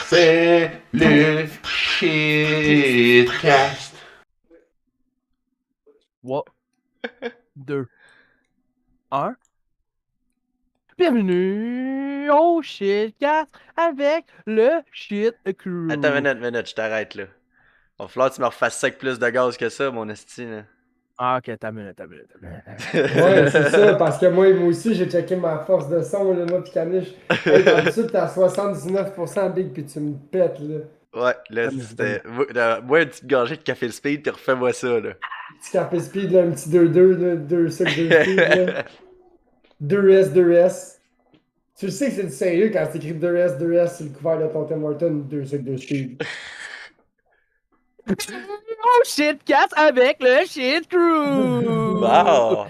C'est le shitcast. 3, 2, 1. Bienvenue au Shitcast avec le Shit Crew. Attends une minute, je t'arrête là. Va falloir que tu me refasses ça avec plus de gaz que ça, mon esti, là. Ah, ok, t'as minute. Ouais, c'est ça, parce que moi aussi, j'ai checké ma force de son, là, moi, pis Caniche. Hey, d'habitude, t'es à 79% big, puis tu me pètes, là. Ouais, là, c'était. Moi, une petite gorgée de café speed, puis refais-moi ça, là. Petit café speed, là, un petit 2-2, là, 2 sucres, 2 speed, là. 2S, 2S. Tu le sais que c'est du sérieux quand c'est écrit 2S, 2S sur le couvert de ton Tim Hortons, 2 sucres, 2 speed. Au Shitcast avec le Shit Crew. Wow!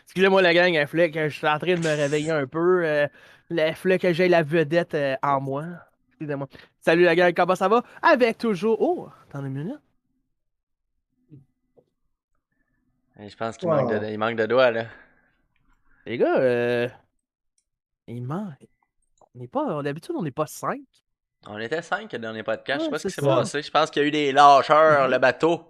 Excusez-moi la gang, il fallait que je suis en train de me réveiller un peu. Il fallait que j'aie la vedette en moi. Excusez-moi. Salut la gang, comment ça va? Avec toujours... Oh, attends une minute. Je pense qu'il Wow. il manque de doigts, là. Les gars, il manque... D'habitude, on n'est pas 5. On était 5 le dernier podcast, je sais Ouais, pas ce qui c'est s'est ça. passé. Je pense qu'il y a eu des lâcheurs, le bateau.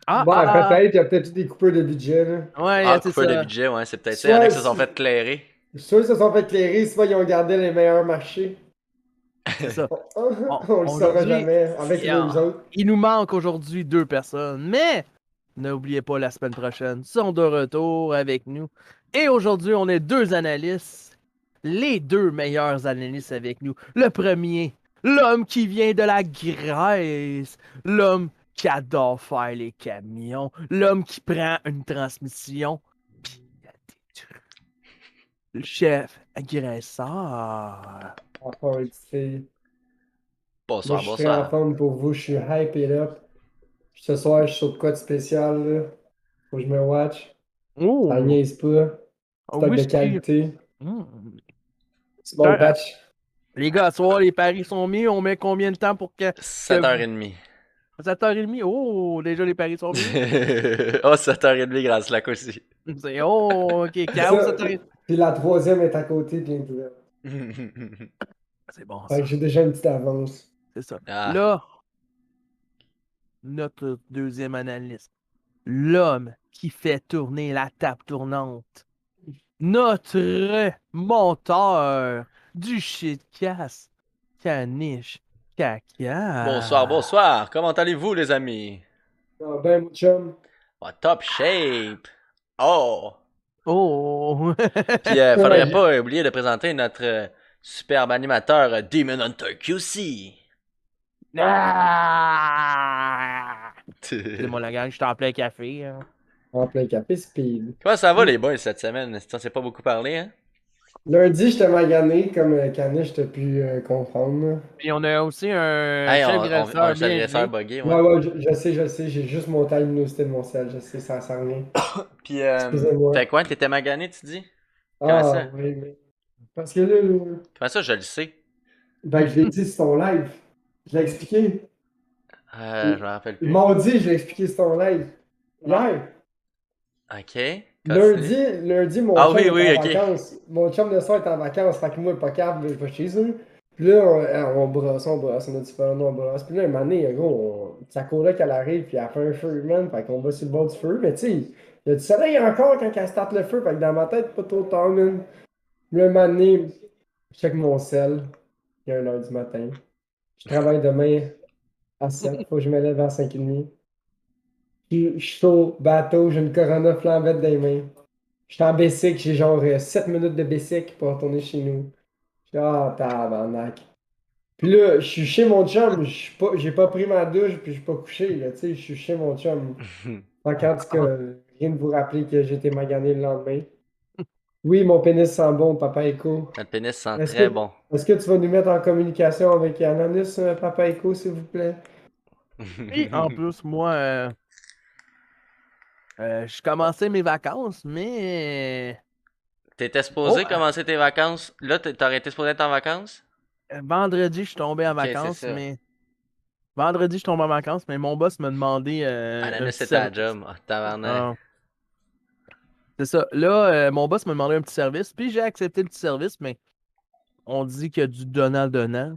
Ah, Ouais, peut-être, il y a peut-être eu des coupures de budget, là. Ouais, Ah, c'est coupeur de ça. budget, ouais, c'est peut-être ça. Il y en a qui se sont fait clairer. Soit ils se sont fait clairer, soit ils ont gardé les meilleurs marchés. C'est ça. On le saura Aujourd'hui, jamais avec les autres. il nous manque aujourd'hui 2 personnes, mais n'oubliez pas, la semaine prochaine, ils sont de retour avec nous. Et aujourd'hui, on est 2 analystes, les 2 meilleurs analystes avec nous. Le premier, l'homme qui vient de la Grèce, l'homme qui adore faire les camions, l'homme qui prend une transmission, puis il a détruit. Le chef agresseur. Enfin, une petite fille. Moi, Bonsoir, je suis très en bonsoir. forme pour vous, je suis hype et up. Ce soir, je suis sur de quoi de spécial, là. Faut que je me watch. Ça Oh, niaise pas. Stock de whisky. qualité. Mm. Small batch. Les gars, à soir, les paris sont mis. On met combien de temps pour que. 7h30. 7h30. Oh, déjà les paris sont mis. Oh, 7h30 grâce la aussi. C'est oh, ok. Chaos, Ça, 7h30. puis la troisième est à côté, bien ouverte. C'est bon, Fait ça. que j'ai déjà une petite avance. C'est ça. Ah. Là, notre deuxième analyste. L'homme qui fait tourner la table tournante. Notre monteur du shitcast. Caniche Caca. Bonsoir, bonsoir. Comment allez-vous, les amis? Ah, ben, mon chum. Oh, top shape. Oh. Oh. Puis, faudrait pas oublier de présenter notre superbe animateur Demon Hunter QC. Ah! Excusez-moi la gang, je suis en plein café. Hein. En plein café speed. Comment ça va, les boys, cette semaine? On s'est pas beaucoup parlé, hein? Lundi, j'étais magané, comme Caniche, t'as pu comprendre, là. Puis on a aussi un Hey, chef on a graisseur un bien agresseur gelé. buggé, Ouais, ouais. ouais, je sais, j'ai juste mon taille luminosité de mon sel, je sais, ça sert à rien. Puis, Excusez-moi. fait quoi? T'étais magané, tu dis? Comment Ah, ça? oui, oui. Parce que là, Comment ça, je le sais? ben, je l'ai dit sur ton live. Je l'ai expliqué. Je me rappelle plus. Mardi, je l'ai expliqué sur ton live. Hier. Ok. Lundi, mon Ah chum oui, est oui, en ok. vacances. Mon chum de soir est en vacances, fait que moi, pas capable, je vais chez eux. Puis là, on brosse, on a dit pas, on brosse. Puis là, un moment donné, gros, sa coloc, elle arrive, puis elle fait un feu, man. Fait qu'on va sur le bord du feu. Mais tu sais, il y a du soleil encore quand elle starte le feu. Fait que dans ma tête, pas trop tard, man. Puis là, un moment donné, je check mon sel. Il est 1h du matin. Je travaille demain à 7. Faut que je me lève à 5h30. Je suis chaud, bateau, j'ai une Corona flambette dans les mains. Je suis en Bessic, j'ai genre 7 minutes de Bessic pour retourner chez nous. Je suis ah, tabarnak. Puis là, je suis chez mon chum, j'ai pas pris ma douche, puis je suis pas couché, là, tu sais, je suis chez mon chum. Fait qu'en tout cas, rien de vous rappeler que j'étais magané le lendemain. Oui, mon pénis sent bon, Papa Echo. Notre pénis sent Est-ce très que, bon. est-ce que tu vas nous mettre en communication avec Ananis, Papa Echo, s'il vous plaît? Et en plus, moi, je commençais mes vacances, mais T'étais supposé commencer tes vacances. Là, t'aurais été supposé être en vacances? vendredi, je suis tombé en Ok, c'est vacances, ça. mais vendredi, je suis tombé en vacances, mais mon boss m'a demandé un Ananas, petit c'était à service. job. Oh, tabarnak. Ah. C'est ça. Là, mon boss m'a demandé un petit service, puis j'ai accepté le petit service, mais On dit qu'il y a du donnant-donnant.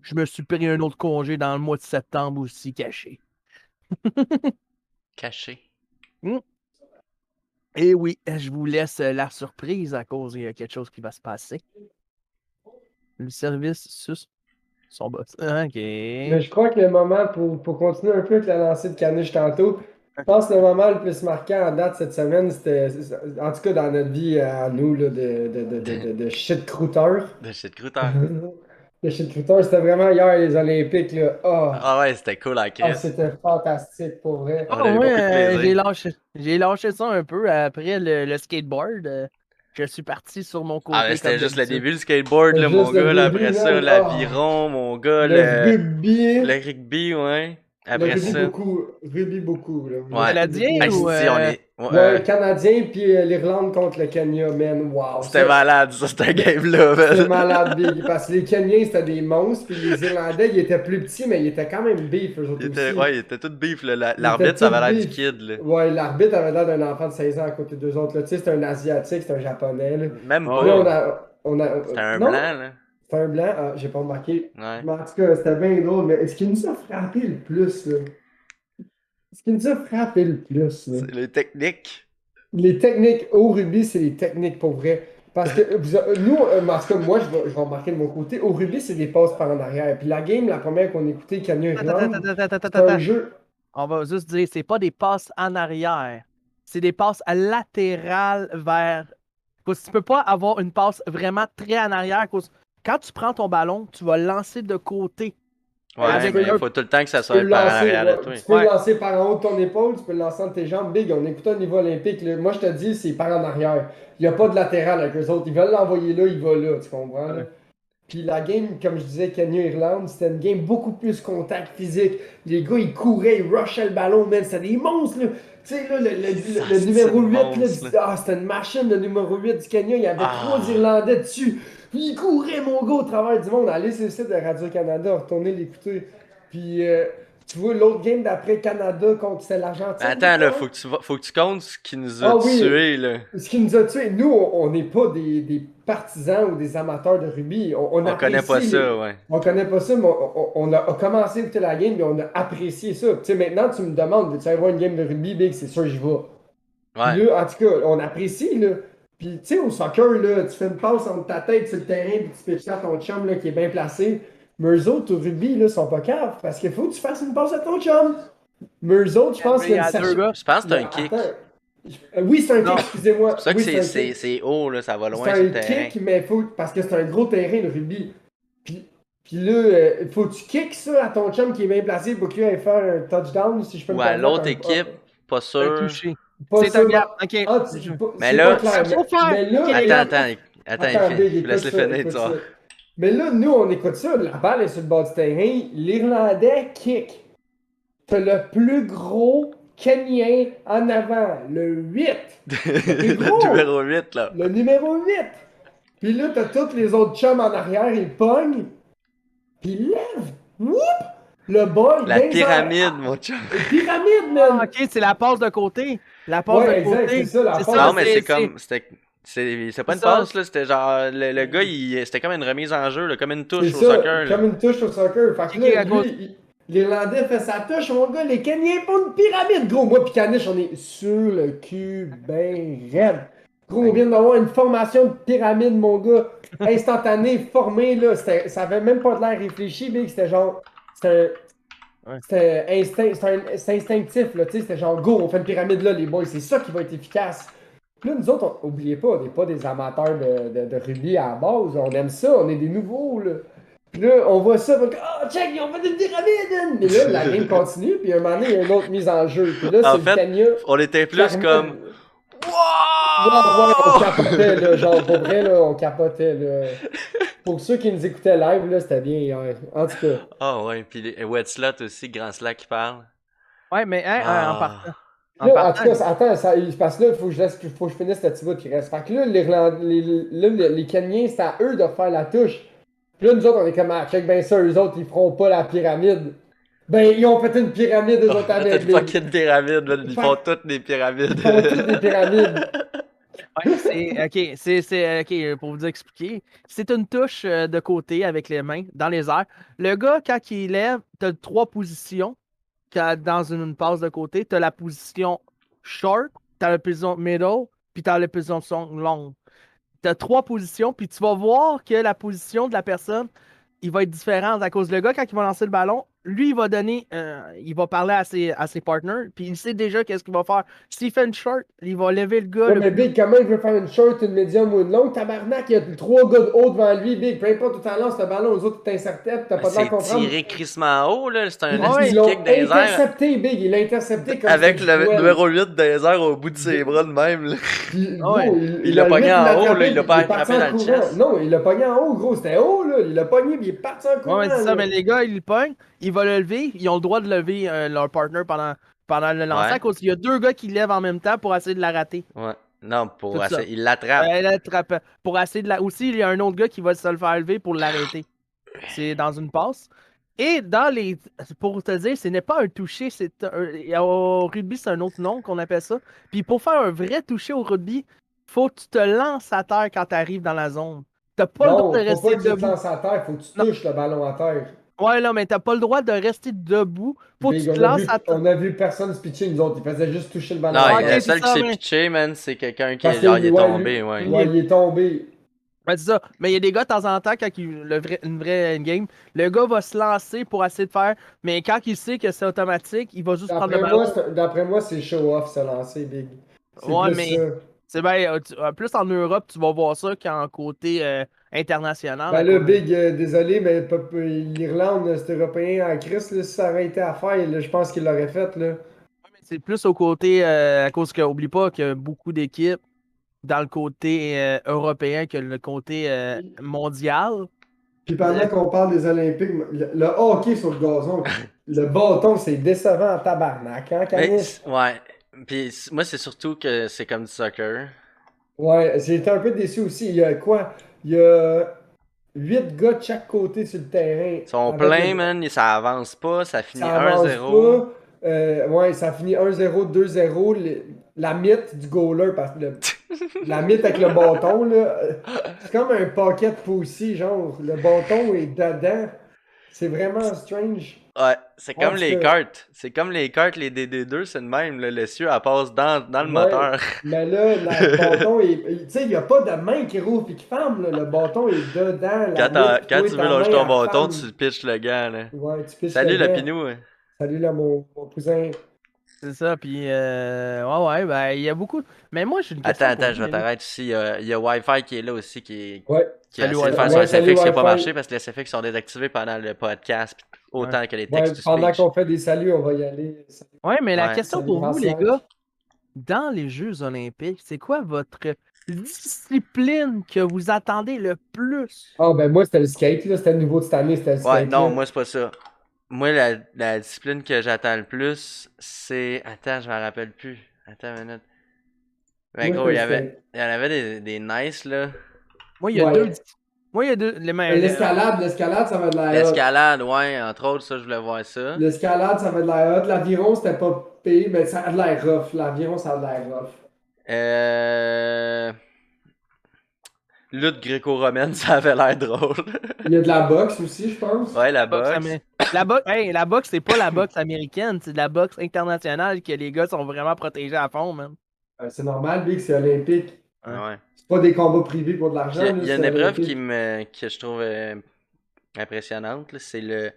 Je me suis pris un autre congé dans le mois de septembre aussi, caché. Caché. Et oui, je vous laisse la surprise à cause qu'il y a quelque chose qui va se passer. Le service sus son boss. OK. Mais je crois que le moment, pour continuer un peu avec la lancée de Caniche tantôt, je pense que le moment le plus marquant en date cette semaine, c'était, en tout cas dans notre vie à nous, là, de shit-crouteurs. De shit crouteur. De shit-crouteurs, c'était vraiment hier les Olympiques, là. Ah ouais, c'était cool à Chris. C'était fantastique, pour vrai. On a eu beaucoup de plaisir. J'ai lâché ça un peu après le skateboard. Je suis parti sur mon côté. Ah, mais c'était comme juste le d'habitude. début du skateboard, là, Juste mon le gars. Là, début, après ça, man. l'aviron, mon gars. Le rugby. Le rugby, ouais. Le Après rugby ça. beaucoup. Rugby beaucoup, là. Ouais. Canadien Hey, ou. si, on est. Ouais, Canadien, puis l'Irlande contre le Kenya, man. Wow. C'était malade, ça, cette game-là. C'était man. malade, big. Parce que les Kenyans, c'était des monstres, puis les Irlandais, ils étaient plus petits, mais ils étaient quand même beef, eux autres aussi. Ouais, il était tout beef, là. Ils L'arbitre, étaient ça avait tous l'air du beef. kid, là. Ouais, l'arbitre avait l'air d'un enfant de 16 ans à côté d'eux autres, là. Tu sais, c'est un Asiatique, c'est un Japonais, là. Même Oh, Puis là, pas. on a... C'était un non, blanc, là. c'était un blanc. Ah, j'ai pas remarqué. Ouais. Mais en tout cas, c'était bien drôle. Mais ce qui nous a frappé le plus, là, ce qui nous a frappé le plus, là, C'est les techniques. les techniques au rugby, c'est les techniques pour vrai. Parce que nous, en tout cas, moi, je vais remarquer de mon côté, au rugby, c'est des passes par en arrière. Puis la game, la première qu'on écoutait, Kenya-Irlande, c'est un jeu. On va juste dire, c'est pas des passes en arrière. C'est des passes latérales vers. Parce que tu peux pas avoir une passe vraiment très en arrière. Quand tu prends ton ballon, tu vas lancer de côté. Ouais, Avec mais il un- faut tout le temps que ça Tu peux soit le par en lancer, arrière de ouais, toi. tu peux le Ouais. lancer par en haut de ton épaule, tu peux le lancer entre tes jambes. Big, on écoute au niveau olympique. Là. Moi, je te dis, c'est par en arrière. Il n'y a pas de latéral avec eux autres. Ils veulent l'envoyer là, il va là, tu comprends? Là? Ouais. Puis la game, comme je disais, Kenya-Irlande, c'était une game beaucoup plus contact physique. Les gars, ils couraient, ils rushaient le ballon, man. C'était des monstres, là. Tu sais, là, le numéro 8, monstre, là, c'était une machine, le numéro 8 du Kenya. Il y avait Ah. 3 Irlandais dessus. Puis ils couraient, mon gars, au travers du monde. Allez sur le site de Radio-Canada, retournez l'écouter. Puis, tu vois, l'autre game d'après Canada contre c'est l'Argentine. Attends, là, quoi. faut que tu comptes ce qui nous a Ah oui. tués, là. Ce qui nous a tués, nous, on n'est pas des partisans ou des amateurs de rugby. On On connaît pas apprécie ça, ouais. On connaît pas ça, mais on a commencé à écouter la game, mais on a apprécié ça. Tu sais, maintenant, tu me demandes, veux-tu aller voir une game de rugby, Big? C'est sûr, j'y vais. Ouais. Puis là, en tout cas, on apprécie, là. Puis, tu sais, au soccer, là, tu fais une passe entre ta tête sur le terrain, puis tu pitches à ton chum, là, qui est bien placé. Mais eux autres, au rugby, là, sont pas caves, parce qu'il faut que tu fasses une passe à ton chum. Mais eux autres, je pense qu'il y a une deux gars. Je pense que c'est un kick. Attends. Oui, c'est un Non. kick, excusez-moi. C'est pour ça que Oui, un kick. c'est haut, là, ça va loin C'est sur un le terrain. kick, mais faut, parce que c'est un gros terrain, le rugby. Puis là, faut que tu kicks ça à ton chum qui est bien placé pour qu'il aille faire un touchdown, si je peux me Ou à permettre. l'autre équipe, pas Un sûr. touché. Pas C'est ça, un gap. Ok. Ah, Mais c'est là, pas clair, faut faire. mais là, Ok, Attends, les gars. attends, Big, écoute laisse-le ça, finir, écoute tu vois. ça. Mais là, nous, on écoute ça, la balle est sur le bord du terrain, l'Irlandais kick. T'as le plus gros Kenyan en avant, le 8. Le numéro 8, là. Le numéro 8. Puis là, t'as tous les autres chums en arrière, ils pognent. Puis ils lèvent. Whoop! Le ball. La pyramide, mon chum. Pyramide, Ah, man! ok, c'est la passe de côté. La passe Ouais, de exact, côté. c'est ça, la passe. Non, mais c'est c'est- comme. C'est pas une C'est ça. passe, là. C'était genre. Le gars, c'était comme une remise en jeu, là, comme une touche C'est au ça, soccer, là. comme une touche au soccer. Fait que Ok, là, à cause- lui, l'Irlandais fait sa touche, mon gars, les Kenyans font une pyramide. Gros, moi pis Caniche, on est sur le cul ben raide. Gros, on vient d'avoir une formation de pyramide, mon gars. Instantanée, formée, là. Ça avait même pas de l'air réfléchi, Big. C'était genre. C'était instinctif, là. Tu sais, c'était genre, go, on fait une pyramide là, les boys. C'est ça qui va être efficace. Puis là, nous autres, oubliez pas, on n'est pas des amateurs de rugby à la base. On aime ça, on est des nouveaux, là. Puis là, on voit ça, on dit, oh, check, ils ont fait une pyramide! Mais là, la game continue, puis à un moment donné, il y a une autre mise en jeu. Puis là, En c'est fait, le Kenya. On était plus comme. Ouais, on capotait, là, genre, pour vrai, là, on capotait, là. Pour ceux qui nous écoutaient live, là, c'était bien hier. En tout cas. Ah ouais, pis Wet Slot aussi, Grand Slack qui parle. Ouais, mais hein, Ah. en partant. Là, en tout cas, attends, parce que là, il faut que je finisse le petit bout qui reste. Fait que là, les Kenyans, c'est à eux de faire la touche. Puis là, nous autres, on est comme, ah, check bien ça, eux autres, ils feront pas la pyramide. Ben, ils ont fait une pyramide, eux autres, avec. C'était une fucking pyramide, là. Ils Fait- font toutes des pyramides. Ils font toutes des pyramides. Ouais, ok, pour vous expliquer, c'est une touche de côté avec les mains dans les airs. Le gars, quand il lève, t'as 3 positions dans une passe de côté. T'as la position short, t'as la position middle, puis t'as la position long. T'as 3 positions, puis tu vas voir que la position de la personne, il va être différente à cause le gars, quand il va lancer le ballon, lui, il va donner, il va parler à ses partners, puis il sait déjà qu'est-ce qu'il va faire. S'il fait une short, il va lever le gars Ouais, le mais plus. Big, comment il veut faire une short, une médium ou une longue? Tabarnak, il y a 3 gars de haut devant lui, Big. Peu importe où t'en lances le ballon, les autres t'interceptent, t'as pas de l'air C'est de comprendre. tiré crissement haut, là. C'est un Puis Ouais, ils esti l'ont kick dans les airs. intercepté, Big. Il l'a intercepté comme c'était Avec du le poil. numéro 8 dans les airs au bout de ses bras de même, là. Puis, ouais. gros, Il il l'a a le 8, pogné il en l'a haut, là. attrapé, Il l'a puis il pas est parti attrapé en dans le courant. chest. Non, il l'a pogné en haut, gros. C'était haut, là. Il l'a pogné, puis il est parti en courant, Ouais, c'est ça, là. mais les gars, ils le pognent, ils vont le lever, ils ont le droit de lever leur partner pendant le lancer, Ouais. à cause qu'il y a 2 gars qui lèvent en même temps pour essayer de la rater. Ouais. Non, Tout ça. il l'attrape. Elle attrape. Pour essayer de la. Aussi, il y a un autre gars qui va se le faire lever pour l'arrêter. C'est dans une passe. Et dans les. Pour te dire, ce n'est pas un toucher, au rugby, c'est un autre nom qu'on appelle ça. Puis pour faire un vrai toucher au rugby, faut que tu te lances à terre quand tu arrives dans la zone. T'as pas le droit Non, de faut pas rester que tu te debout. lances à terre, faut que tu Non. touches le ballon à terre. Ouais, là, mais t'as pas le droit de rester debout. Faut que Big, tu te lances à terre. on a vu personne se pitcher, nous autres. Il faisait juste toucher le ballon Non, à Ok, le terre. c'est seul qui ça, s'est mais. pitché, man, c'est quelqu'un qui Parce est, genre, que, il est ouais, tombé, ouais. ouais, il est tombé. Ouais, c'est ça. Mais il y a des gars, de temps en temps, quand une vraie game, le gars va se lancer pour essayer de faire. Mais quand il sait que c'est automatique, il va juste prendre le ballon. D'après moi, c'est show-off se lancer, Big. C'est Ouais, plus mais ça. c'est bien. Plus en Europe, tu vas voir ça qu'en côté international. Ben À là, cause Big, désolé, mais l'Irlande, c'est européen en crise, là, si ça aurait été à faire, là, je pense qu'il l'aurait fait, là. c'est plus au côté. À cause que, oublie pas qu'il y a beaucoup d'équipes dans le côté européen que le côté mondial. Puis pendant qu'on parle des Olympiques, le hockey sur le gazon, le bâton, c'est décevant en tabarnak, hein, Mais, Caniche? ouais. Puis moi, c'est surtout que c'est comme du soccer. Ouais, j'ai été un peu déçu aussi. Il y a quoi? Il y a 8 gars de chaque côté sur le terrain. Ils sont Avec pleins, man, ça avance pas, ça finit ça avance 1-0. pas. Ouais, ça finit 1-0, 2-0. La mythe du goaler, parce que la mythe avec le bâton, là, c'est comme un paquet de poussi, genre. Le bâton est dedans. C'est vraiment strange. Ouais, c'est En comme tout les cas, cartes. C'est comme les cartes, les DD2, c'est le même, là. Le cieux, elle passe dans le ouais. moteur. Mais là, le bâton est. Tu sais, il n'y a pas de main qui rouvre et qui ferme, là. Le bâton est dedans. La mythe, Quand toi, tu veux ta lâcher main, ton elle bâton, ferme. tu pitches le gant, là. Ouais, tu pisses le Salut, le gars. pinou. Hein. Salut là, mon cousin. C'est ça, puis ouais, ben il y a beaucoup. Mais moi j'ai une question pour Attends, vous, je vais les gars. t'arrêter ici. Il y a Wi-Fi qui est là aussi, Ouais. qui a Salut, essayé de Wi-Fi. faire son Ouais, salut SFX qui n'a pas Wi-Fi. marché parce que les SFX sont désactivés pendant le podcast, autant que les Ouais, textes to pendant speech. qu'on fait des saluts, on va y aller. Salut, Ouais, mais la Ouais. question salut pour Grand vous, les Slack. gars, dans les Jeux Olympiques, c'est quoi votre discipline que vous attendez le plus? Ah, ben moi, c'était le skate, là. C'était le nouveau de cette année, c'était le Ouais, skate, non, là. moi, c'est pas ça. Moi, la discipline que j'attends le plus, c'est. Attends, je m'en rappelle plus. Attends une minute. Ben Moi, gros, c'était le skate. il y en avait des nice, là. Moi, il y a deux. Ouais. Moi, il y a deux. L'escalade, ça va de la hot. L'escalade, ouais, entre autres, ça, je voulais voir ça. L'escalade, ça va de la hot. L'aviron, c'était pas pire, mais ça a de l'air rough. L'aviron, ça a de l'air rough. Euh... Lutte gréco-romaine, ça avait l'air drôle. Il y a de la boxe aussi, je pense. Ouais, la boxe boxe. la boxe, c'est pas la boxe américaine, c'est de la boxe internationale que les gars sont vraiment protégés à fond, man. C'est normal, Big, c'est olympique. Ouais. C'est pas des combats privés pour de Puis l'argent, là, il y a c'est une épreuve olympique. que je trouve impressionnante, là, c'est le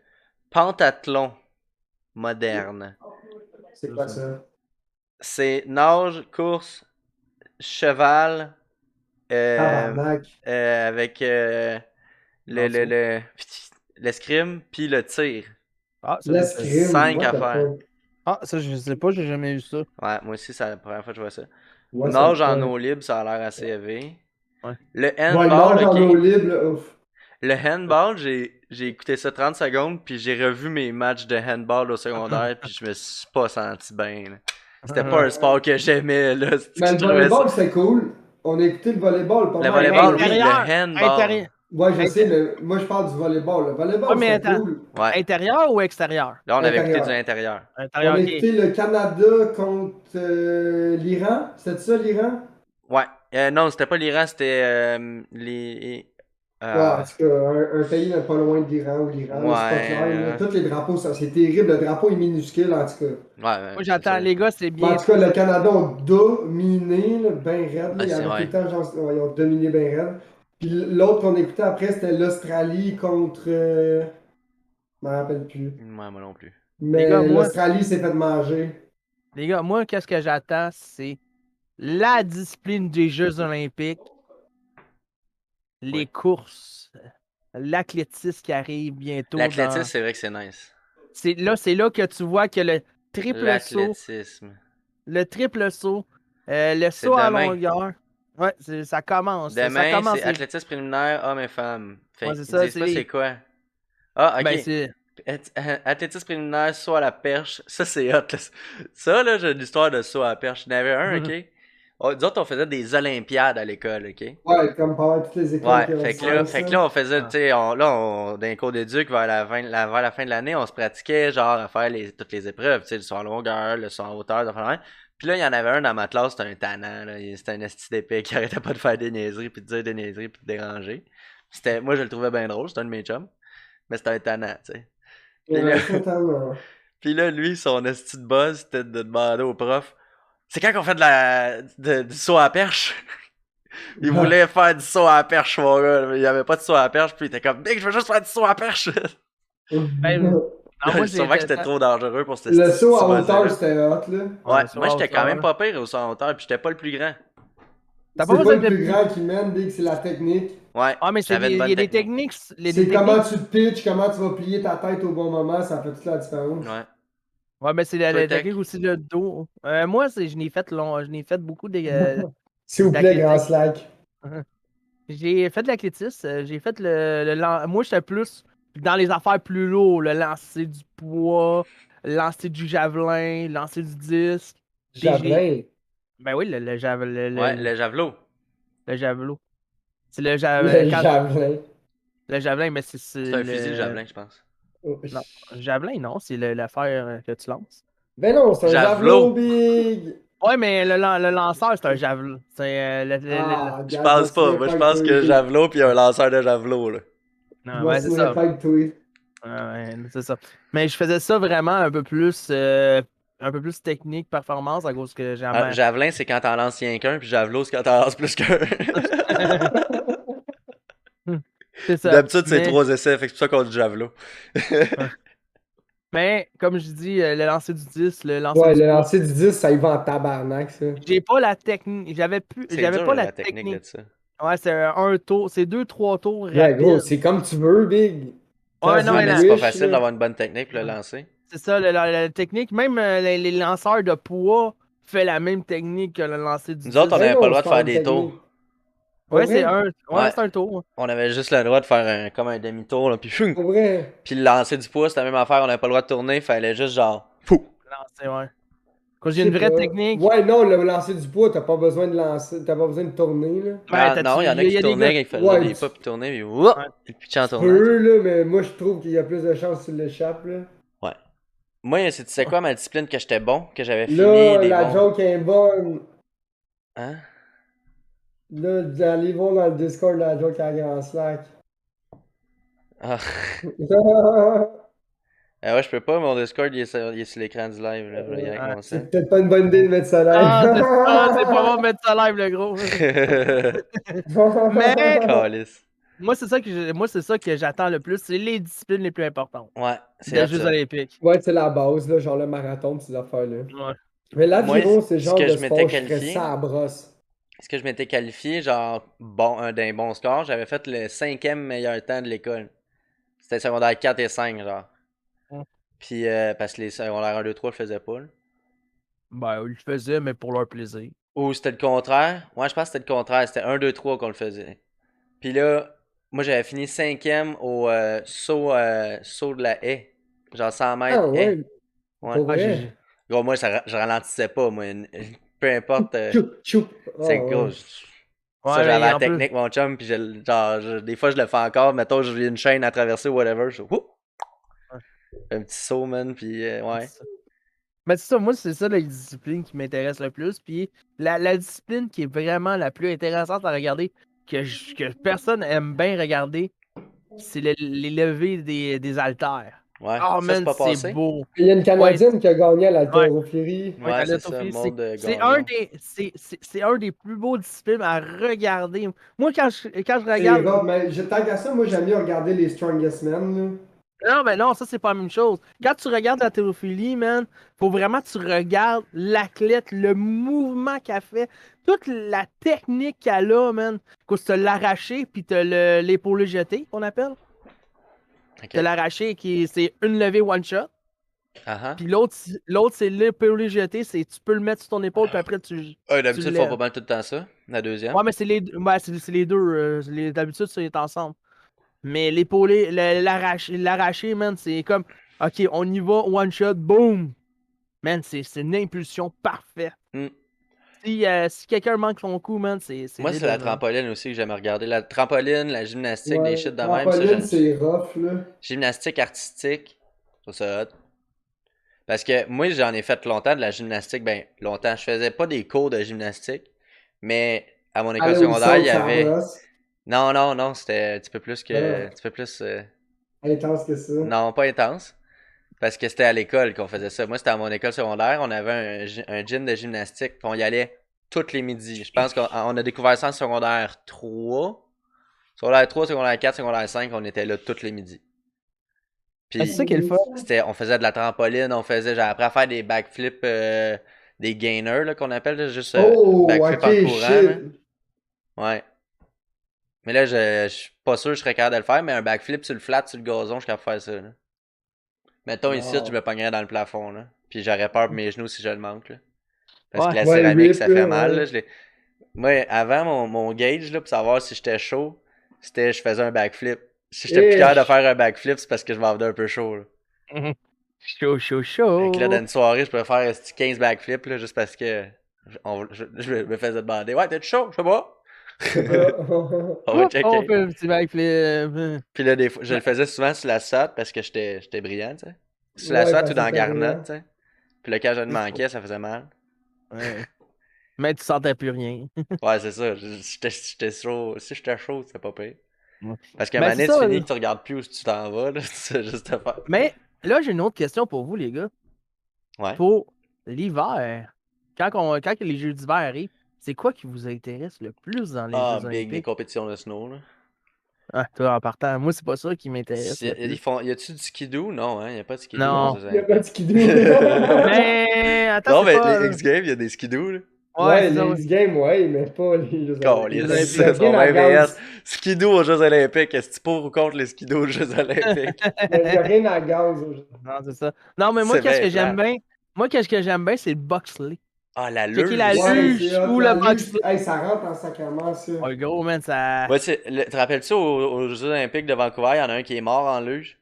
pentathlon moderne. C'est quoi ça? C'est nage, course, cheval, Tabarnak. avec l'escrime, puis le tir. Ah, ça, L'escrime, 5 what the affaires. fuck? ah, ça, je sais pas, j'ai jamais vu ça. Ouais, moi aussi, c'est la première fois que je vois ça. What Nage the en fuck? eau libre, ça a l'air assez élevé. Ouais. Le Ouais, handball, nage en eau ok. libre, là, ouf. Le handball, j'ai écouté ça 30 secondes, puis j'ai revu mes matchs de handball au secondaire, puis je me suis pas senti bien. Là. C'était pas un sport que j'aimais, là. Mais le Je trouvais ça. volleyball, c'est cool. On a écouté le volleyball pas Le mal. volleyball, oui, Intérieur, le handball. intérieur. Ouais, je sais, mais moi, je parle du volleyball. Le volleyball, Ouais, mais c'est attends. cool. Ouais. Intérieur ou extérieur? Là, on avait écouté Intérieur. du intérieur. On Intérieur, a ok. écouté le Canada contre l'Iran. C'était ça, l'Iran? Ouais. Non, c'était pas l'Iran, c'était les. Ouais, en tout cas, un pays n'est pas loin de l'Iran ou l'Iran, là, c'est pas clair. Là. Ouais. Tous les drapeaux, c'est terrible. Le drapeau est minuscule, en tout cas. Ouais, Moi, c'est j'attends, ça. les gars, c'est Mais en tout cas, bientôt. le Canada ont dominé, là, ben raide. Là. Ah, Il y c'est avait tout le vrai. temps, genre, ouais, ils ont dominé ben raide. Puis l'autre qu'on écoutait après, c'était l'Australie contre. Je m'en rappelle plus. Ouais, moi non plus. Les gars, Mais moi, l'Australie s'est fait manger. qu'est-ce que j'attends, c'est la discipline des Jeux Olympiques, les Oui. courses, l'athlétisme qui arrive bientôt L'athlétisme, dans. c'est vrai que c'est nice. C'est là que tu vois que L'athlétisme. le triple saut, le C'est saut à demain. longueur. Ouais, ça commence. Ça Demain, c'est commence. athlétisme préliminaire, hommes et femmes. Ouais, Fait c'est qu'ils ça, disent c'est pas c'est les. quoi. Ah, Ben, ok. c'est. Athlétisme préliminaire, saut à la perche. Ça, c'est hot, là. Ça, là, j'ai une histoire de saut à la perche. Il y en avait un, ok? Nous autres, on faisait des Olympiades à l'école, ok? Ouais, comme pas mal toutes les écoles Ouais, qui ont fait que là, ça. on faisait, tu sais, dans les cours d'éduc, vers la fin de l'année, on se pratiquait, genre, à faire toutes les épreuves, tu sais, le saut en longueur, le saut en hauteur, de faire. Puis là, il y en avait un dans ma classe, c'était un tannant, là. C'était un esti d'épée qui arrêtait pas de faire des niaiseries, puis de dire des niaiseries, puis de déranger. Moi, je le trouvais bien drôle, c'était un de mes chums, mais c'était un tannant, tu sais. Puis là, Ouais, totalement. puis là, lui, son esti de buzz, c'était de demander au prof, c'est quand qu'on fait du saut à la perche? Il voulait faire du saut à la perche, mon gars. Mais il y avait pas de saut à la perche, puis il était comme, Nick, je veux juste faire du saut à la perche. Ben, non, moi, j'ai. Sûrement que c'était trop dangereux pour ce Le saut petit à hauteur, buzz-là. c'était hot, là. Ouais, Ouais, saut moi à j'étais quand même hauteur. pas pire au saut en hauteur, puis j'étais pas le plus grand. T'as pas C'est pas besoin le de plus plus. grand qui mène, dès que c'est la technique. Ouais, Ah, mais j'avais une il y bonne a des technique. techniques. C'est comment tu te pitches, comment tu vas plier ta tête au bon moment, ça fait toute la différence. Ouais. Ouais, mais c'est Toi, la Tech. technique aussi le dos. Moi, je n'ai fait je n'ai fait beaucoup S'il vous plaît, grand d'athlétique. slack. J'ai fait de l'athlétisme. J'ai fait moi, j'étais plus dans les affaires plus lourdes, le lancer du poids, le lancer du javelin, le lancer du disque. Puis Javelin. ben oui, Ouais, le javelot. le javelot. C'est Le javelin. le javelin, mais C'est c'est un fusil, le le. javelin, je pense. Oh, Non, le javelin, non, c'est l'affaire que tu lances. Ben non, c'est un javelot Javelot. big. Ouais, mais le lanceur, c'est un javelot. C'est Ah, Je regarde, je pense pas. m'obstinerai Moi, pas je avec pense toi. que javelot, puis un lanceur de javelot, là. Je Non, ouais, c'est m'obstinerai ça. pas avec toi. Ouais, c'est ça. Mais je faisais ça vraiment un peu plus technique, performance, à cause que Ah, jamais. javelin, c'est quand t'en lances rien qu'un, puis javelot, c'est quand t'en lances plus qu'un. C'est Puis ça. d'habitude, c'est 3 essais, fait que c'est pour ça qu'on dit javelot. Mais comme je dis, le lancer du 10, le lancer Ouais, du le poids. lancer du 10, ça y va en tabarnak, ça. J'ai pas la technique. C'est J'avais dur, pas la la technique de technique. ça. Ouais, c'est un tour. C'est deux, trois tours Ouais, gros, rapides. c'est comme tu veux, big. Ouais, As non, Ouais, you mais c'est pas wish, facile là. d'avoir une bonne technique pour le lancer. c'est ça, la technique. Même les lanceurs de poids fait la même technique que le lancer du Nous autres, on 10. Ben n'avait pas le non, droit je de faire parle de des tours. technique. Pour Ouais, vrai? ouais, Ouais, c'est un tour. on avait juste le droit de faire comme un demi-tour, là, puis choum! Pour vrai. Puis le lancer du poids, c'était la même affaire, on n'avait pas le droit de tourner, fallait juste genre, fou! Lancer, ouais. Quand Je j'ai sais une vraie pas. technique, Ouais, non, le lancer du poids, t'as pas besoin de lancer, t'as pas besoin de tourner, là. ben, Non, il y en a il qui y a des gars. tournaient, qui faisaient Ouais, des pas, puis tournaient, puis woup! Ouais. Ils pitchaient en tu tournant, tu sais. peux, là, mais moi, je trouve qu'il y a plus de chances que tu l'échappes, là. Ouais. Moi, tu sais quoi ma discipline que j'étais bon, que j'avais fini Là, des la bons. joke est bonne. Hein? Là, allez voir dans le Discord la joke à Grand Slack. Ah. Ah ouais, je peux pas, mon Discord, il est sur l'écran du live, là. Je vais y aller avec Ah, mon C'est sel. peut-être pas une bonne idée de mettre ça Ah, c'est ça, c'est pas bon live. de mettre ça live, le gros. Mais Calice. moi, c'est ça que j'attends le plus, c'est les disciplines les plus importantes Ouais, c'est des hot, Jeux ça. olympiques. Ouais, c'est la base, là, genre le marathon, ces affaires-là. Ouais. Mais Moi, l'aviron, c'est le ce genre que de je m'étais sport, je ferais qualifié, ça à brosse. genre, bon, d'un bon score, j'avais fait le 5e meilleur temps de l'école. C'était secondaire 4 et 5, genre. Ouais. Puis, parce que les secondaires 1, 2, 3 le faisaient pas, là. Ben, ils le faisaient, mais pour leur plaisir. Ou c'était le contraire. Ouais, je pense que c'était le contraire. C'était 1, 2, 3 qu'on le faisait. Puis là, moi, j'avais fini 5e au saut de la haie. Genre 100 mètres Ah haie. ouais, Ouais. pour Ah, vrai. Gros, moi, je ralentissais pas, moi. Peu importe. Choup, choup. C'est Ah gros. ouais. Ça, Ouais, j'avais mais la en plus. technique, mon chum. Puis, des fois, je le fais encore. Mettons, j'ai une chaîne à traverser ou whatever. Un petit saut, man. Puis, ouais. Mais c'est ça, moi, c'est ça la discipline qui m'intéresse le plus. Puis la discipline qui est vraiment la plus intéressante à regarder, que personne aime bien regarder, c'est les levées des haltères. Ouais. Oh Ça, c'est man, pas c'est passé? beau. Il y a une Ouais, Canadienne qui a gagné à ouais, l'haltérophilie. ouais, Ouais, à c'est ça, l'autophilie, Maud c'est un Gagnon. c'est un des plus beaux disciplines à regarder. Moi, quand je C'est regarde. rough, mais tant qu'à ça, moi j'aime mieux regarder les Strongest Men. Non, mais non, ça, c'est pas la même chose. Quand tu regardes la thérophilie, man, faut vraiment que tu regardes l'athlète, le mouvement qu'elle fait, toute la technique qu'elle a, man. Parce que t'as l'arraché, puis t'as l'épaulé jeté, qu'on appelle. Ok. T'as l'arraché, c'est une levée one shot. Ah ah. Puis l'autre c'est l'épaulé jeté, c'est tu peux le mettre sur ton épaule, puis après, tu D'habitude, le ils font pas lèves. mal tout le temps ça. La deuxième. Ouais, mais c'est les deux. D'habitude, ça est ensemble. Mais l'épaulé, l'arraché, man, c'est comme, OK, on y va, one shot, boom! Man, c'est une impulsion parfaite. Hmm. Si quelqu'un manque son coup, man, c'est Moi, c'est la débile, man. trampoline aussi que j'aime regarder. La trampoline, la gymnastique, des Ouais, shit de même, ça, trampoline, c'est rough, là. Gymnastique artistique, je trouve ça hot. Parce que moi, j'en ai fait longtemps de la gymnastique. Ben, longtemps. Je faisais pas des cours de gymnastique, mais à mon école Aller au secondaire, il sol, y ça avait. brosse. Non, non, non, c'était un petit peu plus que. Un Ah, petit peu plus. intense que ça. Non, pas intense. Parce que c'était à l'école qu'on faisait ça. Moi, c'était à mon école secondaire. On avait un gym de gymnastique. Puis on y allait tous les midis. Je pense qu'on a découvert ça en secondaire 3. Secondaire 3, secondaire 4, secondaire 5, on était là tous les midis. Ah, c'est Puis ça qui est le fun. on faisait de la trampoline, j'ai appris à faire des backflips, des gainers là, qu'on appelle, là, juste Oh, backflip en ok, courant. Là. shit. Ouais. Mais là, je suis pas sûr que je serais capable de le faire, mais un backflip sur le flat, sur le gazon, je suis capable de faire ça. Là. Mettons ici, je Wow. me pognerais dans le plafond. Là. Puis j'aurais peur pour mes genoux si je le manque. Là. Parce que Ouais. la Ouais, céramique, rip, ça fait là, mal. Là. ouais. Moi, avant, mon gauge, là, pour savoir si j'étais chaud, c'était je faisais un backflip. Si j'étais plus capable de Ish. faire un backflip, c'est parce que je m'en venais un peu chaud. Là. Mhm. Chaud, chaud, Fait que là, dans chaud. une soirée, je pourrais faire 15 backflips, là, juste parce que je me faisais demander. Ouais, t'es chaud? Je sais pas. On va Hop, on checker. fait un petit backflip. Puis là, des fois, je le Mais, faisais souvent sur la SAT parce que j'étais brillant, tu sais. Sur la Ouais, SAT ou parce que dans la c'était garnotte, brillant. tu sais. Puis là, quand je le c'est ça. manquais, ça faisait mal. Ouais. Mais tu sentais plus rien. Ouais, c'est ça. J'étais chaud. Si j'étais chaud, c'est pas pire. Ouais. Parce qu'à un Mais moment c'est donné, tu ça. finis que tu regardes plus où tu t'en vas, là. Tu sais juste te faire. Mais là, j'ai une autre question pour vous, les gars. Ouais. Pour l'hiver, quand les Jeux d'hiver arrivent, c'est quoi qui vous intéresse le plus dans les Ah, Jeux big, les olympiques? compétitions de snow, là. Ah, toi, en partant, moi, c'est pas ça qui m'intéresse le plus. Y a-tu du skidoo? Non, hein, y a pas de skidoo aux Non. Jeux Il n'y a pas de Olympiques. skidoo. Mais, attends, Non, c'est mais les pas. X Games, y a des skidoo, là. Ouais, Ouais, c'est ça, les ouais. X-Games, ouais, mais pas les Jeux Olympiques. Les Il Calice, n'y a Olympiques. son rien à 20 VS. gaz. Skidoo aux Jeux Olympiques. Est-ce que tu pour ou contre les skidoo aux Jeux Olympiques? Il y a rien à gaz. Non, c'est ça. Non, mais moi, C'est qu'est-ce bien que j'aime plate. bien? Moi, qu'est-ce que j'aime bien, c'est le bobsleigh. Ah, la Checker la luge. Ouais, c'est luge hot, ou le la luge. bobsleigh. Hey, ça rentre en sacrement, ça. Oh, gros, man, ça. Moi, te rappelles-tu aux Jeux Olympiques de Vancouver, il y en a un qui est mort en luge?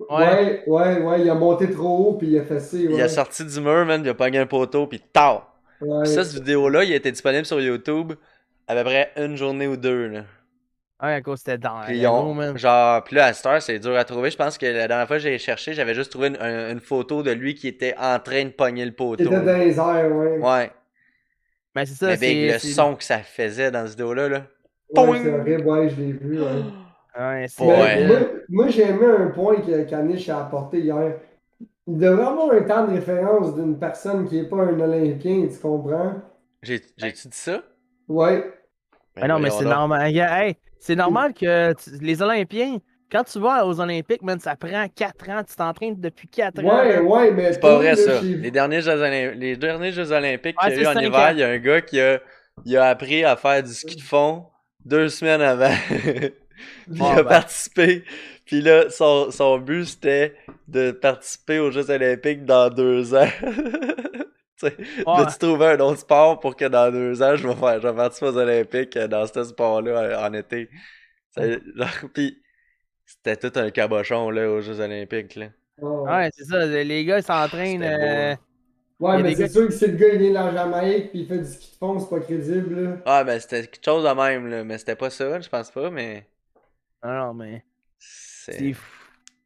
Ouais. Ouais, ouais, ouais, il a monté trop haut, puis il a fessé, Il a ouais. sorti du mur, man, il a pogné un poteau, pis tard. Pis ça, Ouais. cette vidéo-là, il était disponible sur YouTube à peu près une journée ou deux, là. Ouais, à cause c'était dans Puis ils le ont, gros, man. genre, puis là, à cette heure, c'est dur à trouver. Je pense que la dernière fois que j'ai cherché, j'avais juste trouvé une photo de lui qui était en train de pogner le Il était poteau, dans là. les airs, ouais. Ouais. Mais c'est ça, Mais big, c'est. le son que ça faisait dans cette vidéo-là, là. Ouais, c'est Poing! horrible, ouais, je l'ai vu, ouais. Ouais, c'est Mais Ouais. moi, débile. moi j'ai aimé un point qu'Anish a apporté hier. Il devrait avoir un temps de référence d'une personne qui n'est pas un Olympien, tu comprends? Ben, J'ai-tu dit ça? Ouais. ben Ben non, mais voyons c'est donc. normal. Hey, c'est normal que les Olympiens, quand tu vas aux Olympiques, man, ça prend 4 ans. Tu t'entraînes depuis 4 ans, Ouais, man. ouais, mais C'est pas toi, vrai, là, ça. chez... Les derniers Jeux Olympiques Ouais, qu'il y a c'est eu en 5 hiver, ans. il y a un gars il a appris à faire du ski de fond 2 semaines avant. Puis il Bon, a ben. participé. Puis là, son but, c'était de participer aux Jeux Olympiques dans 2 ans. Tu sais, Ouais. de-tu trouver un autre sport pour que dans 2 ans, je vais participer aux Olympiques dans ce sport-là en été. Genre, puis c'était tout un cabochon, là, aux Jeux Olympiques, là. Oh. Ouais, c'est ça. Les gars, ils s'entraînent. C'était beau, là. Il Ouais, y a mais des c'est gars sûr que si le gars il vient de la Jamaïque puis il fait du ski de fond, c'est pas crédible, là. Ah, ben c'était quelque chose de même, là. Mais c'était pas ça, je pense pas, mais Non, non, mais. C'est c'est. fou.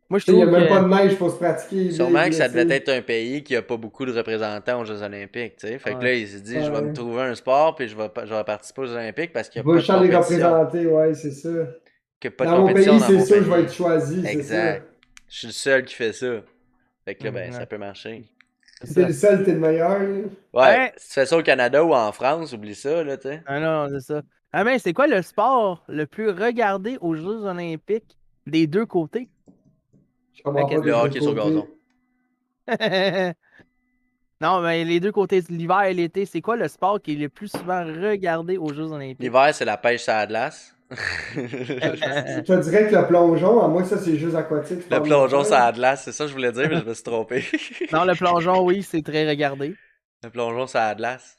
Moi, je Tu sais, il n'y a trouve même pas que. de neige pour se pratiquer. Sûrement big, que là, ça tu sais. devait être un pays qui a pas beaucoup de représentants aux Jeux Olympiques, tu sais. Fait que Ouais. là, il s'est dit, je vais me Ouais. trouver un sport, puis je vais participer aux Jeux Olympiques parce qu'il Je n'y a vais pas de juste les compétition. représenter, ouais, c'est ça. Qu'il n'y a pas de Dans mon compétition pays, dans c'est mon sûr, je vais être pays. choisi, c'est ça. Exact. Je suis le seul qui fait ça. Fait que là, ben, ça Ouais, peut marcher. c'est Si t'es ça. le seul, t'es le meilleur, là. Ouais, Hey! si tu fais ça au Canada ou en France, oublie ça, là, tu sais. Ah non, c'est ça. Ah mais c'est quoi le sport le plus regardé aux Jeux Olympiques des deux côtés? Je La comprends pas Le des question. deux hockey sur gazon. côtés. Non, mais les deux côtés, l'hiver et l'été, c'est quoi le sport qui est le plus souvent regardé aux Jeux Olympiques? L'hiver, c'est la pêche sur la glace. Je te dirais que le plongeon, à moins que ça, c'est juste aquatique, je Le parle de plongeon sur faire. la glace, c'est ça que je voulais dire, mais je me suis trompé. Non, le plongeon, oui, c'est très regardé. Le plongeon sur la glace.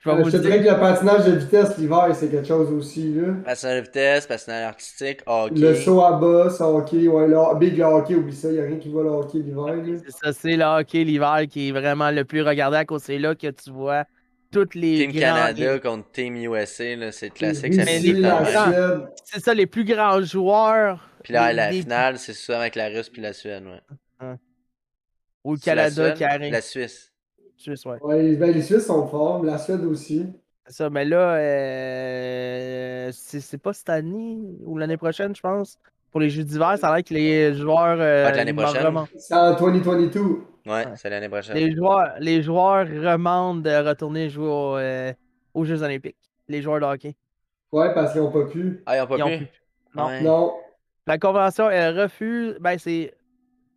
Je vais vous Je le te dirais dire. que le patinage de vitesse l'hiver, c'est quelque chose aussi, là. Patinage de vitesse, patinage artistique, Le hockey. saut à bosse, hockey, ouais, le hockey, oublie ça, y a rien qui va le hockey l'hiver, là. C'est ça, c'est le hockey l'hiver qui est vraiment le plus regardé à cause c'est là que tu vois toutes les Team grands. Canada contre Team USA, là, c'est classique, ça Mais finit tout les le Russie, temps de plus la même. grands, Suède. c'est ça, les plus grands joueurs Puis là, la des finale, c'est souvent avec la Russe puis la Suède, ouais. hein, ou le C'est la Canada qui Suède? arrive. La Suisse. Suisse, ouais. Ouais, ben, les Suisses sont forts, mais la Suède aussi. C'est ça, mais là, c'est pas cette année ou l'année prochaine, je pense. Pour les Jeux d'hiver, ça a l'air que les joueurs, Ah, de l'année ils m'en prochaine? remontent. C'est en 2022. Ouais, Ouais. c'est l'année prochaine. Les joueurs remandent de retourner jouer aux Jeux Olympiques. Les joueurs de hockey. Ouais, parce qu'ils ont pas pu. Ah, ils ont pas Ils ont pu? pu. Non. Ouais. Non. La convention, elle refuse. Ben, c'est.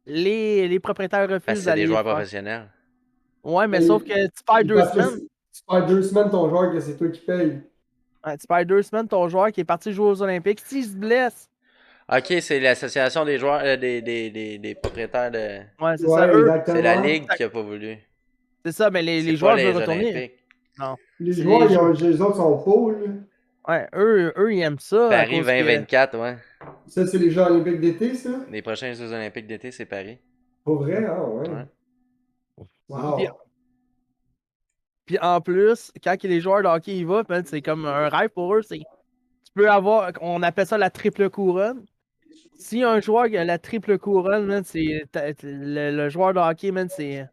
Les propriétaires Parce que refusent c'est des d'aller joueurs faire. professionnels. Ouais, mais Mais sauf que tu perds deux parce que semaines. tu perds 2 semaines ton joueur que c'est toi qui payes. Ouais, tu perds 2 semaines ton joueur qui est parti jouer aux Olympiques. S'il se blesse, Ok, c'est l'association des joueurs, des propriétaires de. ouais, c'est ça. Ouais, Eux, C'est la exactement. ligue qui a pas voulu. c'est ça, mais les C'est pas joueurs veulent les retourner. Olympiques. Non. Les C'est joueurs, les jeux. les autres sont pauvres, là. Ouais, eux, ils aiment ça à Paris cause que. 2024, ouais. Ça, c'est les Jeux olympiques d'été, ça? Les prochains Jeux Olympiques d'été, c'est Paris. Pour vrai, ah ouais. Ouais. Puis, Wow. puis en plus, quand les joueurs de hockey y vont, man, c'est comme un rêve pour eux. Tu peux avoir, on appelle ça la triple couronne. Si un joueur qui a la triple couronne, man, le joueur de hockey, man, c'est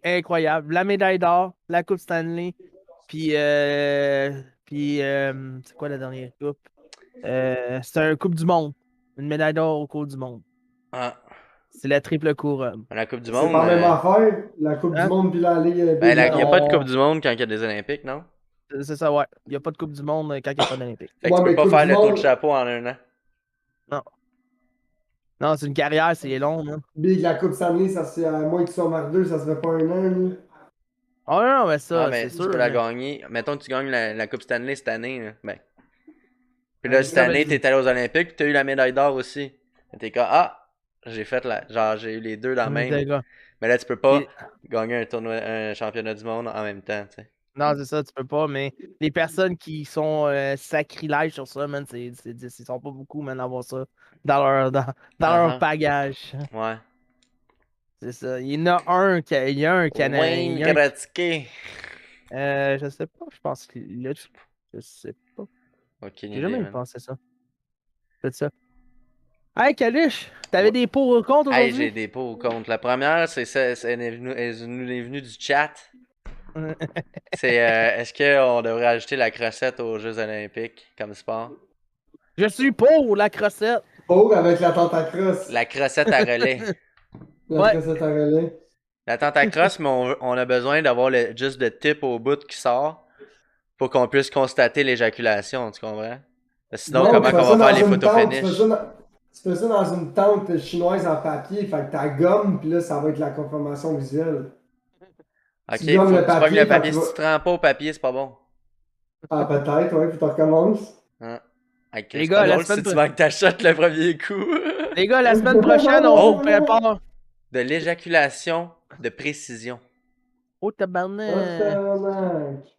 incroyable. La médaille d'or, la Coupe Stanley, puis c'est quoi la dernière coupe? C'est un Coupe du Monde. Une médaille d'or au Coupe du Monde. Ah. C'est la triple couronne. La Coupe du C'est Monde. pas la même affaire, la Coupe du Hein? Monde puis la Ligue Ben, olympique. il n'y a pas de Non. Coupe du Monde quand il y a des Olympiques, non? C'est ça, ouais. Il n'y a pas de Coupe du Monde quand il n'y a pas d'Olympique. Fait que Ouais, tu peux mais pas Coupe faire du le tour de Monde, chapeau en un an. Non. Non, c'est une carrière, c'est long, man. Big, la Coupe Stanley, ça c'est à moins que tu sois marque 2, ça se fait pas un an, là. Oh non, non, mais Non, ça, mais c'est tu sûr. peux la Mais... gagner. Mettons que tu gagnes la Coupe Stanley cette année, là. Ben. Puis Ouais, là, c'est cette ça, année, ben, t'es allé aux Olympiques, puis t'as eu la médaille d'or aussi. T'es comme, ah, j'ai fait la. Genre, j'ai eu les deux dans la même. D'accord. Mais là, tu peux pas Puis- gagner un championnat du monde en même temps, tu sais. Non, c'est ça, tu peux pas, mais les personnes qui sont sacrilèges sur ça, man, ils sont pas beaucoup, man, à avoir ça dans leur Uh-huh. bagage. Ouais. C'est ça. Il y en a un, il y a un Canadien. Wayne Gretzky. Je sais pas, je pense qu'il l'a. Je sais pas. Aucune J'ai idée, jamais man. pensé ça. Faites ça. Hey, Kalish, t'avais des pour ou contre Hey, j'ai aujourd'hui? des pour ou contre. La première, elle est venue du chat. C'est est-ce qu'on devrait ajouter la crossette aux Jeux Olympiques comme sport? Je suis pour la crossette. Pauvre avec la tentacrosse. La crossette à relais. La Ouais. crossette à relais. La tentacrosse, mais on a besoin d'avoir juste le tip au bout qui sort pour qu'on puisse constater l'éjaculation, tu comprends? Sinon, Non, comment tu fais qu'on ça va faire dans les une photos tente, finish? tu fais ça dans une tente chinoise en papier, fait que t'as gomme, puis là, ça va être la confirmation visuelle. Ok, Tu gommes faut le que tu pognes papier, le fait papier. que Si tu tu te rends pas au papier, c'est pas bon. Ah, peut-être, ouais, puis tu recommences. Hein? Hey, Les c'est gars, pas la drôle si semaine tu manques ta shot le premier coup. Les gars, la semaine prochaine, on Oh! vous prépare. De l'éjaculation de précision. Oh, Oh, tabarnak. tabarnak.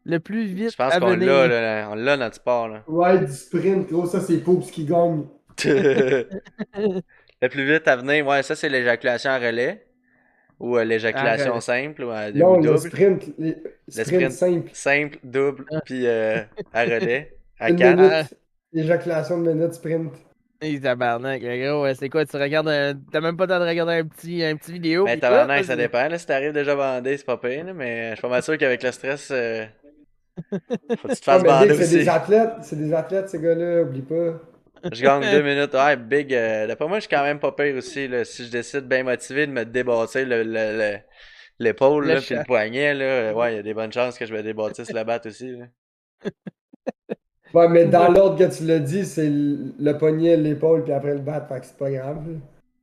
Le plus Je vite pense à qu'on l'a, venir. là. On l'a, notre sport, là. Ouais, du sprint, gros, ça, c'est Pops qui gagne. Le plus vite à venir, ouais, ça c'est l'éjaculation à relais. Ou l'éjaculation Arrête. simple ou Non, le double. sprint, Le sprint simple. simple, double, puis à relais, à Une 4. Ah, minute. Éjaculation de minute, sprint. Et tabarnak, gros, c'est quoi, tu regardes t'as même pas le temps de regarder un petit vidéo, Mais pis tabarnak, ça dépend, là. Si t'arrives déjà bandé, c'est pas pire, là, mais je suis pas mal sûr qu'avec le stress, faut que tu te Ah, fasses mais Big, bander aussi. c'est des athlètes, ces gars-là, oublie pas. Je gagne 2 minutes. Ouais, Big, d'après moi, je suis quand même pas pire aussi, là. Si je décide bien motivé de me débâtir l'épaule, le là, puis le chat. poignet, là, ouais, il y a des bonnes chances que je me débâtisse la batte aussi, là. Ouais, mais dans l'ordre que tu l'as dit, c'est le poignet, l'épaule, puis après le bat, fait que c'est pas grave. Là.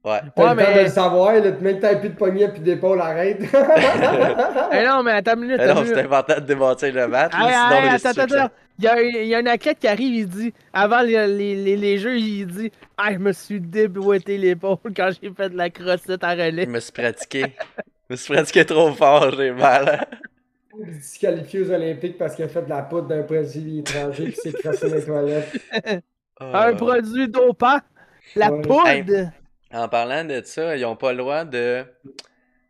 Ouais. T'as Ouais, le temps de le mais. savoir, là, mec, t'as plus de poignet puis d'épaule, arrête. Eh non, mais attends une minute, Mais attends non, une c'est minute. important de débâtir le bat, là, Hey, sinon hey, les attends, attends, restrictions. attends. Il y a un athlète qui arrive, il dit, avant les jeux, il dit, ah, je me suis déboîté l'épaule quand j'ai fait de la crossette à Je relais. me suis pratiqué. Je me suis pratiqué trop fort, j'ai mal. Disqualifié aux Olympiques parce qu'il a fait de la poudre d'un produit étranger qui s'est crassé dans les toilettes. Un Ah. produit dopant, la Ouais. Hey, poudre. en parlant de ça, ils ont pas le droit de.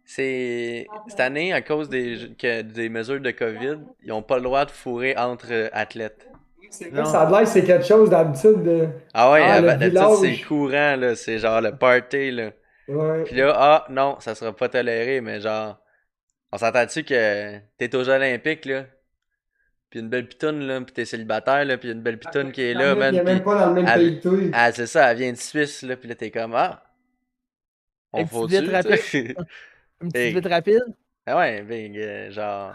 Cette année, à cause des mesures de COVID, ils ont pas le droit de fourrer entre athlètes. C'est vrai, Non. ça a l'air que c'est quelque chose d'habitude. Ah ouais, Ah, Le d'habitude c'est village. courant, là, c'est genre le party, là. Ouais. Puis là, ah non, ça sera pas toléré, mais genre, on s'entend-tu que t'es aux Olympiques, là, pis une belle pitoune, là, pis t'es célibataire, là, pis une belle pitoune qui est là, Il man, est même pis pas dans le même pays que toi. c'est ça, elle vient de Suisse, là, pis là t'es comme, ah, on une petite vite faut-tu, tu rapide. sais? Une petite vite Big. rapide. Ah ouais, big, genre.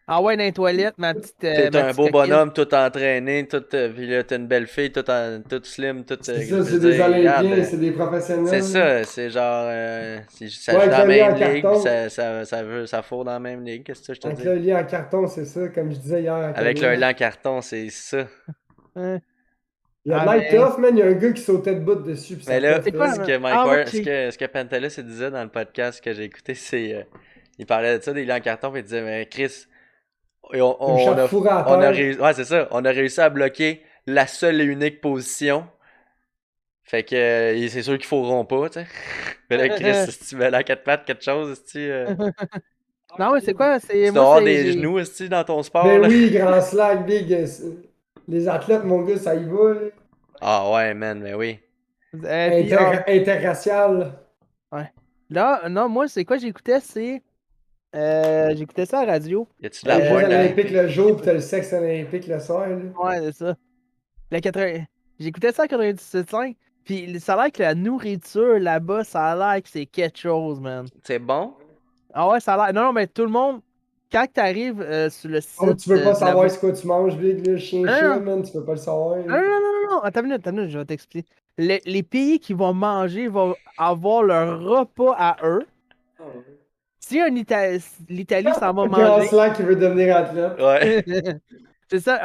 Ah ouais, dans les toilettes, T'es ma un petite beau coquine. bonhomme, tout entraîné, pis là, t'as une belle fille, toute slim, toute. C'est Je ça, veux c'est des dire, regarde, Olympiens, c'est des c'est professionnels. ça, c'est genre. Ça Ouais, joue avec dans la le lien même en ligue, pis carton. ça fourre dans la même ligue, qu'est-ce que je te Avec dis? le lien en carton, c'est ça, comme je disais hier à Avec leur Camille. lent carton, c'est ça. Hein? Il y a de Ah, l'air mais. tough, man. Il y a un gars qui sautait de bout dessus, puis Mais ça là, C'est quoi, ce toffait. man? que Mike Ah, ouais, Ward, ce que Pantelis il disait dans le podcast que j'ai écouté, c'est. Il parlait de ça, des lents carton, pis il disait, mais Chris, et Un chat fourré à on a terre. réussi, ouais, c'est ça. On a réussi à bloquer la seule et unique position. Fait que c'est sûr qu'ils fourront pas, tu sais. Mais là, Chris, si tu mets là quatre pattes, quelque chose, si Non, mais c'est quoi? tu dois Moi, avoir c'est. des J'ai. genoux, si dans ton sport, Ben là. oui, grand slack, big. Les athlètes, mon gars, ça y va, là. Ah ouais, man, mais oui. Puis, ah, Interracial. ouais. Là, non, moi, c'est quoi j'écoutais? J'écoutais ça à la radio. Y a-tu de T'as la les Jeux porn olympiques olympique? le jour, puis t'as le sexe olympique le soir, là. Ouais, c'est ça. La 80... J'écoutais ça à 97.5. Puis ça a l'air que la nourriture là-bas, ça a l'air que c'est quelque chose, man. C'est bon? Ah ouais, ça a l'air. Non, non, mais tout le monde, quand t'arrives sur le Oh, site tu veux pas de la savoir bouffe. ce que tu manges, big, là, Non, chien-chat, non, man, tu peux pas le savoir, non, là. non, non, non, non, attends une minute, je vais t'expliquer. Les pays qui vont manger vont avoir leur repas à eux. Si l'Italie s'en va Grand manger, slack qui veut devenir athlète. Ouais. c'est ça,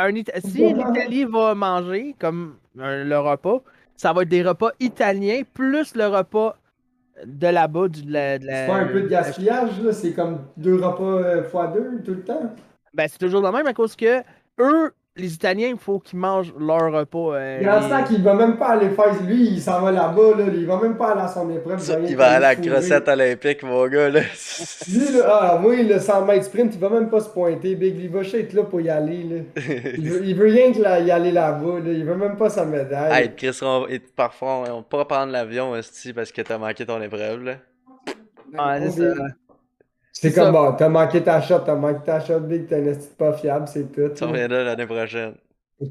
si l'Italie va manger comme le repas, ça va être des repas italiens plus le repas de là-bas, C'est pas un peu de gaspillage, là, c'est comme 2 repas fois 2 tout le temps. Ben, c'est toujours le même à cause que eux, les Italiens, il faut qu'ils mangent leur repas. Grand slack, il va même pas aller faire, lui, il s'en va là-bas, là, il va même pas aller à son épreuve, il va rien Il va aller qu'aller à la fourrer. crossette olympique, mon gars, là. Lui, là, oui, le 100 mètres sprint, il va même pas se pointer, Big. Il va juste être là pour y aller, là. Il veut rien que y aller là-bas, là. Il veut même pas sa médaille. Hey, Chris, parfois, on peut pas prendre l'avion, hostie, parce que t'as manqué ton épreuve, là. Ouais, c'est ça. C'est C'est comme, ça. bon, t'as manqué ta shot, Big, t'es un esti pas fiable, c'est tout, Tu là. reviendras l'année prochaine.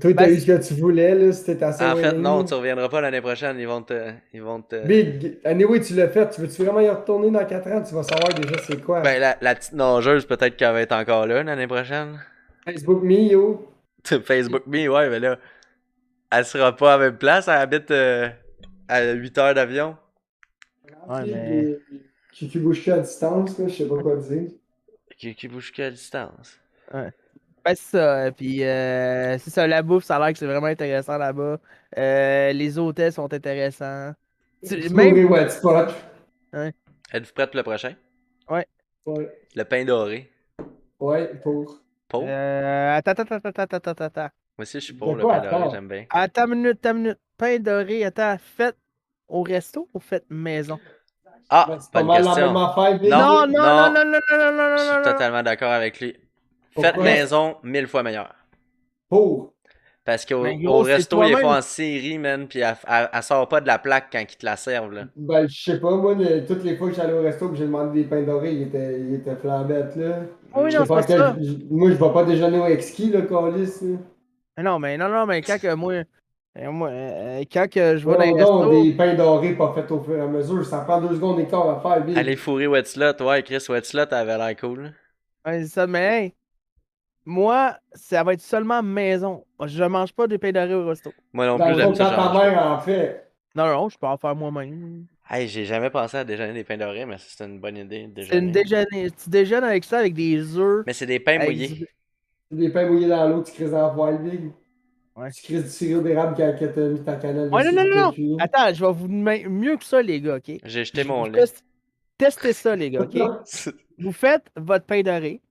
Toi, Ben, t'as eu ce que tu voulais, là, c'était assez En fait, winning, non, là. tu reviendras pas l'année prochaine, ils vont te... Big, anyway, tu l'as fait. Tu veux-tu vraiment y retourner dans 4 ans? Tu vas savoir déjà c'est quoi. Ben, la petite nageuse, peut-être qu'elle va être encore là l'année prochaine. Facebook Me, yo. Facebook Me, ouais, mais là, elle sera pas à la même place, elle habite à 8 heures d'avion. Ouais, mais. Qui bouge à distance, là, je sais pas quoi dire. Qui bouge qu'à distance. Ouais. Ben, c'est ça. Puis, c'est ça. La bouffe, ça a l'air que c'est vraiment intéressant là-bas. Les hôtels sont intéressants. Tu peux Même. ouvrir Wet Spot. Ouais. Êtes-vous prête pour le prochain? Ouais. Ouais. Le pain doré. Ouais, pour. Pour? Attends. Moi aussi, je suis De pour le quoi pain doré, attends? j'aime bien. Attends une minute. Pain doré, attends. Faites au resto ou faites maison? Ah, Ben, c'est pas bonne mal la même question. affaire, Big. Non, Non, non, non, non, non, non, non, non, non, je suis non, non, non. totalement d'accord avec lui. Faites Pourquoi? maison 1000 fois meilleur. Pour. Parce qu'au Mais au gros, c'est resto, ils les font toi-même. en série, man, pis elle sort pas de la plaque quand ils te la servent, là. Ben, je sais pas, moi, toutes les fois que j'allais au resto et que j'ai demandé des pains dorés, ils étaient flambettes, là. Oh, oui, Je non, sais c'est pas pas ça. moi, je vais pas déjeuner au exquis, là, câlisse, là. Non, mais quand que quand que je vais dans les Voyons donc, restos, des pains dorés pas faits au fur et à mesure, ça prend 2 secondes et quart à faire, Aller big. fourrer Wetslot, ouais, Chris Wetslot avait l'air cool, là. ouais, c'est ça, mais hey, moi, ça va être seulement maison. Je mange pas des pains dorés au resto. Moi non Dans plus, le fond, d'habitude, quand j'en ta mange pas. mère en fait. Non, je peux en faire moi-même. Hey, j'ai jamais pensé à déjeuner des pains dorés, mais c'est une bonne idée de C'est une déjeuner. déjeuner. Tu déjeunes avec ça, avec des œufs, Mais c'est des pains avec mouillés. du. Des pains mouillés dans l'eau, tu crises dans la poêle, big. Ouais. Tu crises du sirop d'érable quand t'as mis ta cannelle Ouais, non, dessus non, puis non, t'as non. cuit. Attends, je vais vous mieux que ça, les gars, OK? J'ai jeté Vous mon lait. testez ça, les gars, OK? Vous faites votre pain doré.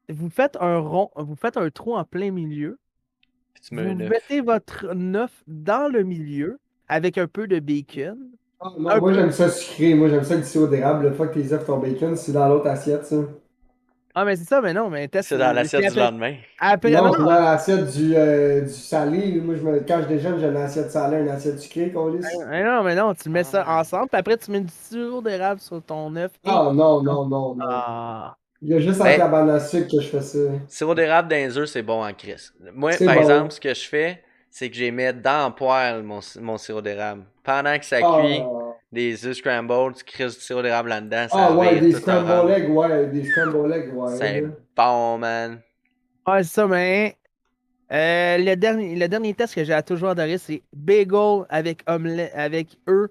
Vous faites un rond, vous faites un trou en plein milieu. Puis tu mets Vous un œuf. mettez votre œuf dans le milieu avec un peu de bacon. Ah, non, Un moi peu. j'aime ça sucré, moi j'aime ça avec du sirop d'érable. Le fois que tes œufs ton bacon, c'est dans l'autre assiette, ça. Ah, mais c'est ça, mais non, mais teste. C'est dans Puis l'assiette du après, lendemain. non, Non, c'est non. dans l'assiette du salé. Moi, quand je déjeune, j'ai une assiette salée, une assiette sucrée, qu'on lisse. Non, mais non, tu mets ça Ah. ensemble, puis après, tu mets du sirop d'érable sur ton œuf et. Ah non, non, non, non. Ah. Il y a juste en Ben, cabane à sucre que je fais ça. sirop d'érable dans les œufs, c'est bon en Chris. Moi, C'est par exemple, bon. ce que je fais, c'est que je les mets dans la poêle, mon sirop d'érable. Pendant que ça cuit, Ah, des œufs scrambled, tu crisses du sirop d'érable là-dedans, ça ah ouais, vire des tout en scramble rhum. eggs, ouais, des scramble eggs, ouais, C'est là. bon, man. Ouais, c'est ça, mais. Le dernier test que j'ai toujours adoré, c'est bagel avec omelette, avec œufs,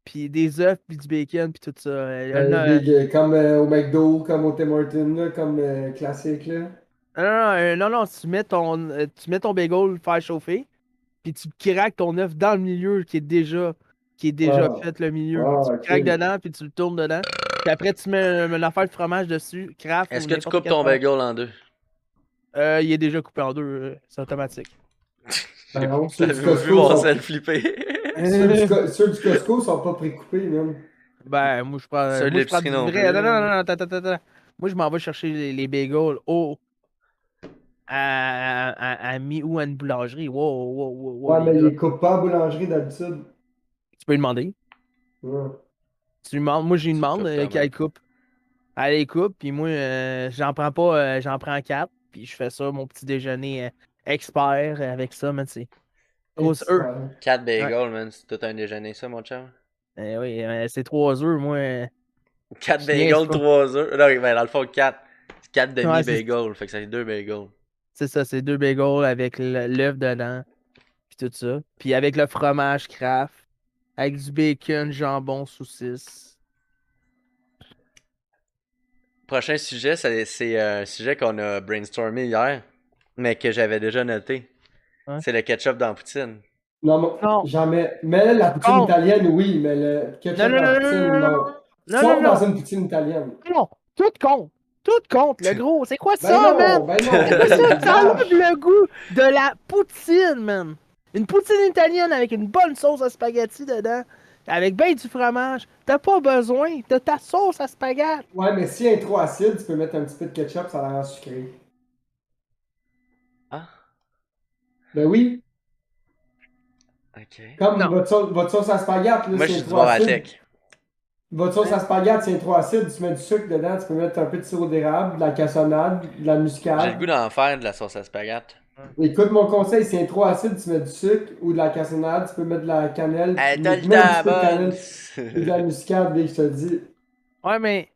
puis des œufs, puis du bacon, puis tout ça. Non, Comme au McDo, comme au Tim Hortons, là, comme classique, là. non, tu mets ton bagel faire chauffer, puis tu craques ton œuf dans le milieu qui est déjà Ah, fait le milieu. ah, Tu le ok. craques dedans, puis tu le tournes dedans. Puis après, tu mets une affaire de fromage dessus, Kraft Est-ce ou que tu n'importe coupes quel ton fromage. bagel en deux? Il est déjà coupé en deux, c'est automatique. Ben non, ceux du T'avais vu Costco mon sont. sel flipper? Ceux du Costco sont pas précoupés, même. Ben, moi, je prends, Ceux de moi, je prends l'épicerie du non vrai. plus, Non, non, non, là. non, attends. Moi, je m'en vais chercher les bagels à ou à une boulangerie. Wow, Ouais, les mais gars. ils coupent pas en boulangerie d'habitude. Tu peux lui demander. Ouais. Tu lui demandes. Moi, je lui Tu le demande coupes comment? qu'elle coupe. Elle les coupe, puis moi, j'en prends pas, j'en prends quatre, puis je fais ça, mon petit déjeuner expert avec ça, mais c'est grosse œufs. Expert. 4 Ouais. bagels, man. C'est tout un déjeuner, ça, mon chum. Oui, c'est 3 œufs, moi. 4 Je niaise bagels, pas. 3 œufs. Non, ben, dans le fond, 4. 4 Ouais, c'est demi-bagels. Fait que ça fait 2 bagels. c'est ça, c'est 2 bagels avec l'œuf dedans, puis tout ça. Puis avec le fromage Kraft, avec du bacon, jambon, saucisse. Prochain sujet, c'est un sujet qu'on a brainstormé hier, mais que j'avais déjà noté. Hein? C'est le ketchup dans la poutine. Non, Non, jamais. Mais la tout poutine compte. italienne, oui, mais le Non, ketchup non, dans la non, non, poutine, non, non. non, non, Sauf dans non, une poutine italienne. non, tout compte. Tout compte, le gros. C'est quoi Ben ça, man? non, ben non, C'est quoi ça? big, Ça enlève lâche. le goût de la poutine, man. Une poutine italienne avec une bonne sauce à spaghetti dedans, avec ben du fromage. T'as pas besoin de ta sauce à spaghetti. Ouais, mais si elle est trop acide, tu peux mettre un petit peu de ketchup, ça la rend sucrée. Ah, Ben oui, ok. comme Non. votre sauce à spaghetti, là, Moi, si je elle suis est du trop bord à acide, tech. votre sauce à spaghetti, si elle est trop acide, tu mets du sucre dedans, tu peux mettre un peu de sirop d'érable, de la cassonade, de la J'ai le goût muscade. d'en faire de la sauce à spaghetti. Écoute mon conseil, si elle est trop acide, tu mets du sucre ou de la cassonade, tu peux mettre de la cannelle, Hey, t'as le mets un petit temps, peu de bonne! cannelle et de la muscade, dès que je te le dis. Ouais, mais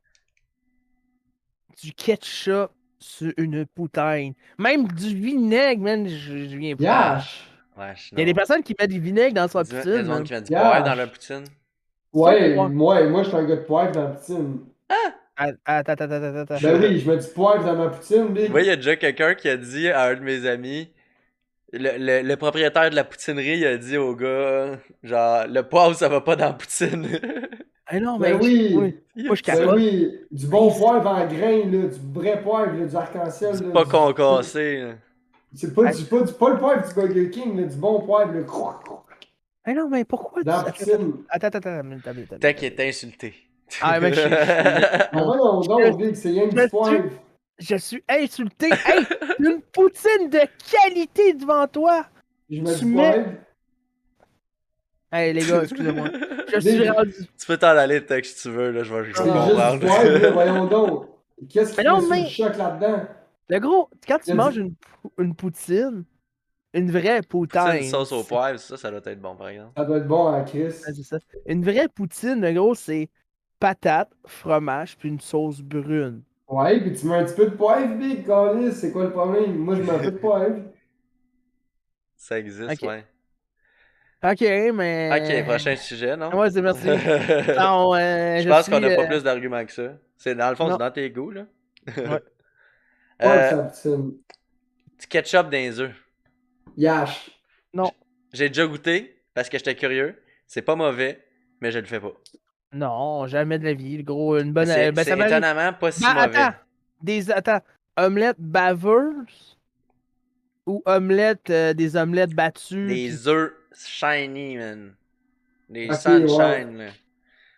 du ketchup sur une poutine. Même du vinaigre, man, je viens pas. Yash! Wesh, Il y a des non. personnes qui mettent du vinaigre dans sa Il y a poutine, du monde man. qui met du poivre dans leur Yash! poutine. Ça, Ouais, quoi? moi je suis un gars de poivre dans la poutine. Attends. Ben oui, je mets du poivre dans ma poutine, Moi, il big. y a déjà quelqu'un qui a dit à un de mes amis, le propriétaire de la poutinerie, il a dit au gars, genre, le poivre, ça va pas dans la poutine. Ah non, Ben mais moi, oui! Il a moi, je dit ça. Ben capote. oui! Du Hey, bon poivre en grains, là, du vrai poivre, là, du arc-en-ciel, Du là, pas concassé, là. c'est pas, hey, pas le poivre du Burger King, là, du bon poivre, là, hey, non, mais pourquoi tu. dans la Attends, poutine. une minute, une minute, une Tant minute, qu'il une est minute. insulté. Ah, mais je suis. Ben Non. voyons Je, donc, big, c'est rien que je du suis. poivre. Je suis insulté. Hey, une poutine de qualité devant toi. Je mets Tu du mets. poivre. Hey, les gars, excusez-moi. Je suis Big, rendu. Tu peux t'en aller, texte, si tu veux, là, je vais c'est juste du comprendre. poivre, là, voyons donc. Qu'est-ce Mais qu'il met non, sur le mais. choc là-dedans? Le gros, quand Il tu a manges dit- une poutine, une vraie C'est une poutine. sauce au poivre, ça doit être bon, par exemple. Ça doit être bon à Chris. C'est ça. Une vraie poutine, le gros, c'est patate, fromage, puis une sauce brune. Ouais, puis tu mets un petit peu de poivre, Big, Calis, c'est quoi le problème? Moi, je mets un peu de poivre. Ça existe, Ok. ouais. Ok, Ok, mais. prochain sujet, non? Ouais, c'est merci. Non, Je je pense qu'on suis. n'a pas plus d'arguments que ça. C'est dans le fond, c'est Non. dans tes goûts, là. Ouais. Poivre, Euh, ça poutine. du ketchup dans les œufs. Yash. Non. J'ai déjà goûté parce que j'étais curieux. C'est pas mauvais, mais je le fais pas. Non, jamais de la vie. Le gros, une bonne. C'est Ben, ça m'arrive. étonnamment pas si Ben, attends. mauvais. Attends. Omelettes baveuses ou des omelettes battues, puis. Des œufs shiny, man. Des Ok, ouais. sunshine, là.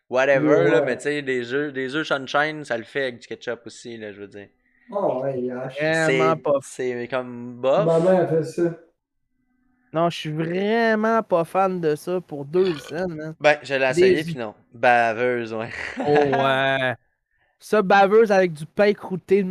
Whatever, là, mais Ouais. tu sais, des œufs sunshine, ça le fait avec du ketchup aussi, là, je veux dire. Oh, ouais, Yash. Vraiment pas. C'est comme Ma bof. mère fait ça. Non, je suis vraiment pas fan de ça pour 2 cents, man. Ben, je l'ai essayé, Des. puis non. Baveuse, ouais. Oh, ouais. Ça, baveuse avec du pain croûté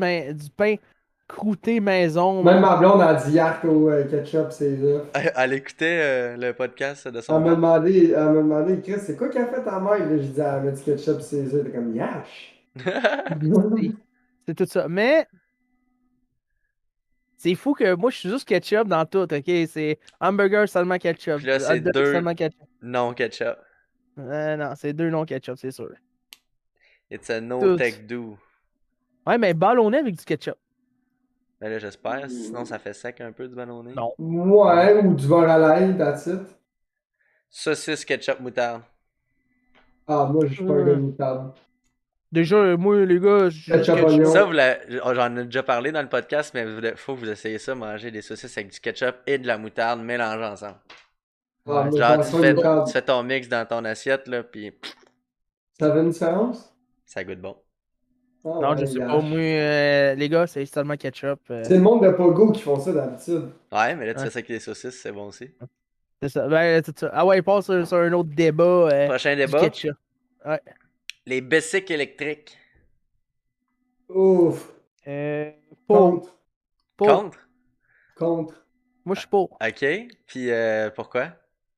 maison, Même man. ma blonde a dit yark au ketchup, c'est œufs. Elle écoutait le podcast de son Elle m'a père. demandé, elle m'a demandé, Chris, c'est quoi qu'a fait ta mère? Là, j'ai dit, elle met du ketchup, c'est œufs. Elle était comme, Yash. C'est c'est tout ça. Mais c'est fou que moi, je suis juste ketchup dans tout, ok? C'est hamburger seulement ketchup, Puis là, hot c'est dog deux seulement ketchup. non ketchup. Non, c'est 2 non ketchup, c'est sûr. It's a no Tout. tech do. Ouais, mais ballonné avec du ketchup. Ben là, j'espère. Sinon, ça fait sec un peu du ballonné. Non. Ouais, ou du beurre à l'ail, that's it. Saucisse, ketchup, moutarde. Ah, moi, je suis pas un gars de moutarde. Déjà, moi, les gars, je suis juste Ketchup ketchup. Ça, oignon. j'en ai déjà parlé dans le podcast, mais faut que vous essayiez ça, manger des saucisses avec du ketchup et de la moutarde mélangés ensemble. Ah, Ouais, moi, je Genre, pense pas une tu moutarde. fais ton mix dans ton assiette, là, puis Ça fait une différence? ça goûte bon. Ah, non, je ouais, sais pas. Moi, Yash. les gars, c'est seulement ketchup. C'est le monde de Pogo qui font ça d'habitude. Ouais, mais là, tu Ouais, fais ça avec les saucisses, c'est bon aussi. c'est ça. Ben, c'est ça. Ah ouais, passe sur un autre débat Prochain du débat, ketchup. Ouais. les bicycles électriques. Ouf. Euh, pour. Contre. Pour. Contre? Contre. Moi, je suis pour. Ok, puis pourquoi?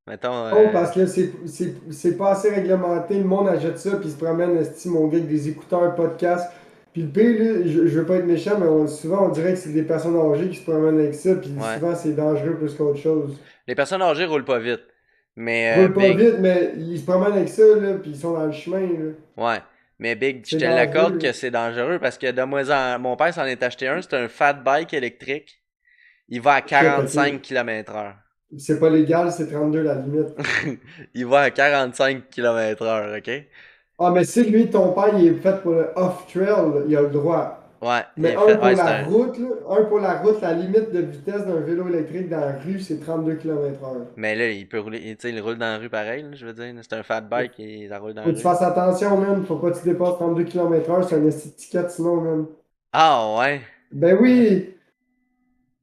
Mettons, Oh, parce que c'est pas assez réglementé. Le monde achète ça, puis il se promène, esti, mon gars, avec des écouteurs, podcast. Puis le pire, là, je veux pas être méchant, mais souvent, on dirait que c'est des personnes âgées qui se promènent avec ça, puis ouais. souvent, c'est dangereux plus qu'autre chose. Les personnes âgées roulent pas vite. Mais Ils roulent pas Big, vite, mais ils se promènent avec ça, là, puis ils sont dans le chemin, là. ouais. Mais Big, je C'est te dangereux, l'accorde là. que c'est dangereux parce que mon père s'en est acheté un, c'est un fat bike électrique. Il va à Shit, 45 ok. km/h. C'est pas légal, c'est 32 la limite. Il va à 45 km/h, ok? Ah, mais si lui, ton père, il est fait pour le off-trail, il a le droit. Ouais, il Mais est un fait. pour Ouais, c'est la un. route, là, un pour la route, la limite de vitesse d'un vélo électrique dans la rue, c'est 32 km/h. Mais là, il peut rouler. Tu sais, il roule dans la rue pareil, là, je veux dire. C'est un fat bike et ça roule dans Faut la que tu rue. fasses attention, man. Faut pas que tu dépasses 32 km/h, c'est un esti de ticket sinon, man. Ah ouais! Ben oui!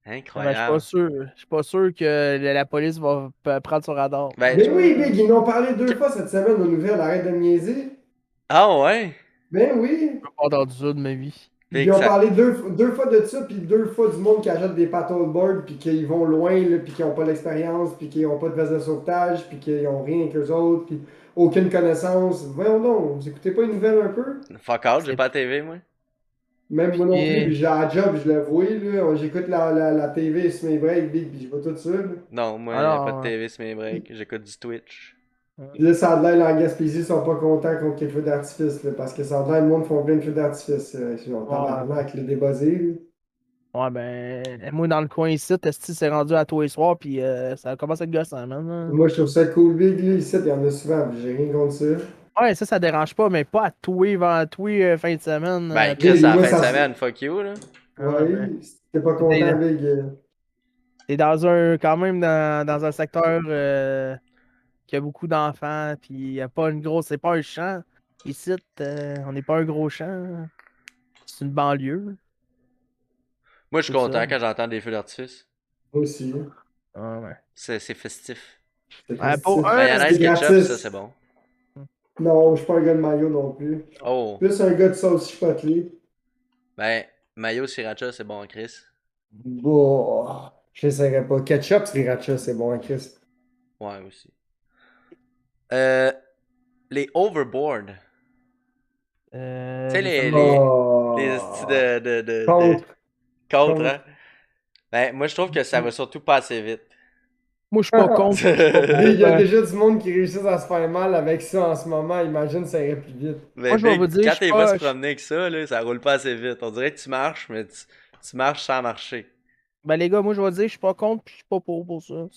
Ben, je suis pas Incroyable. sûr. Je suis pas sûr que la police va prendre son radar. Ben, Ben oui, Big, ils en ont parlé deux que- fois cette semaine aux nouvelles, arrête de me niaiser. ah ouais! Ben oui! J'ai pas entendu ça de ma vie. Ils Big, ont ça. parlé deux fois de ça, puis deux fois du monde qui achète des paddleboards, puis qu'ils vont loin, là, puis qu'ils ont pas l'expérience, puis qu'ils ont pas de veste de sauvetage, puis qu'ils ont rien qu'eux autres, puis aucune connaissance. Voyons donc, vous écoutez pas les nouvelles un peu? Fuck out, j'ai C'est pas la TV, moi. Même moi non plus, puis, puis j'ai la job, je le vois, là. J'écoute la TV sur mes breaks, Big, puis je vois tout ça, là. Non, moi, y a pas de alors, TV sur mes breaks. J'écoute du Twitch. Puis là, ça a l'air, la Gaspésie, ils sont pas contents contre les feux d'artifice, là, parce que ça a l'air, le monde font plein de feux d'artifice. Ils sont ouais, tabarnak, le débuzzé, là. ouais, ben, moi dans le coin ici, Esti c'est rendu à tous les soirs, puis ça commence à être gossant, man. Moi, je trouve ça cool, Big, là. Ici, il y en a souvent, puis j'ai rien contre ça. Ouais, ça dérange pas, mais pas à tous les fin de semaine. Ben, Chris, Big, à la moi, fin de ça. semaine, fuck you, là. Ben, Ouais, si t'es pas t'es content, Big. t'es quand même dans un secteur qui a beaucoup d'enfants, puis il y a pas une grosse, c'est pas un champ. Ici, on n'est pas un gros champ. C'est une banlieue. Moi, je suis Tout content ça. quand j'entends des feux d'artifice. Moi aussi. Ah, ouais. C'est festif. C'est Ouais, pour festif. un. Mayonnaise C'est ketchup, ça, c'est gratis. bon. Non, je suis pas un gars de mayo non plus. Oh, Plus un gars de sauce chipotle. ben, mayo sriracha, c'est bon, Chris. Bon, je sais pas. Ketchup, sriracha, c'est bon, hein, Chris. Ouais, aussi. Euh, les overboard. Tu sais, J'ai pas les estis Oh. de Contre, contre, contre. hein? Ben, moi, je trouve que ça va surtout pas assez vite. Moi, je suis pas contre, puis je suis pas Mais il y pour. a déjà du monde qui réussit à se faire mal avec ça en ce moment. Imagine, ça irait plus vite. Moi, Mais je vais vous Big, dire, je quand suis tu vas se pas. promener avec ça, là, ça roule pas assez vite. On dirait que tu marches, mais tu marches sans marcher. Ben, les gars, moi, je vais dire, je suis pas contre, puis je suis pas pour ça.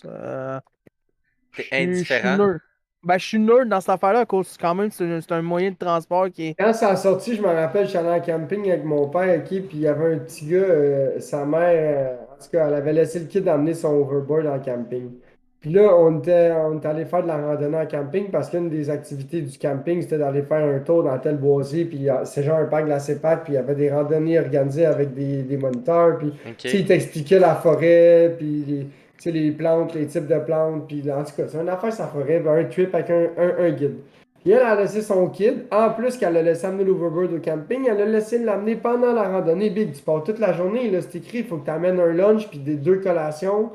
T'es Je suis indifférent. nerd. Ben, je suis nerd dans cette affaire-là, à cause quand même, c'est un moyen de transport qui est. Quand ça a sorti, je me rappelle, je suis allé en camping avec mon père, ok, puis il y avait un petit gars, sa mère, en tout cas, elle avait laissé le kid amener son overboard en camping. Puis là, on était allé faire de la randonnée en camping parce qu'une des activités du camping, c'était d'aller faire un tour dans tel boisier, puis c'est genre un parc de la CEPAC, puis il y avait des randonnées organisées avec des moniteurs, puis tu Ok. sais, il t'expliquait la forêt, puis tu sais, les plantes, les types de plantes, puis en tout cas, c'est une affaire, sa forêt, ben, un trip avec un guide. Puis elle a laissé son kid. En plus qu'elle a laissé amener l'overbird au camping, elle a laissé l'amener pendant la randonnée. Big, tu pars toute la journée, là, c'est écrit, il faut que tu amènes un lunch puis des deux collations.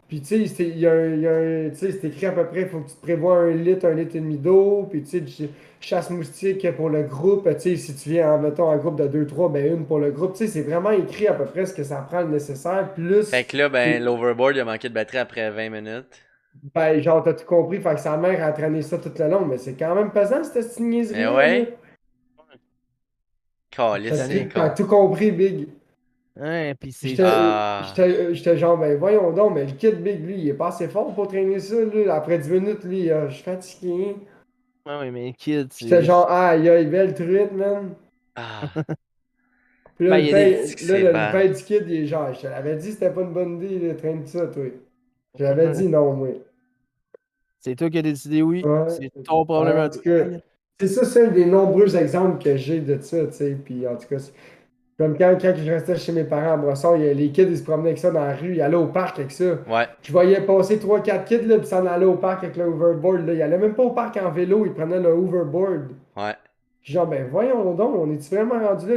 Puis tu sais, tu sais, c'est écrit à peu près, il faut que tu te prévois un litre et demi d'eau. Puis tu sais, chasse moustique pour le groupe. Tu sais, si tu viens, mettons, en groupe de deux trois ben une pour le groupe. Tu sais, c'est vraiment écrit à peu près ce que ça prend le nécessaire. Fait Plus, que là, ben, l'overboard, il a manqué de batterie après 20 minutes. ben, genre, t'as tout compris. Fait que sa mère a traîné ça tout le long. Mais c'est quand même pesant, cette petite Mais niaiserie-là, là. ouais. Calisse, T'as c'est Salut. tout, t'as con. tout compris, Big. Hein, puis c'est. Ah. J'étais genre, ben voyons donc, mais le kid Big, lui, il est pas assez fort pour traîner ça, lui. Après 10 minutes, lui, je suis fatigué. Ouais, ouais, mais kid, J'étais c'est. genre, ah, il a une belle truite, man. Ah. Puis là, Ben, il y a des. C'est que c'est le bad. père du kid, il est genre, je te l'avais dit, c'était pas une bonne idée de traîner ça, toi. Je l'avais dit non, moi. C'est toi qui as décidé oui. Ouais. C'est ton problème En à tout toi. cas, c'est un des nombreux exemples que j'ai de ça, tu sais. Puis en tout cas, comme quand je restais chez mes parents à Brossard, les kids, ils se promenaient avec ça dans la rue, ils allaient au parc avec ça. Ouais. Je voyais passer trois quatre kids, là, puis s'en allaient au parc avec le hoverboard, là. Ils allaient même pas au parc en vélo, ils prenaient le hoverboard. Ouais. Genre, ben voyons donc, on est vraiment rendu là?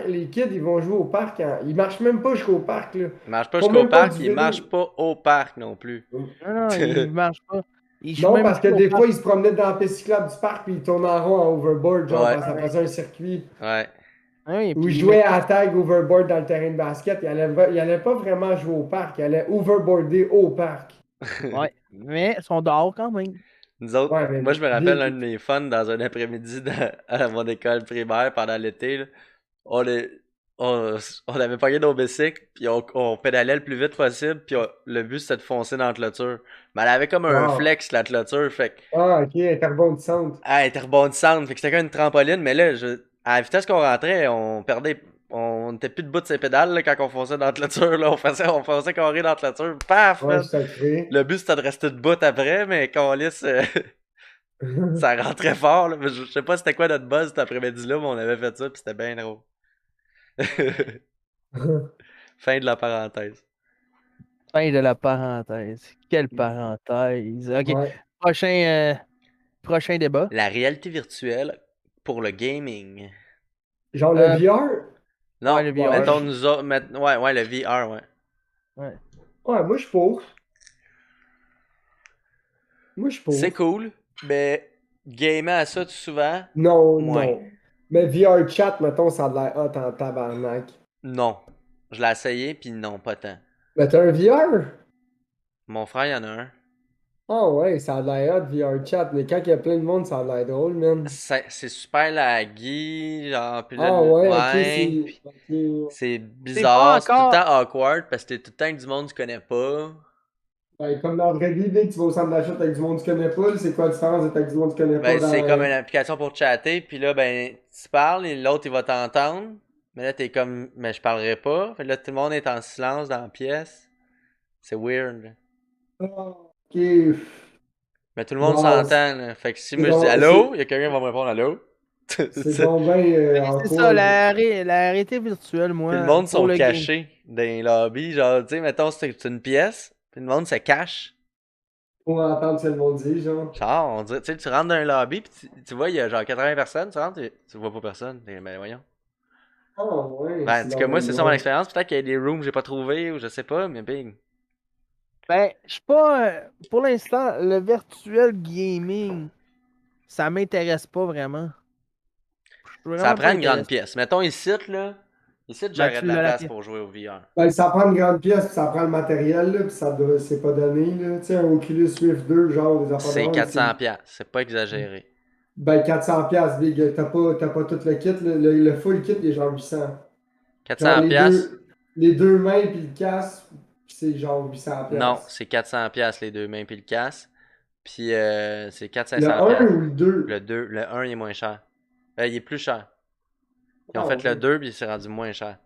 Les kids, ils vont jouer au parc. Ils marchent même pas jusqu'au parc, là. Il marche Ils pas font jusqu'au même pas parc, du il marche vélo. pas au parc non plus. Non, non, il marche pas. Il joue Non, même parce que plus au des parc. fois, ils se promenaient dans la piste cyclable du parc, puis ils tournaient en rond en hoverboard, genre, Ouais. parce que ça faisait un circuit. Ouais. Oui, Ou ils puis jouaient à tag overboard dans le terrain de basket. Ils allaient pas vraiment jouer au parc, ils allaient overboarder au parc. ouais, mais ils sont dehors quand même. Nous autres, Ouais, mais moi je me rappelle un de big. mes fun dans un après-midi à mon école primaire pendant l'été. Là. On, est, on avait pogné nos bicycles, puis on pédalait le plus vite possible, puis le but c'était de foncer dans la clôture. Mais elle avait comme un Wow. flex la clôture, fait que Ah, ok, rebondissante. elle était rebondissante, fait que c'était comme une trampoline, mais là, à la vitesse qu'on rentrait, on perdait. On était plus debout de ses pédales là, quand on fonçait dans la clôture. Là, on fonçait carré dans la clôture. Paf! Ouais, Man. je sacré. Le but c'était de rester debout après, mais qu'on lisse. Ça rentrait fort, là. Mais je sais pas c'était quoi notre buzz cet après-midi-là, mais on avait fait ça, puis c'était bien drôle. Fin de la parenthèse. Fin de la parenthèse. Quelle parenthèse. OK. Ouais. Prochain, prochain débat. La réalité virtuelle pour le gaming. Genre le Euh, VR? ouais, Non, le Ouais, moi, VR. mettons je nous autres. Ouais, ouais, le VR, ouais. Ouais. ouais, moi, je suis pour. Moi, je suis C'est pour. cool, mais gamer à ça tout souvent, Non, moins. non. Mais VR chat, mettons, ça a l'air hot en tabarnak. Non. Je l'ai essayé, puis non, pas tant. Mais t'as un VR? Mon frère, il y en a un. Ah ouais, ça a l'air hot, VR chat. Mais quand il y a plein de monde, ça a l'air drôle, man. C'est super laggy, genre, puis là, Ah ouais, ok, ouais, puis ok. c'est C'est pas bizarre, c'est tout le encore. temps awkward, parce que t'es tout le temps avec du monde que tu connais pas. Ben, comme dans la vraie vie, dès que tu vas au centre d'achat avec du monde que tu connais pas, là, c'est quoi la différence d'être avec du monde que tu connais pas Ben, dans. c'est comme une application pour chatter, puis là, ben, tu parles et l'autre, il va t'entendre. Mais là, t'es comme, mais je parlerai pas. Fait que là, tout le monde est en silence dans la pièce. C'est weird. Là. Ah, ok. Mais tout le monde Wow, s'entend, là. Fait que si c'est moi je dis donc. allô, il y a quelqu'un qui va me répondre allô. C'est donc bien en C'est quoi. ça, la réalité virtuelle, Puis le moi, monde pour sont le game. cachés dans les lobbies. Genre, tu sais, mettons, c'est une pièce, puis le monde se cache. Pour entendre ce que le monde dit, genre. Genre, on dirait, tu sais, tu rentres dans un lobby, puis tu vois, il y a genre 80 personnes, tu rentres, et tu vois pas personne. Mais voyons. Ah ouais, Ben, en c'est tout cas, donc moi, bien c'est ça mon drôle. expérience. Peut-être qu'il y a des rooms que j'ai pas trouvé ou je sais pas, mais bing. Ben, je suis pas. Pour l'instant, le virtuel gaming, ça m'intéresse pas vraiment. Je suis Ça vraiment pas prend une grande intéressé. pièce. Mettons ici, là. Ici, Ben, j'aurais tu de la l'as la place pièce. pour jouer au VR. Ben, ça prend une grande pièce, puis ça prend le matériel, là, puis c'est pas donné, là. Tu sais, un Oculus Rift 2, genre, des affaires de C'est même, c'est 400 piastres. C'est pas exagéré. ben 400 piastres, big. T'as pas tout le kit, là. Le full kit, il est genre 800. Genre 400 piastres? les deux mains puis le casque, c'est genre 800 Non, piastres. c'est 400 piastres les deux mains puis le casque. Puis c'est Le 400-500 un piastres. ou le 2? Le 2, le un il est moins cher. Il est plus cher. Ils ont Ah fait le ouais. 2 puis il s'est rendu moins cher.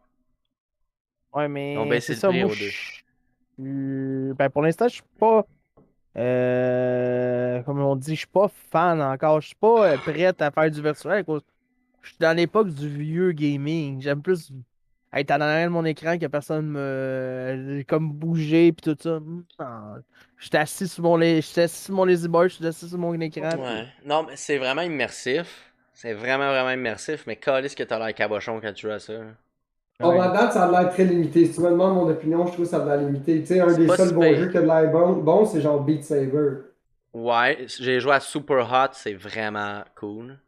Ouais, Ils ont mais c'est baissé le ça, prix moi, au 2. ben, pour l'instant, je suis pas. Comme on dit, je suis pas fan encore. Je suis pas prête à faire du virtuel. Je suis dans l'époque du vieux gaming. J'aime plus être en arrière de mon écran que personne me. Comme bouger puis tout ça. Non. J'étais assis sur mon lazy boy, je suis assis sur mon écran. Puis... Ouais. Non, mais c'est vraiment immersif. C'est vraiment, vraiment immersif. Mais calisse que t'as l'air cabochon quand tu joues à ça. Là. On Ouais. va date, ça a l'air très limité. Si tu me demandes mon opinion, je trouve que ça a l'air limité. Tu sais, un C'est des pas seuls si bons pire. jeux qui a de l'air bon, c'est genre Beat Saber. Ouais, j'ai joué à Super Hot, c'est vraiment cool.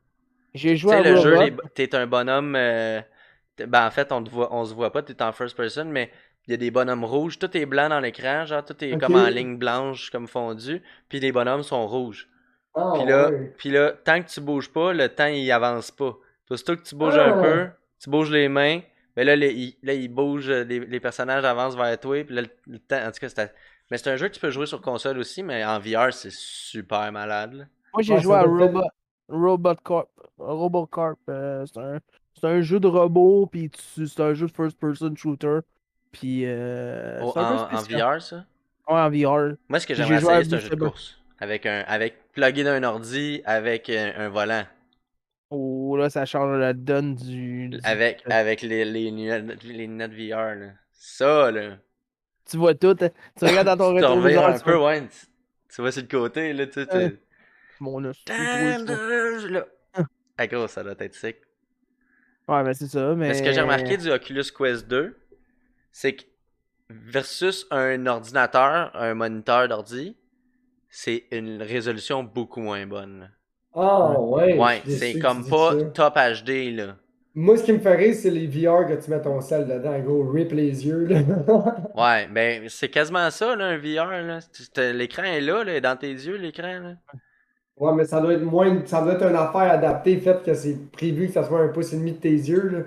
J'ai Tu joué sais, à le jeu, Robot. t'es un bonhomme. Ben, en fait, on se voit pas, t'es en first person, mais il y a des bonhommes rouges. Tout est blanc dans l'écran, genre, tout est Ok. comme en ligne blanche, comme fondu. Puis les bonhommes sont rouges. Ah Puis là, ouais. puis là, tant que tu bouges pas, le temps, il avance pas. Puis aussitôt que tu bouges un peu, Ah! tu bouges les mains, mais là, ils bougent, les personnages avancent vers toi, puis là, le temps, en tout cas, mais c'est un jeu que tu peux jouer sur console aussi, mais en VR, c'est super malade, là. Moi, j'ai Ouais, joué ça à doit être fait. Robot Corp. Robocorp. C'est un jeu de robot, puis c'est un jeu de first-person shooter. Puis Oh, c'est un peu en spécial. VR, ça? Ouais, en VR. Moi, ce que Puis j'aimerais j'ai joué à essayer, c'est un Beat jeu de Saber. course. Avec plugué d'un ordi, avec un volant. Oh, là, ça change la donne Avec les lunettes VR, là. Ça, là. Tu vois tout. Hein. Tu regardes dans ton Tu te revires rétroviseur, un tu vois. peu, ouais. Tu vois sur le côté, là, tu sais. Hein, mon os, c'est trop ça. Là. Hein. Ah, gros, ça doit être sick. Ouais, ben c'est ça, Mais ce que j'ai mais. remarqué du Oculus Quest 2, c'est que versus un ordinateur, un moniteur d'ordi, c'est une résolution beaucoup moins bonne. Ah Ouais. ouais, je Ouais, suis c'est déçu que tu comme dis ça. pas top HD, là. Moi, ce qui me fait rire, c'est les VR que tu mets ton sel dedans, gros, rip les yeux, là. Ouais, ben c'est quasiment ça, là, un VR, là. L'écran est là, dans tes yeux, l'écran, là. Ouais, mais ça doit être une affaire adaptée, fait que c'est prévu que ça soit un pouce et demi de tes yeux, là.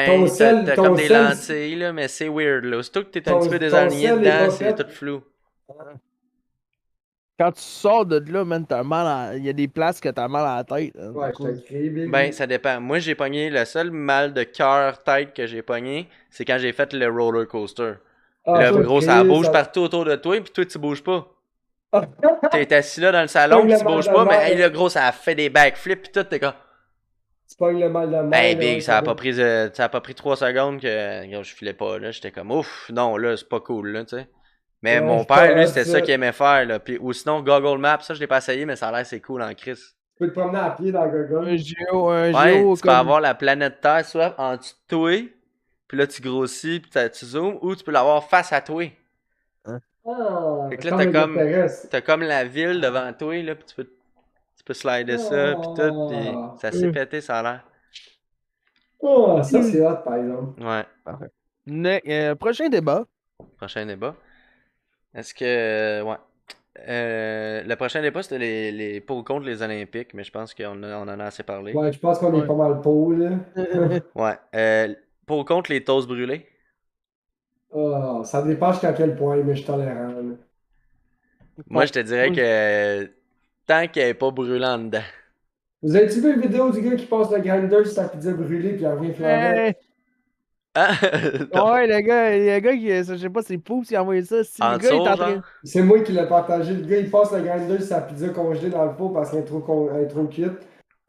Ton Ouais, sel, t'as comme des lentilles, là, mais c'est weird, là. Aussitôt que t'es un petit peu ton désaligné sel est dedans, pas c'est fait. tout flou. Quand tu sors de là, man, il y a des places que t'as mal à la tête. Hein, à Ouais, je cause... t'ai créé, Ben, big. ça dépend. Moi, j'ai pogné, le seul mal de cœur tête que j'ai pogné, c'est quand j'ai fait le roller coaster. Ah, Là, toi, gros, ça créé, bouge ça. partout autour de toi, puis toi, tu bouges pas. T'es assis là dans le Tu salon, pognes puis le tu mal bouges de pas, mais hey, mer. là, gros, ça a fait des backflips, puis tout, t'es comme. Tu pognes le mal de Hey, mer, là, big, ouais, ça doit. ça a pas pris 3 secondes que gros, je filais pas, là. J'étais comme, ouf, non, là, c'est pas cool, là, tu sais. Mais Ouais, mon c'est père, pas lui, hot, c'était ça ça. qu'il aimait faire, là. Puis, ou sinon, Google Maps, ça, je l'ai pas essayé, mais ça a l'air c'est cool en crise. Tu peux te promener à pied dans Google. Un Ouais, géo tu peux comme. avoir la planète Terre soit en dessous de toi, puis là tu grossis, puis tu zoomes, ou tu peux l'avoir face à toi. Hein. Ah, Fait que là comme les terrestres. t'as comme la ville devant toi, là, puis tu peux slider ça, puis tout, puis Ah, ça s'est pété, ça a l'air. ah, ça c'est hot, par exemple. Ouais, Parfait. Prochain débat. prochain débat. Est-ce que, ouais. Le prochain débat, c'était les pour ou contre les Olympiques, mais je pense on en a assez parlé. Ouais, je pense qu'on est Ouais. pas mal pour, là. Ouais. Pour ou contre les toasts brûlés? Ah, ça dépend jusqu'à quel point, mais je suis tolérant, là. Moi, je te dirais que tant qu'elle est pas brûlant dedans. Vous avez-tu vu la vidéo du gars qui passe le grinder sur sa pizza brûlée puis il revient flambant? Ouais, Hein? Non. ouais, le gars qui, je sais pas, c'est Pouce qui a envoyé ça. Si le En gars est dessous, en train. genre? C'est moi qui l'ai partagé. Le gars, il passe le grinder sur sa pizza congelée dans le pot parce qu'elle est trop cuite.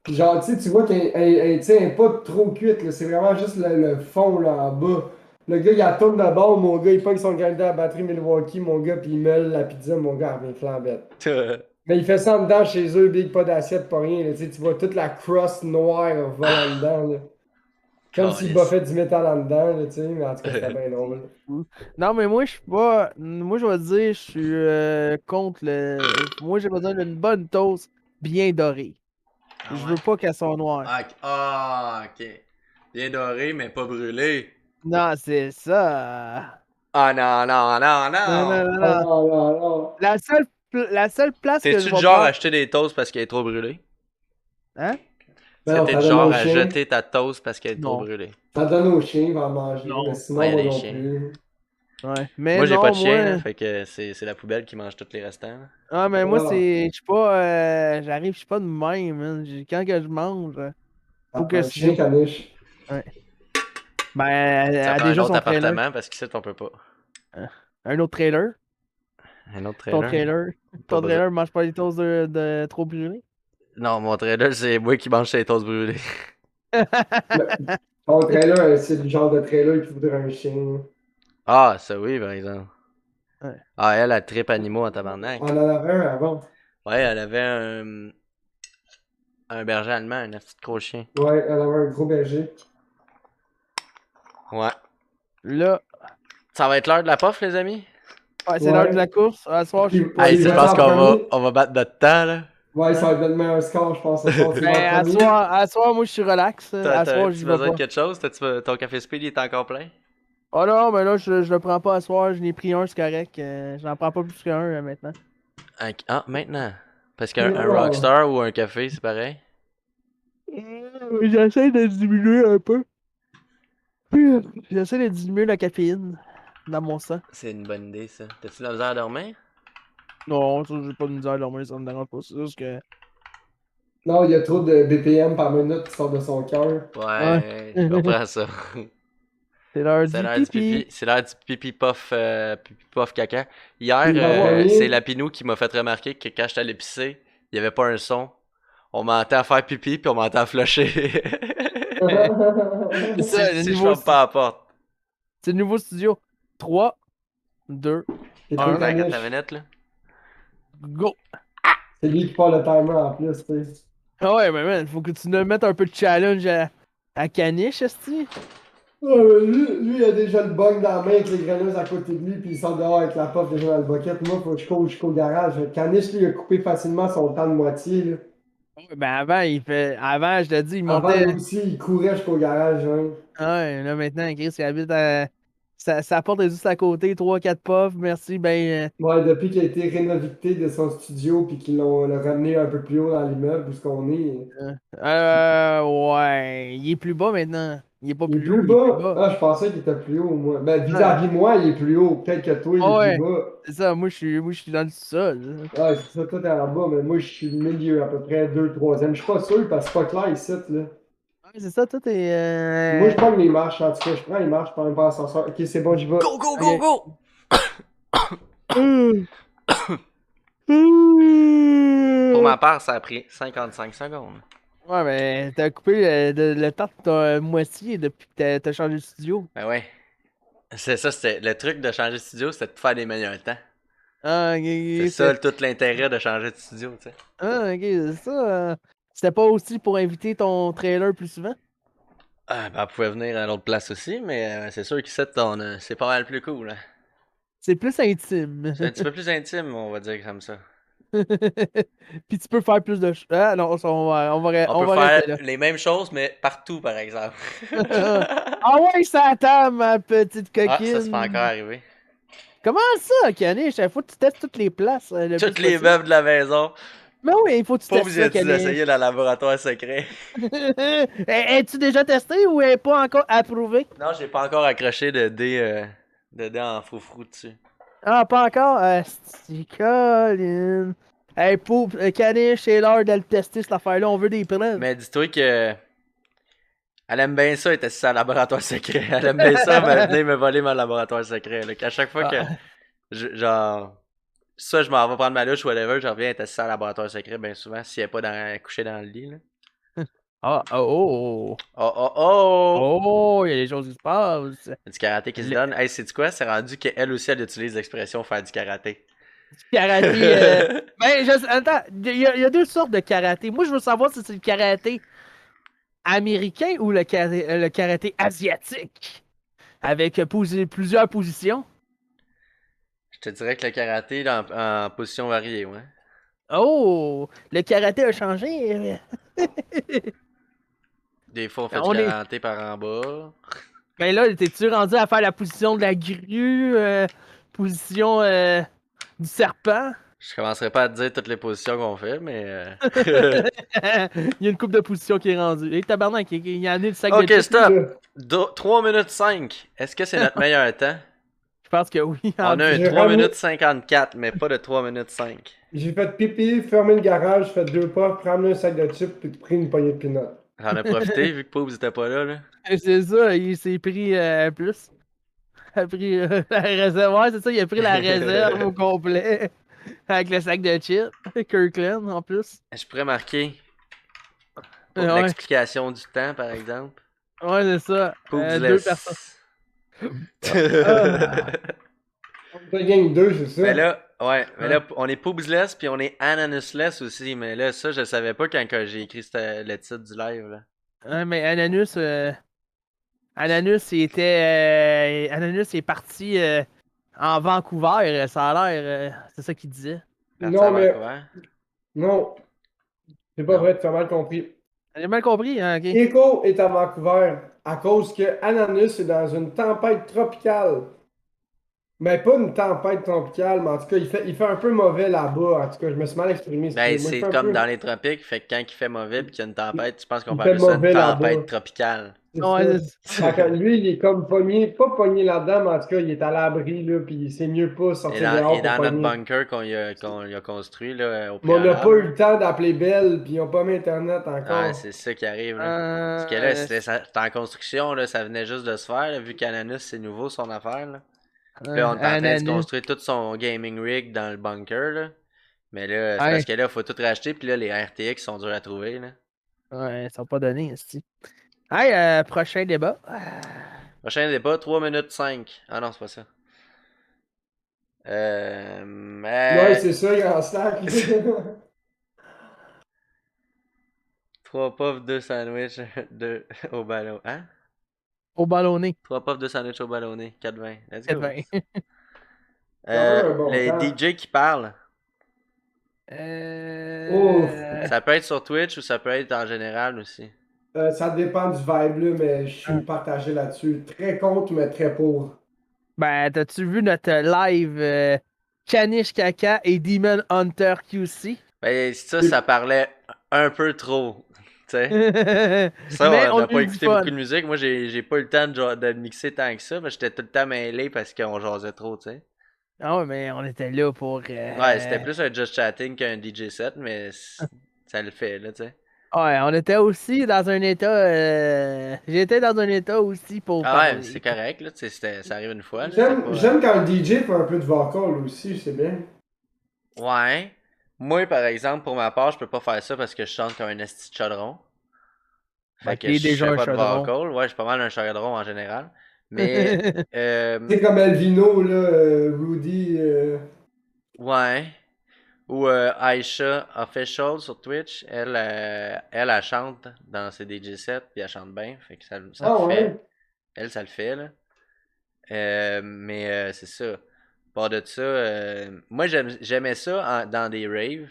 Genre, tu sais, tu vois tu sais, elle est pas trop cuite, là. C'est vraiment juste le fond, là, en bas. Le gars, il la tourne de bord, mon gars, il pogne son candidat à la batterie Milwaukee, mon gars, puis il meule la pizza, mon gars, elle vient flambette. Mais il fait ça en dedans chez eux, big, pas d'assiette, pas rien, là. Tu sais, tu vois toute la crust noire volant dedans, là. Comme s'il Calisse. buffait du métal en dedans, là, tu sais, mais en tout cas, c'était bien drôle. Non, mais moi, je suis pas. Moi, je vais te dire, je suis contre le. Moi, j'ai besoin d'une bonne toast bien dorée. Ah Je ouais? veux pas qu'elle soit noire. Ok. Bien doré, mais pas brûlé. Non, c'est ça. Ah non, non, non, Non, non, non. non, Ah non. non, non, non. La seule place que je T'es-tu du vais genre à prendre. acheter des toasts parce qu'elle est trop brûlée? Hein? Mais Est-ce que non, t'es ça du donne genre au à chien. jeter ta toast parce qu'elle est trop Non. brûlée? Ça donne au chien, il va en manger, mais Non. Ouais, sinon, y a moi des non chiens. plus. Ouais. Mais Moi, j'ai pas non, de chien, là, moi. fait que c'est la poubelle qui mange tous les restants, là. Ah, mais moi, Ah, c'est. Je suis pas. J'arrive, je suis pas de même, man. Quand que je mange, faut que un chien caniche. Ouais. Ben, elle Ça a prend un déjà autre son trailer. appartement parce qu'ici, on peut pas. Un autre trailer. Un autre Ton trailer? trailer. Pas Ton besoin. trailer mange pas les toasts de trop brûlés. Non, mon trailer, c'est moi qui mange ses toasts brûlés. Mais ton trailer, c'est le genre de trailer qui voudrait un chien. Ah, ça oui, par exemple. Ouais. Ah, elle tripe animaux en tabarnak. On en avait un avant. Ouais, elle avait un berger allemand, un petit gros chien. Ouais, on avait un gros berger. Ouais. Là, Ça va être l'heure de la puff, les amis? ouais, c'est l'heure de la Ouais. course. À ce soir, je suis pas Hey, Tu si je là. vas-tu pense en qu'on va, premier? on va battre notre temps, là. Ouais, ça Hein? va être notre meilleur score, je pense, ce soir. Tu vas en Ben, premier? à soir, moi, je suis relax. À soir, T'as-tu j'y vais besoin de pas. quelque chose? Ton café speed, il est encore plein? Oh non, mais là, je le prends pas à soir. Je n'ai pris un, c'est correct. J'en prends pas plus qu'un maintenant. Ah, maintenant. Parce qu'un Non. Rockstar ou un café, c'est pareil? J'essaie de diminuer un peu. J'essaie de diminuer la caféine dans mon sang. C'est une bonne idée, ça. T'as-tu de la misère à dormir? Non, ça, j'ai pas de misère à dormir, ça me dérange pas. C'est juste que. Non, il y a trop de BPM par minute qui sort de son cœur. Ouais. Ouais, je comprends ça. C'est l'heure C'est du l'heure du pipi. pipi. C'est l'heure du pipi puff caca. Hier, Qui va en c'est premier? Lapinou qui m'a fait remarquer que quand j'étais allé pisser, il n'y avait pas un son. On m'entend faire pipi puis on m'entend flusher. C'est ça, Si je ferme pas la porte. c'est le nouveau studio. 3, 2, C'est trop 1, Attends, quand ta caniche. minute, là. go! C'est lui qui part le timer en plus, tu sais. Ah ouais, mais man, faut que tu nous mettes un peu de challenge à Caniche, esti. Lui, il a déjà le bug dans la main avec les grenouilles à côté de lui, puis il sort dehors avec la puff déjà dans le bucket. Moi, faut que je cours jusqu'au garage. Caniche, lui, il a coupé facilement son temps de moitié, là. Ouais, ben avant, avant, je te dis, il Avant, montait. lui aussi, il courait jusqu'au garage, hein. Ah ouais, là maintenant, Chris, il habite à. Sa porte est juste à côté, 3-4 puffs, merci, ben. Ouais, depuis qu'il a été rénovicté de son studio, puis qu'ils l'ont ramené un peu plus haut dans l'immeuble où ce qu'on est. Ouais, il est plus bas maintenant. Il est pas Il est plus plus haut, il est plus bas. bas. Ah, je pensais qu'il était plus haut, moi. Ben, Ouais, vis-à-vis moi, il est plus haut. Peut-être que toi, il est ah plus ouais, bas. c'est ça, moi je suis dans le sol. Ouais, c'est ça, toi, t'es en bas, mais moi, je suis le milieu, à peu près 2 3e. Je suis pas sûr, parce que c'est pas clair ici, là. Ouais, c'est ça, tout est. Moi, je prends les marches, en tout cas. Je prends les marches, je prends même pas l'ascenseur. Ok, c'est bon, j'y vais. Go, go, go, Ok. go! Pour ma part, ça a pris 55 secondes. Ouais, mais t'as coupé le temps de ta moitié depuis que t'as changé de studio. Ben ouais. C'est ça, c'était le truc de changer de studio, c'était de faire des meilleurs temps. Ah, ok, C'est ok, ça tout l'intérêt de changer de studio, tu sais. ok, c'est ça. C'était pas aussi pour inviter ton trailer plus souvent? Ah, ben, elle pouvait venir à l'autre place aussi, mais c'est sûr qu'ici, c'est pas mal plus cool. Hein. C'est plus intime. C'est un petit peu plus intime, on va dire comme ça. Puis tu peux faire plus de... Ah non, ça, On on peut va faire rester là. les mêmes choses, mais partout, par exemple. Ah ouais, ça attend, ma petite Ah, ça se fait encore coquine. arriver. Comment ça, Kanish? Il faut que tu testes toutes les places le plus Toutes les possible. meubles de la maison. Mais oui, il faut que tu Pas testes vous ça, êtes-vous Kanish. essayé dans le laboratoire secret? Es-tu déjà testé ou est pas encore approuvé? Non, j'ai pas encore accroché de dés en froufrou dessus. Ah, pas encore? C'est Colin. Hey, Kanish, c'est l'heure de le tester, cette affaire-là. On veut des preuves. Mais dis-toi que elle aime bien ça, être assise à laboratoire secret. Elle aime bien ça, venir me voler mon laboratoire secret. Là. Qu'à chaque fois que, Ah. genre, ça, je m'en vais prendre ma douche ou whatever, je reviens être assis à laboratoire secret bien souvent, si elle est pas couchée dans le lit. Là. Ah, oh, Oh, oh, oh! oh, il y a des choses qui se passent. Du karaté qui se Le donne. Hey, c'est quoi? C'est rendu qu'elle aussi, elle utilise l'expression faire du karaté. karaté. Ben, attends, il y a deux sortes de karaté. Moi, je veux savoir si c'est le karaté américain ou le karaté asiatique. Avec plusieurs positions. Je te dirais que le karaté est en position variée, ouais. Oh, le karaté a changé. Des fois, on fait du On est. karaté par en bas. Ben là, t'es-tu rendu à faire la position de la grue, position du serpent? Je commencerai pas à te dire toutes les positions qu'on fait, mais. Il y a une coupe de positions qui est rendue. Et tabarnak, il y en a le sac de Ok, chips. stop! Là, 3 minutes 5. Est-ce que c'est notre meilleur temps? Je pense que oui. On a un J'ai 3 ramené- minutes 54, mais pas de 3 minutes 5. J'ai fait pipi, fermé le garage, fait 2 pas, ramené un sac de chips, puis pris une poignée de peanuts. J'en ai profité vu que Poobs était pas là, là. C'est ça, il s'est pris plus. Il a pris la réserve. Ouais, c'est ça, il a pris la réserve au complet. Avec le sac de chips. Kirkland en plus. Je pourrais marquer pour Ouais, l'explication du temps, par exemple. ouais c'est ça. Poobs Deux personnes. On a gang 2, c'est ça? Mais là, mais là, on est Poobsless puis on est Ananusless aussi. Mais là, ça, je savais pas quand j'ai écrit le titre du live, là. Ouais, mais Ananus Ananus est parti en Vancouver, ça a l'air. C'est ça qu'il disait. Parti à Non, mais Vancouver. non, c'est pas Non. vrai, tu as mal compris. J'ai mal compris, hein, ok. Echo est à Vancouver à cause que Ananus est dans une tempête tropicale. Mais pas une tempête tropicale, mais en tout cas, il fait un peu mauvais là-bas. En tout cas, je me suis mal exprimé. Ben, Excusez-moi, il c'est fait un comme peu- dans les tropiques, fait que quand il fait mauvais pis qu'il y a une tempête, je pense qu'on il peut fait appeler ça une mauvais là-bas. tempête tropicale. C'est Ouais, ça. Fait que lui, il est comme pogné, pas pogné là-dedans, mais en tout cas, il est à l'abri, là, puis c'est mieux pas Et sortir dans, dehors et pour dans notre pogner. bunker qu'on a construit, là, au Mais on n'a pas eu préalable. le temps d'appeler Belle, puis ils n'ont pas mis Internet Ouais, encore. c'est ça qui arrive, là. Parce que là, c'était en construction, là, ça venait juste de se faire, là, vu qu'Ananus, c'est nouveau son affaire, là. Puis là, on est en train de Ananus. construire tout son gaming rig dans le bunker, là. Mais là, c'est Ouais. parce que là, il faut tout racheter, puis là, les RTX sont durs à trouver, là. Ouais, ils sont pas donnés, ici. Hey, prochain débat. Prochain débat, 3 minutes 5. Ah non, c'est pas ça. Ouais, Mais... c'est ça, il est en stack. 3 puffs, 2 sandwichs, 2 au ballon. Hein? Au ballonné. 3 puffs, 2 sandwichs au ballonné. 4,20. Let's go. 4-20. Quand même un bon Les temps. DJ qui parlent, ça peut être sur Twitch ou ça peut être en général aussi. Ça dépend du vibe, là, mais je suis partagé là-dessus. Très contre, mais très pour. Ben, t'as-tu vu notre live Caniche Caca et Demon Hunter QC? Ben, ça parlait un peu trop. Tu sais. Ça, Mais on on n'a a pas eu du écouté fun. beaucoup de musique. Moi, j'ai pas eu le temps de mixer tant que ça, mais j'étais tout le temps mêlé parce qu'on jasait trop, tu sais. Ah ouais, mais on était là pour. Ouais, c'était plus un just chatting qu'un DJ set, mais ça le fait, là, tu sais. Ouais, on était aussi dans un état. J'étais dans un état aussi pour Ah ouais, parler. c'est correct, là, tu sais, ça arrive une fois, là, c'est J'aime pas... j'aime quand le DJ fait un peu de vocal aussi, c'est bien. Ouais. Moi, par exemple, pour ma part, je peux pas faire ça parce que je chante comme un esti de chaudron. Fait Ben, que qui est je déjà fais un pas de chaudron. vocal. Ouais, je suis pas mal un chaudron en général. Mais, C'est comme Elvino, là, Rudy. ouais. Ou Aisha Official sur Twitch, elle chante dans ses DJ sets, puis elle chante bien, fait que ça le Ah fait. ouais? Elle, ça le fait, là. Mais c'est ça. À part de ça, moi j'aimais ça dans des raves,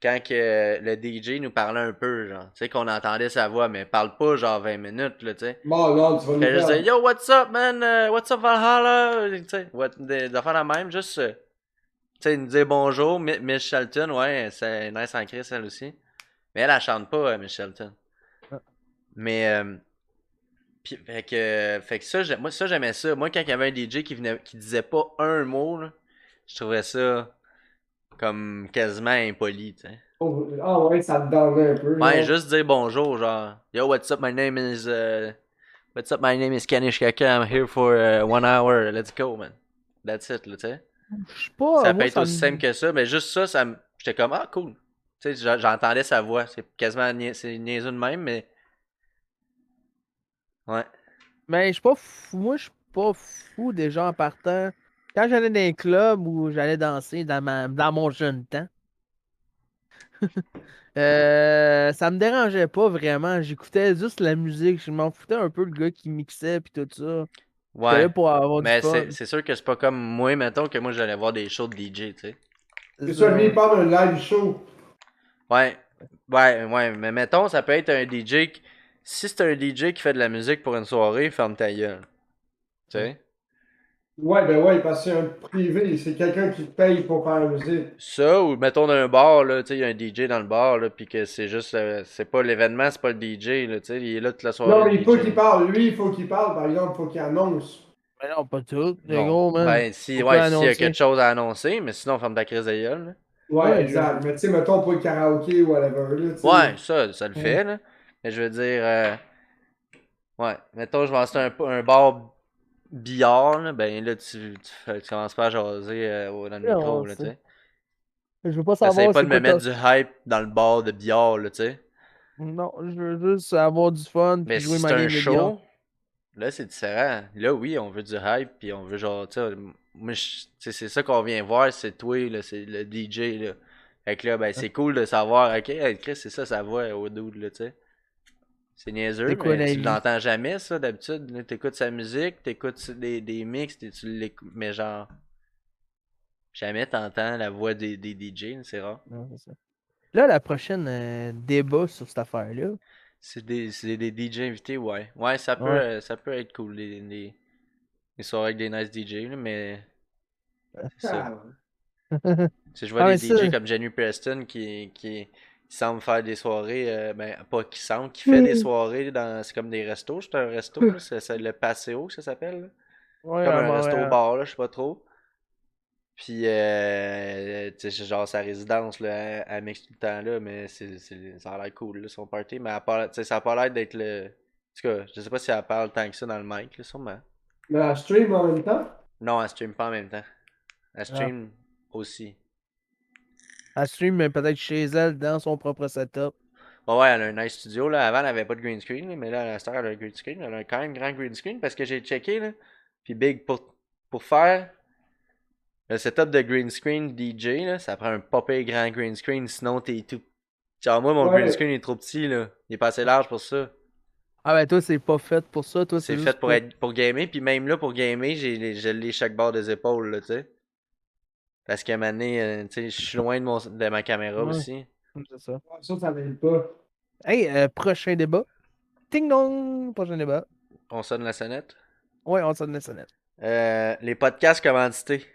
quand que le DJ nous parlait un peu, genre. Tu sais, qu'on entendait sa voix, mais parle pas genre 20 minutes, là, tu sais. Bon, non, tu vas nous Fait juste dire, perdre. yo, what's up, man? What's up, Valhalla? Tu sais, de faire la même, juste. Tu sais, nous dire bonjour, Miss Shelton, ouais, c'est nice en Chris, elle aussi. Mais elle chante pas, Miss Shelton. Mais, fait que ça, moi, ça, j'aimais ça. Moi, quand il y avait un DJ qui disait pas un mot, là, je trouvais ça comme quasiment impoli, tu sais. Oh, ah ouais, ça te donne un peu. Ouais, Genre. juste dire bonjour, genre, yo, what's up, my name is Kanish Kaka, I'm here for 1 hour, let's go, man. That's it, là, tu sais. Je sais pas, Ça peut moi, être aussi simple que ça, mais juste ça, j'étais comme, ah, cool. Tu sais, j'entendais sa voix. C'est quasiment c'est niaiseux de même, mais. Ouais. Mais je suis pas fou. Moi, je suis pas fou déjà en partant. Quand j'allais dans un club où j'allais danser dans mon jeune temps, ça me dérangeait pas vraiment. J'écoutais juste la musique. Je m'en foutais un peu le gars qui mixait puis tout ça. J'étais là Ouais. pour avoir du Mais fun. c'est sûr que c'est pas comme moi, mettons, que moi j'allais voir des shows de DJ, tu sais. C'est C'est ça, ça, lui, il ouais. parle d'un live show. Ouais. Ouais, mais mettons, ça peut être un DJ. Si c'est un DJ qui fait de la musique pour une soirée, ferme ta gueule. Tu sais. Ouais, ben ouais, parce que c'est un privé, c'est quelqu'un qui te paye pour faire la musique. Ça, ou mettons dans un bar, là, tu sais, il y a un DJ dans le bar, là, pis que c'est juste. C'est pas l'événement, c'est pas le DJ, là, tu sais, il est là toute la soirée, Non, le mais il faut DJ. qu'il parle. Lui, il faut qu'il parle, par exemple, il faut qu'il annonce. Mais non, pas tout. Les Non. gros, man. Ben, si, Faut pas ouais, s'il y a quelque annoncer. chose à annoncer, mais sinon, ferme ta crise de gueule, là. Ouais, Ouais, exact. Mais tu sais, mettons pour le karaoké ou whatever, là, tu sais. Ouais, ça le Ouais. fait, là. Mais je veux dire, ouais, mettons, je vais lancer un bar billard, là, ben là, tu commences pas à jaser dans le Non, micro, là, tu sais. je veux pas T'essayes savoir pas c'est de me quoi mettre ta. du hype dans le bar de billard, là, tu sais. Non, je veux juste avoir du fun Mais puis jouer si ma c'est un game de billard. show, là, c'est différent. Là, oui, on veut du hype, puis on veut genre, tu sais, moi, tu sais, c'est ça qu'on vient voir, c'est toi, là, c'est le DJ, là. Fait que là, ben, c'est cool de savoir, ok, hey, Chris, c'est ça sa voix au dude, là, tu sais. C'est niaiseux, C'est quoi mais la tu vie? l'entends jamais, ça, d'habitude. Là, t'écoutes sa musique, t'écoutes des mix, tu l'écoutes, mais genre, jamais t'entends la voix des DJ, là, c'est rare. Non, c'est ça. Là, la prochaine débat sur cette affaire-là. C'est des DJ invités, ouais. Ouais, Ouais. ça peut être cool, les soirées avec des nice DJ, là, mais c'est ça. Ah, Tu sais, je vois Ah, des mais ça. DJ comme Jenny Preston qui semble faire des soirées, ben, pas qui semble, qui fait des soirées dans, c'est comme des restos, c'est un resto, là, c'est le Paseo, ça s'appelle, là. Ouais, Comme à un Montréal. resto-bar, là, je sais pas trop. Puis, tu sais, c'est genre sa résidence, là, elle mixe tout le temps, là, mais ça a l'air cool, là, son party, mais tu sais, ça a pas l'air d'être le. En tout cas, je sais pas si elle parle tant que ça dans le mic, là, sûrement. mais la stream en même temps? Non, elle stream pas en même temps. Elle Ah. stream aussi. Elle stream peut-être chez elle dans son propre setup. Ouais, elle a un nice studio, là. Avant, elle avait pas de green screen, là, mais là, à la star, elle a un green screen. Elle a quand même un grand green screen parce que j'ai checké, là. Puis Big, pour faire le setup de green screen DJ, là, ça prend un pas pire grand green screen, sinon t'es tout. Genre, moi, mon green Ouais. screen est trop petit, là. Il est pas assez large pour ça. Ah, ben toi, c'est pas fait pour ça. Toi, C'est c'est fait juste pour pour. être pour gamer, puis même là, pour gamer, je l'ai chaque bord des épaules, là, tu sais. Parce qu'à un moment donné, tu sais, je suis loin de ma caméra Ouais, aussi. c'est ça. Ça n'aide pas. Hey, prochain débat. Ting dong! Prochain débat. On sonne la sonnette. Ouais, on s'en est sonnette. Les podcasts commandités.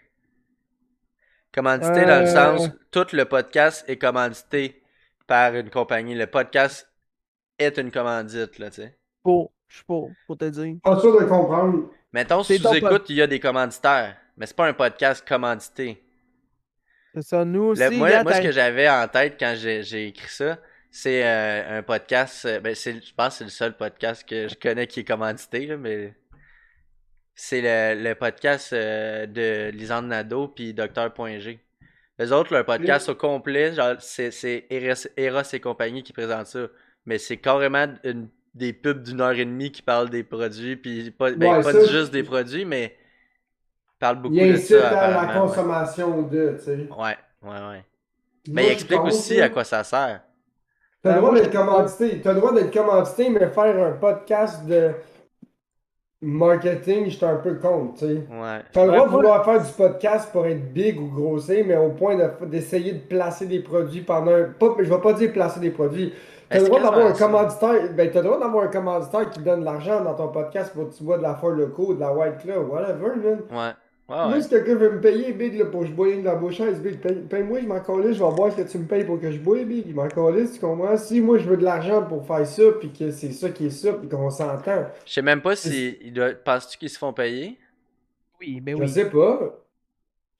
Commandité dans le Euh. sens, tout le podcast est commandité par une compagnie. Le podcast est une commandite, là, tu sais. Je suis pour te dire. Pas sûr de comprendre. Mettons, C'est ton pod. sous-écoute, il y a des commanditaires, mais c'est pas un podcast commandité. C'est ça, nous aussi, Moi, gars, ce que j'avais en tête quand j'ai écrit ça, c'est un podcast, ben, je pense que c'est le seul podcast que je connais qui est commandité, là, mais c'est le podcast de Lisande Nadeau puis Docteur.g. Les autres, leur podcast au complet, genre, c'est Eros et compagnie qui présentent ça. Mais c'est carrément des pubs d'une heure et demie qui parlent des produits, puis Ouais, pas ça, juste des produits, mais parlent il beaucoup de incite ça à la apparemment, ouais. consommation de, tu sais. Ouais. Mais il Moi, je suis explique contre, aussi à là. quoi ça sert. T'as le droit Moi, je d'être suis pour. commandité. T'as le droit d'être commandité, mais faire un podcast de marketing, j'étais un peu contre, tu sais. Ouais. T'as le Ouais, droit de moi, vouloir faire du podcast pour être big ou grossé, mais au point d'essayer de placer des produits pendant un. Pas, je vais pas dire placer des produits. Ben, T'as le c'est droit d'avoir un quasiment ça. commanditaire. Ben, t'as le droit d'avoir un commanditaire qui te donne de l'argent dans ton podcast pour que tu bois de la Four Loko, de la White Claw, whatever, man. Moi, Ouais. si quelqu'un veut me payer, Big, là, pour que je bois de la bouchaise, Big, paye-moi, je m'en calisse, je vais voir ce que tu me payes pour que je bois, Big, il m'en calisse, tu comprends? Si moi, je veux de l'argent pour faire ça, puis que c'est ça qui est ça, puis qu'on s'entend, Je sais même pas c'est- si penses-tu qu'ils se font payer? oui, ben je oui. sais pas.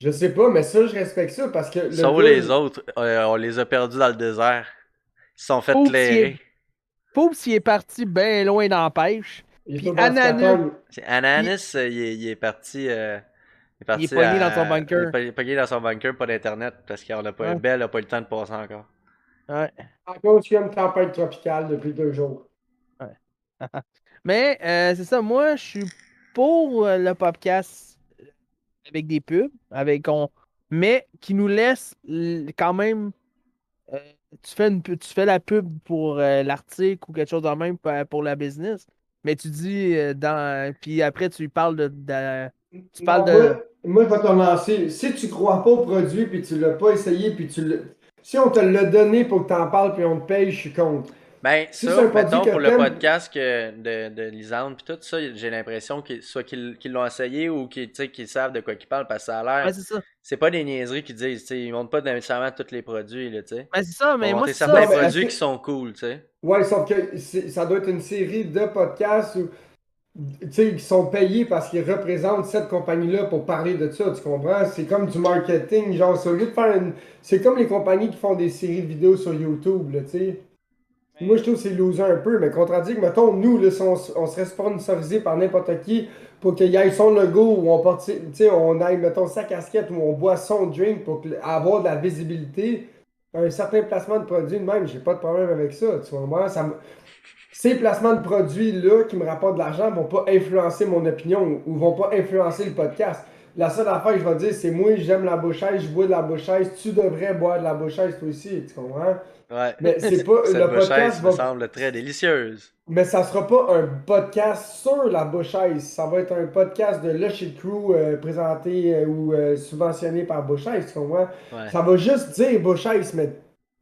Je sais pas, mais ça, je respecte ça, parce que le Sauf les gars, autres, on les a perdus dans le désert. Ils se sont fait Pauvre s'il est, clairer. pauvre s'il est parti bien loin dans la pêche. il est Puis pas parti Ananas, t'attendre. Ananis, il est parti. Il est il est parti pogné dans son à. Il bunker. est pogné dans son bunker, pas d'internet, parce qu'on a pas. Ouais. Belle a pas eu le temps de passer encore. Ouais. À cause qu'il y a une tempête tropicale depuis 2 jours. Ouais. Mais c'est ça, moi, je suis pour le podcast avec des pubs, mais qui nous laisse quand même. euh, tu fais la pub pour l'article ou quelque chose de même pour la business, mais tu dis puis après tu parles tu parles Non, moi, je vais te lancer. Si tu crois pas au produit, puis tu l'as pas essayé, puis si on te l'a donné pour que tu en parles, puis on te paye, je suis contre. Ben, Si c'est ça, un produit mettons, que pour le t'aimes, podcast de Lisande pis tout ça, j'ai l'impression soit qu'ils l'ont essayé ou qu'ils savent de quoi ils parlent parce que ça a ouais, l'air. c'est ça. C'est pas des niaiseries qu'ils disent, tu sais. Ils montrent pas nécessairement tous les produits, là, tu sais. Ben, c'est ça, Ils vont mais moi, montrer c'est ça. certains non, mais est-ce produits qui que. sont cool, tu sais. Ouais, sauf que ça doit être une série de podcasts tu sais, qui sont payés parce qu'ils représentent cette compagnie-là pour parler de ça, tu comprends? C'est comme du marketing, genre, c'est au lieu de faire une. C'est comme les compagnies qui font des séries de vidéos sur YouTube, là, tu sais. Moi, je trouve que c'est loser un peu, mais contradit que, mettons, nous, là, si on serait sponsorisé par n'importe qui pour qu'il y ait son logo ou on porte, tu sais, on aille, mettons, sa casquette ou on boit son drink pour avoir de la visibilité, un certain placement de produit de même, j'ai pas de problème avec ça, tu vois. Moi, ces placements de produits-là qui me rapportent de l'argent vont pas influencer mon opinion ou vont pas influencer le podcast. La seule affaire que je vais dire, c'est moi, j'aime la bouchaise, je bois de la bouchaise, tu devrais boire de la bouchaise toi aussi, tu comprends? Ouais. Mais c'est pas. Cette Le podcast bouchaise me va. semble très délicieuse. Mais ça sera pas un podcast sur la bouchaise. Ça va être un podcast de Lush Crew présenté ou subventionné par Bouchaise, tu comprends? Ouais. Ça va juste dire Bouchaise, mais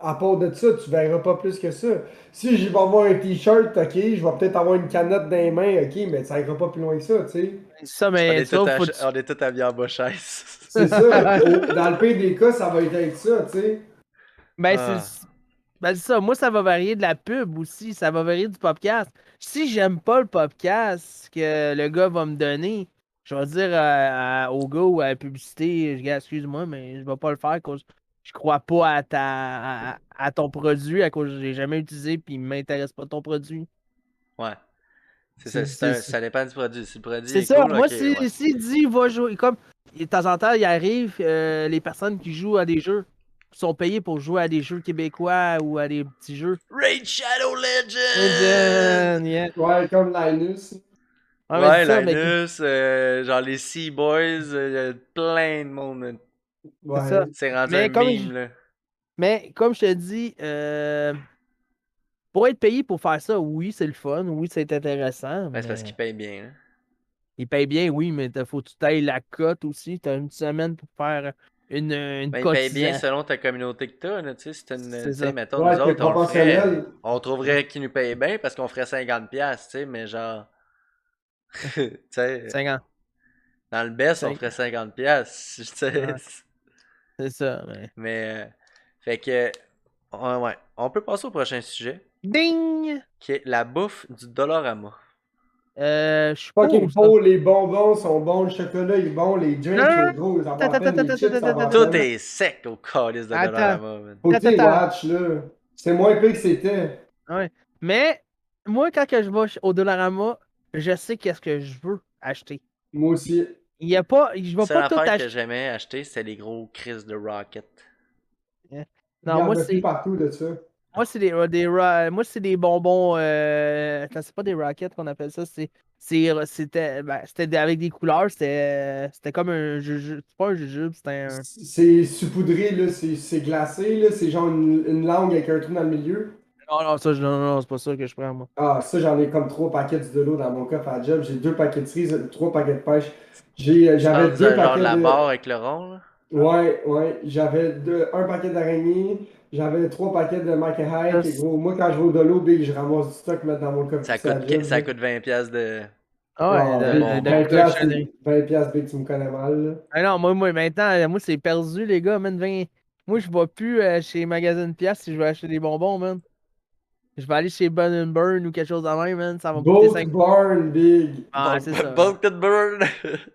à part de ça, tu verras pas plus que ça. Si je vais avoir un t-shirt, ok, je vais peut-être avoir une canette dans les mains, ok, mais ça ira pas plus loin que ça, tu sais. C'est ça, mais tu vois, On est tous habillés en bouchaise. C'est ça. Dans le pire des cas, ça va être avec ça, tu sais. Ben, Ah. ben, c'est ça. Moi, ça va varier de la pub aussi. Ça va varier du podcast. Si j'aime pas le podcast que le gars va me donner, je vais dire au gars ou à la publicité, gars, excuse-moi, mais je vais pas le faire à cause je crois pas à ton produit, à cause que j'ai jamais utilisé puis il m'intéresse pas ton produit. Ouais. C'est ça, C'est c'est- ça dépend du produit. Si le produit c'est est ça. cool, Moi, ok, ouais. s'il dit, va jouer, comme de temps en temps, il arrive, les personnes qui jouent à des jeux sont payées pour jouer à des jeux québécois ou à des petits jeux. Raid Shadow Legends! Legend, yeah. Ouais, comme Linus. Ouais, mais c'est Ouais, ça, mais Linus, genre les Sea Boys, il y a plein de monde. c'est ça. Ouais. C'est rendu un Mais comme je, meme, là. mais comme je te dis, pour être payé pour faire ça, oui, c'est le fun, oui, c'est intéressant, Ouais, c'est parce qu'il mais paye bien, là. il paye bien, oui, mais faut que tu tailles la cote aussi. T'as une semaine pour faire une Ben, il paye bien cotisation. selon ta communauté que t'as, là. Tu sais, si t'as une. C'est Tu sais, ça. mettons, nous Ouais, t'es autres, on le ferait. proportionnel. On trouverait qu'il nous paye bien parce qu'on ferait 50$, tu sais, mais genre. Tu sais, 50. dans le best, on 5. ferait 50$, tu sais. Ouais, c'est ça, mais. Mais. Fait que. Ouais, ouais. On peut passer au prochain sujet, Ding! qui est la bouffe du Dollarama. Je suis Fucking pour ça. faux, les bonbons sont bons, le chocolat est bon, les Non, drinks, non, non. gros, ça va Attends, à attends, peine, les attends, chips, attends, ça attends, va à attends, Tout peine. est sec au calice de attends, Dollarama, man. Faut que attends, tu attends. watch, là. C'est moins pire que c'était. Ouais. Mais moi, quand que je vais au Dollarama, je sais qu'est-ce que je veux acheter. Moi aussi. Il y a pas, je vais Seule pas tout affaire que acheter. j'aimais acheter, c'était les gros Chris de Rocket. Il y Non, en a plus partout de ça. c'est moi c'est des bonbons. Attends, c'est pas des rockets qu'on appelle ça. C'était avec des couleurs. C'était comme un jujube. C'est pas un jujube, c'était un. C'est saupoudré, là, c'est glacé, là, c'est genre une langue avec un trou dans le milieu. Non, non, ça, non, non, c'est pas ça que je prends, moi. Ah, ça, j'en ai comme 3 paquets de l'eau dans mon coffre à job. J'ai 2 paquets de cerises, 3 paquets de pêche. Tu J'avais parles deux genre de paquets la de. barre avec le rond, là? Ouais, ouais. J'avais un paquet d'araignées. J'avais 3 paquets de Mac Ça, Hike. Et gros, moi, quand je vais au dolo, big, je ramasse du stock, mettre dans mon coffre ici à job. Ça coûte 20$ Ah ouais, Ah, de big, de 20 bonbons. piastres, cochonnerie. 20 piastres, big, tu me connais mal, là. Ah non, maintenant, moi, c'est perdu, les gars, man. Moi, je vais plus chez Magazine Piast si je veux acheter des bonbons, man. Je vais aller chez Bun Burn ou quelque chose de même, man. Ça va me coûter Bulk 5. Barn, big. Ah, c'est ça, man. Bulk Burn!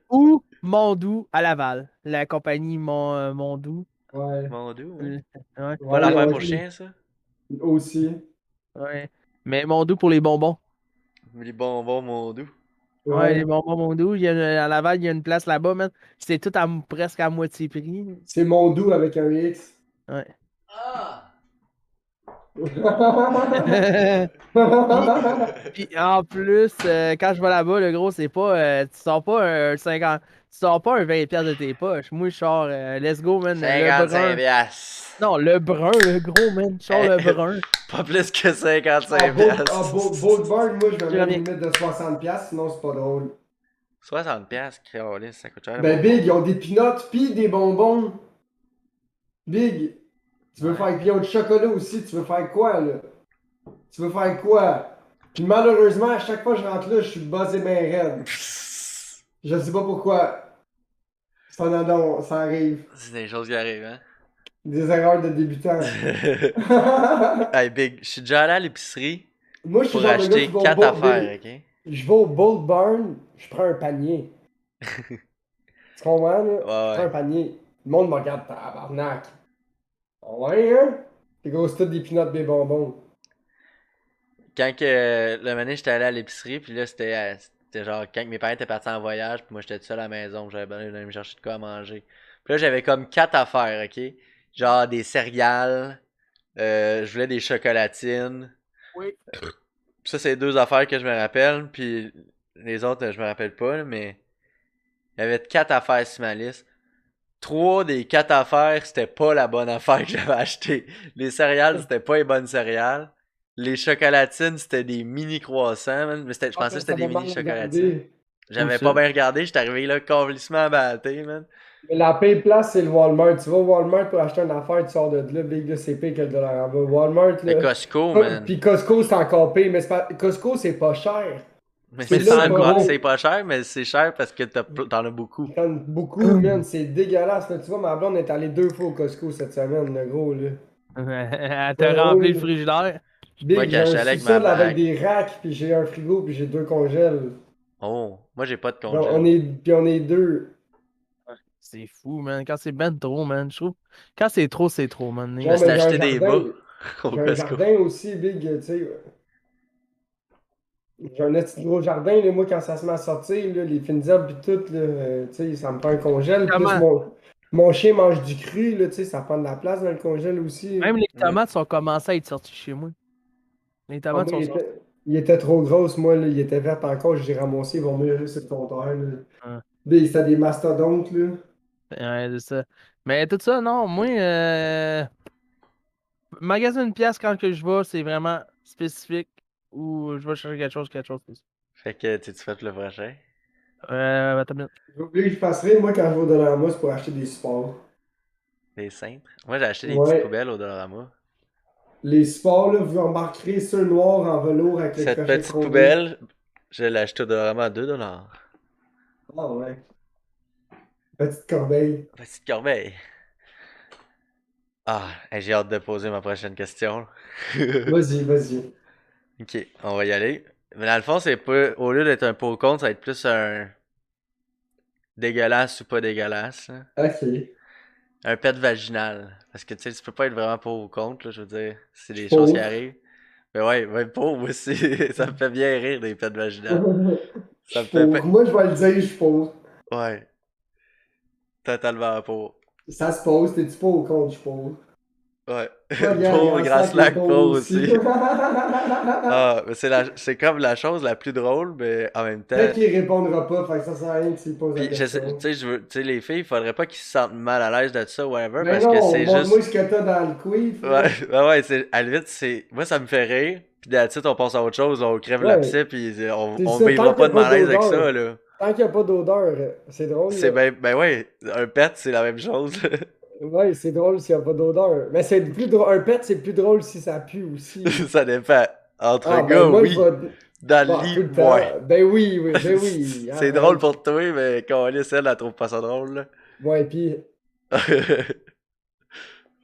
Ou Mondou à Laval. La compagnie Mondou. Ouais, Mon doux, hein? Euh, Ouais, Pas ouais, l'affaire ouais, pour chien, ça? aussi. ouais. Mais Mondou pour les bonbons. Les bonbons, mon doux. Ouais, les Ouais. bonbons Mondou. À Laval, il y a une place là-bas, man. C'est tout presque à moitié prix. C'est mon doux avec un X. Ouais. Ah! Puis en plus, quand je vais là-bas, le gros, c'est pas. Tu sors pas un 50. Tu sors pas un 20$ de tes poches. Moi, je sors. Let's go, man. Le 55 brun. piastres. Non, le brun, le gros, man. Je sors le brun. Pas plus que En 55 Bold Bar, moi, je me Je mets une reviens. limite de 60$, sinon c'est pas drôle. 60 piastres, Caroline, ça coûte cher le Ben, bonbon. Big, ils ont des peanuts pis des bonbons. Big, tu veux Ouais. faire. Pis ils ont du chocolat aussi, tu veux faire quoi, là? Tu veux faire quoi? Puis malheureusement, à chaque fois que je rentre là, je suis buzzé ben raide. Je sais pas pourquoi. Cependant, ça arrive. C'est des choses qui arrivent, hein. Des erreurs de débutant. Hey, Big, je suis déjà allé à l'épicerie Moi, je suis pour le genre de gars qui acheter va 4 affaires, ok? Je vais au Bold Barn, je prends un panier. Tu comprends, là? Ouais, Je prends ouais. un panier. Le monde me regarde, tabarnak. Ah ouais, hein? C'est gros, c'est tout des peanuts, des bonbons. Quand que le matin j'étais allé à l'épicerie, puis là c'était genre quand mes parents étaient partis en voyage, puis moi j'étais tout seul à la maison, j'avais besoin d'aller me chercher de quoi à manger. Puis là j'avais comme 4 affaires, ok? Genre des céréales, je voulais des chocolatines. Oui. Puis ça c'est deux affaires que je me rappelle, puis les autres je me rappelle pas, là, mais il y avait 4 affaires sur ma liste. Trois des 4 affaires, c'était pas la bonne affaire que j'avais acheté. Les céréales, c'était pas les bonnes céréales. Les chocolatines, c'était des mini croissants, man. Mais je Ah, pensais que c'était ça des va mini mal chocolatines. regarder. Où J'avais ça? pas bien regardé, j'étais arrivé là complètement abatté, man. Mais la paye place, c'est le Walmart. Tu vas au Walmart pour acheter une affaire, tu sors de là, Big, là, c'est pire que le dollar en bas. Walmart, Le là. Costco, Ah, man. puis Costco, c'est encore pire, mais Costco, c'est pas cher. Mais Mais C'est c'est c'est là le encore. gros. c'est pas cher, mais c'est cher parce que t'en as beaucoup. J'en ai beaucoup, man, c'est dégueulasse. Là. Tu vois, ma blonde est allée 2 fois au Costco cette semaine, le gros, là. Elle t'a Ouais, rempli le oui. frigidaire. Moi, Big, quand j'ai je un suis allé avec ma sous-sol avec bague. des racks, puis j'ai un frigo, puis j'ai 2 congèles. Oh, moi j'ai pas de Donc, congèle. puis on est deux. C'est fou, man. Quand c'est ben trop, man. Je trouve. Quand c'est trop, man. Je me Genre, suis mais j'ai un acheté des bas jardin. au J'ai un Costco. jardin aussi, Big, tu sais. J'ai un petit gros jardin, là, moi, quand ça se met à sortir, là, les fines herbes et tout, là, tu sais, ça me prend un congèle. Plus Comment? mon chien mange du cru, là, tu sais, ça prend de la place dans le congèle aussi. Même les Ouais. tomates sont commencées à être sorties chez moi. Les Ah, tomates moi, sont sorties. il était trop grosse, moi, là, il était vert encore, j'ai ramassé, ils vont mûrir sur le comptoir, là. Ouais, C'était des mastodontes, là. ouais, c'est ça. Mais tout ça, non, moi, magasin une pièce quand que je vais, c'est vraiment spécifique ou je vais chercher quelque chose. Fait que tu fais le prochain. Attends une minute. J'ai oublié que je passerai, moi, quand je vais au Dollarama, c'est pour acheter des supports. Des simples. Moi j'ai acheté des petites Ouais. poubelles au Dollarama. Les supports, là, vous remarquerez ceux noirs en velours avec le Cette crochet petite chromé. poubelle, je l'ai achetée au Dollarama à 2$. Ah ouais. Petite corbeille. Petite corbeille. Ah, hey, j'ai hâte de poser ma prochaine question. Vas-y, vas-y. Ok, on va y aller. Mais dans le fond, c'est pas. Au lieu d'être un pour contre, ça va être plus un dégueulasse ou pas dégueulasse, là. Ok. Un pet vaginal. Parce que tu sais, tu peux pas être vraiment pour ou contre, là, je veux dire. C'est Je des suis choses qui pauvre. arrivent. Mais ouais, même pour, moi aussi. Ça me fait bien rire, des pets vaginales. Je Ça me suis fait. pauvre. Moi, je vais le dire, je suis pauvre. Ouais, totalement pour. Ça se pose, t'es-tu pauvre ou contre, je suis pauvre. Ouais. Toi, regarde, Pauvre, Grand grasse Slack est lac, pauvre pauvre aussi. aussi. Ah, mais c'est comme la chose la plus drôle, mais en même temps. Peut-être qu'il répondra pas, fait que ça sert à rien que tu poses la Puis, tu question. sais, tu sais, les filles, il faudrait pas qu'ils se sentent mal à l'aise de ça, whatever, Ben parce que non, c'est montre-moi juste. ce que t'as dans le quiff, Ouais, là. ouais, c'est. À la limite, c'est. Moi, ça me fait rire. Puis, d'habitude, on passe à autre chose, on crève Ouais, l'abcès, puis c'est on ça. Tant vivra qu'il n'y pas a de pas malaise avec ça, d'odeur, là. tant qu'il n'y a pas d'odeur, c'est drôle, C'est là. ben ouais, un pet, c'est la même chose. Ouais, c'est drôle s'il n'y a pas d'odeur. Mais c'est plus drôle. Un pet, c'est plus drôle si ça pue aussi. Ça dépend. Entre Ah, gars, ben moi, je oui. vais. Dans le Bah, tout lit, le ouais. temps. Ben oui, oui, ben oui. C'est drôle Arrête. pour toi, mais quand elle elle trouve pas ça drôle, là. Ouais, pis.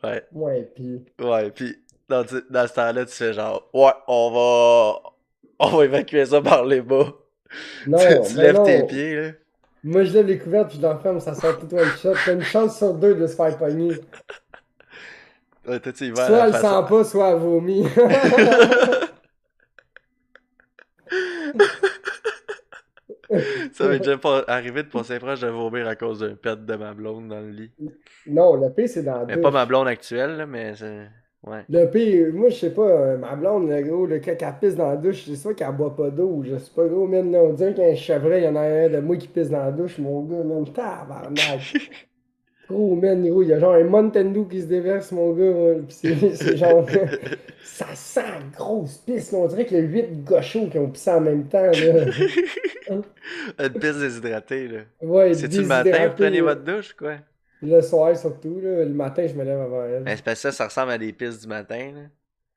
Ouais. Ouais, pis. Ouais, puis dans ce temps-là, tu fais genre, ouais, on va évacuer ça par les bas. Non, Tu ben lèves tes non. pieds, là. Moi, je lève les couvertes puis je l'enferme, ça sort tout one shot. T'as une chance sur deux de se faire pogner. Ouais, toi, tu y vas à Soit la elle façon. sent pas, soit elle vomit. Ça m'est déjà pas arrivé de passer proche de vomir à cause d'un pet de ma blonde dans le lit. Non, le pire, c'est dans la Mais pas ma douche. blonde actuelle, là, mais c'est. Ouais. Le pire, moi, je sais pas, ma blonde, le gros, quand elle pisse dans la douche, c'est sûr qu'elle boit pas d'eau, ou je sais pas, gros, man, là, on dirait qu'un chevreuil, il y en a un de moi qui pisse dans la douche, mon gars, man, tabarnak. Gros, man, gros, il y a genre un Mountain Dew qui se déverse, mon gars, pis c'est genre, ça sent la grosse pisse, là, on dirait que le 8 gauchos qui ont pissé en même temps, là. Une piste déshydratée, là. Ouais, C'est-tu le matin, vous prenez déshydraté, votre douche, quoi? le soir surtout, là, le matin, je me lève avant Ben, elle. c'est parce que ça ressemble à des pistes du matin, là.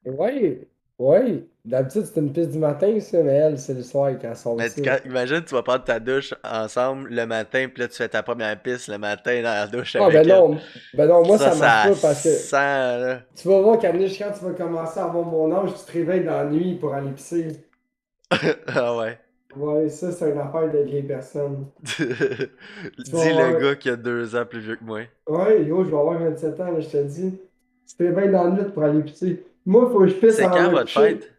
Ouais, ouais, d'habitude, c'est une pisse du matin, ça, mais elle, c'est le soir quand elle sort de Mais ça. imagine, tu vas prendre ta douche ensemble le matin, puis là, tu fais ta première piste le matin dans la douche Ah avec elle. ben non, moi Ça, ça marche ça pas parce que sent, là. tu vas voir qu'Anish, quand tu vas commencer à avoir mon âge, tu te réveilles dans la nuit pour aller pisser. Ah ouais. Ouais, ça c'est une affaire de vieille personne. Tu vas Dis le voir. gars qui a 2 ans plus vieux que moi. Ouais, yo, je vais avoir 27 ans, là, je te dis. Tu te réveilles dans la nuit pour aller pisser. Moi, faut que je pisse C'est avant quand de me votre coucher. fête?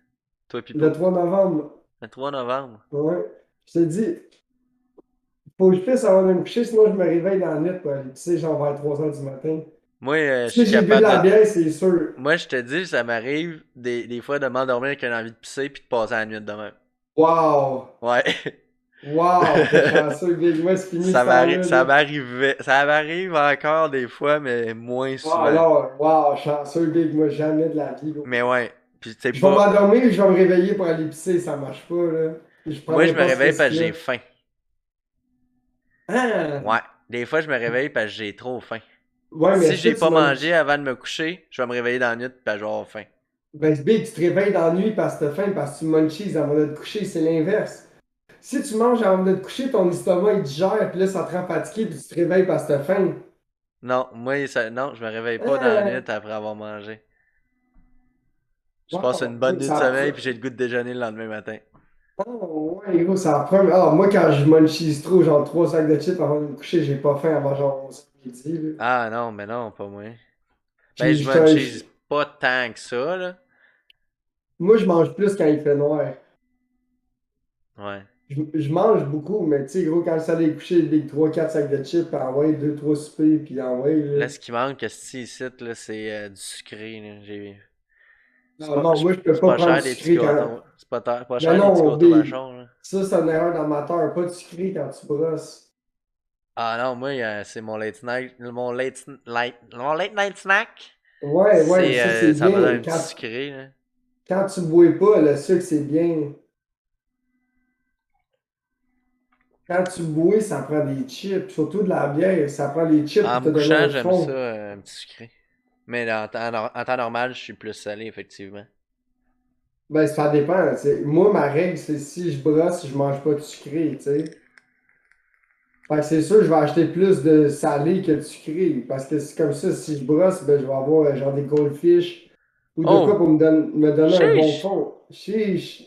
Toi, Le Pipo? 3 novembre. Le 3 novembre. Ouais. Je te dis, faut que je pisse avant de me coucher, sinon je me réveille dans la nuit pour aller pisser, genre vers 3 heures du matin. Moi, je Si suis j'ai bu de capable la de. bière, c'est sûr. Moi, je te dis, ça m'arrive des fois de m'endormir avec une envie de pisser puis de passer la nuit de même. Wow! Ouais. Wow! T'es chanceux, Big. Moi, c'est fini ce temps-là, Ça là. m'arrivait. Ça m'arrive encore des fois, mais moins Wow, souvent. non, wow, chanceux, Big. Moi, jamais de la vie, gros. Mais ouais. Puis c'est Je vais pas. m'endormir, je vais me réveiller pour aller pisser, ça marche pas, là. Je Moi, je prendrai me pas ce réveille parce que risque-là. j'ai faim. Ah! Ouais. Des fois, je me réveille parce que j'ai trop faim. Ouais, mais Si est-ce j'ai que tu pas mangé manges. avant de me coucher, je vais me réveiller dans la nuit parce que je vais avoir faim. Ben, Big, tu te réveilles dans la nuit parce que t'as faim, parce que tu munchies avant de te coucher, c'est l'inverse. Si tu manges avant de te coucher, ton estomac, il digère, puis là, ça te rend fatigué, puis tu te réveilles parce que t'as faim. Non, moi, non, je me réveille pas dans la nuit Ah! après avoir mangé. Je passe une Wow! bonne nuit de Ça, sommeil puis j'ai le goût de déjeuner le lendemain matin. oh, ouais, gros, ça prend. Ah, moi, quand je munchies trop, genre 3 sacs de chips avant de me coucher, j'ai pas faim avant genre 11 midi, là. Ah non, mais non, pas moi. Ben, Puis, je munchise pas tant que ça, là. moi, je mange plus quand il fait noir. Ouais. Je mange beaucoup, mais tu sais, gros, quand le soleil est couché, big 3 4 sacs de chips, puis envoyer 2 3 soupers, puis envoyer, là. Là, ce qui manque, ici, là, c'est du sucré, là. Non, non, moi, je peux C'est pas pas prendre cher du des petits sucré quand. gâteaux. C'est pas Mais cher des petits non, gâteaux big. machons, là. Ça, c'est une erreur d'amateur, pas de sucré quand tu brosses. Ah non, moi, c'est mon late night snack. Ouais, ouais, ça, c'est Ça me donne bien. un petit sucré, là. Quand tu bois pas, le sucre, c'est bien. Quand tu bois, ça prend des chips, surtout de la bière, ça prend des chips En pour me te donner couchant, un j'aime ça, fond. un petit sucré. Mais en temps normal, je suis plus salé, effectivement. Ben, ça dépend. Moi, ma règle, c'est si je brosse, je mange pas de sucré, tu sais. Fait que c'est sûr, je vais acheter plus de salé que de sucré. Parce que c'est comme ça, si je brosse, ben, je vais avoir genre des goldfish ou de quoi Oh! pour me donner un bon Chiche! fond. Chiche.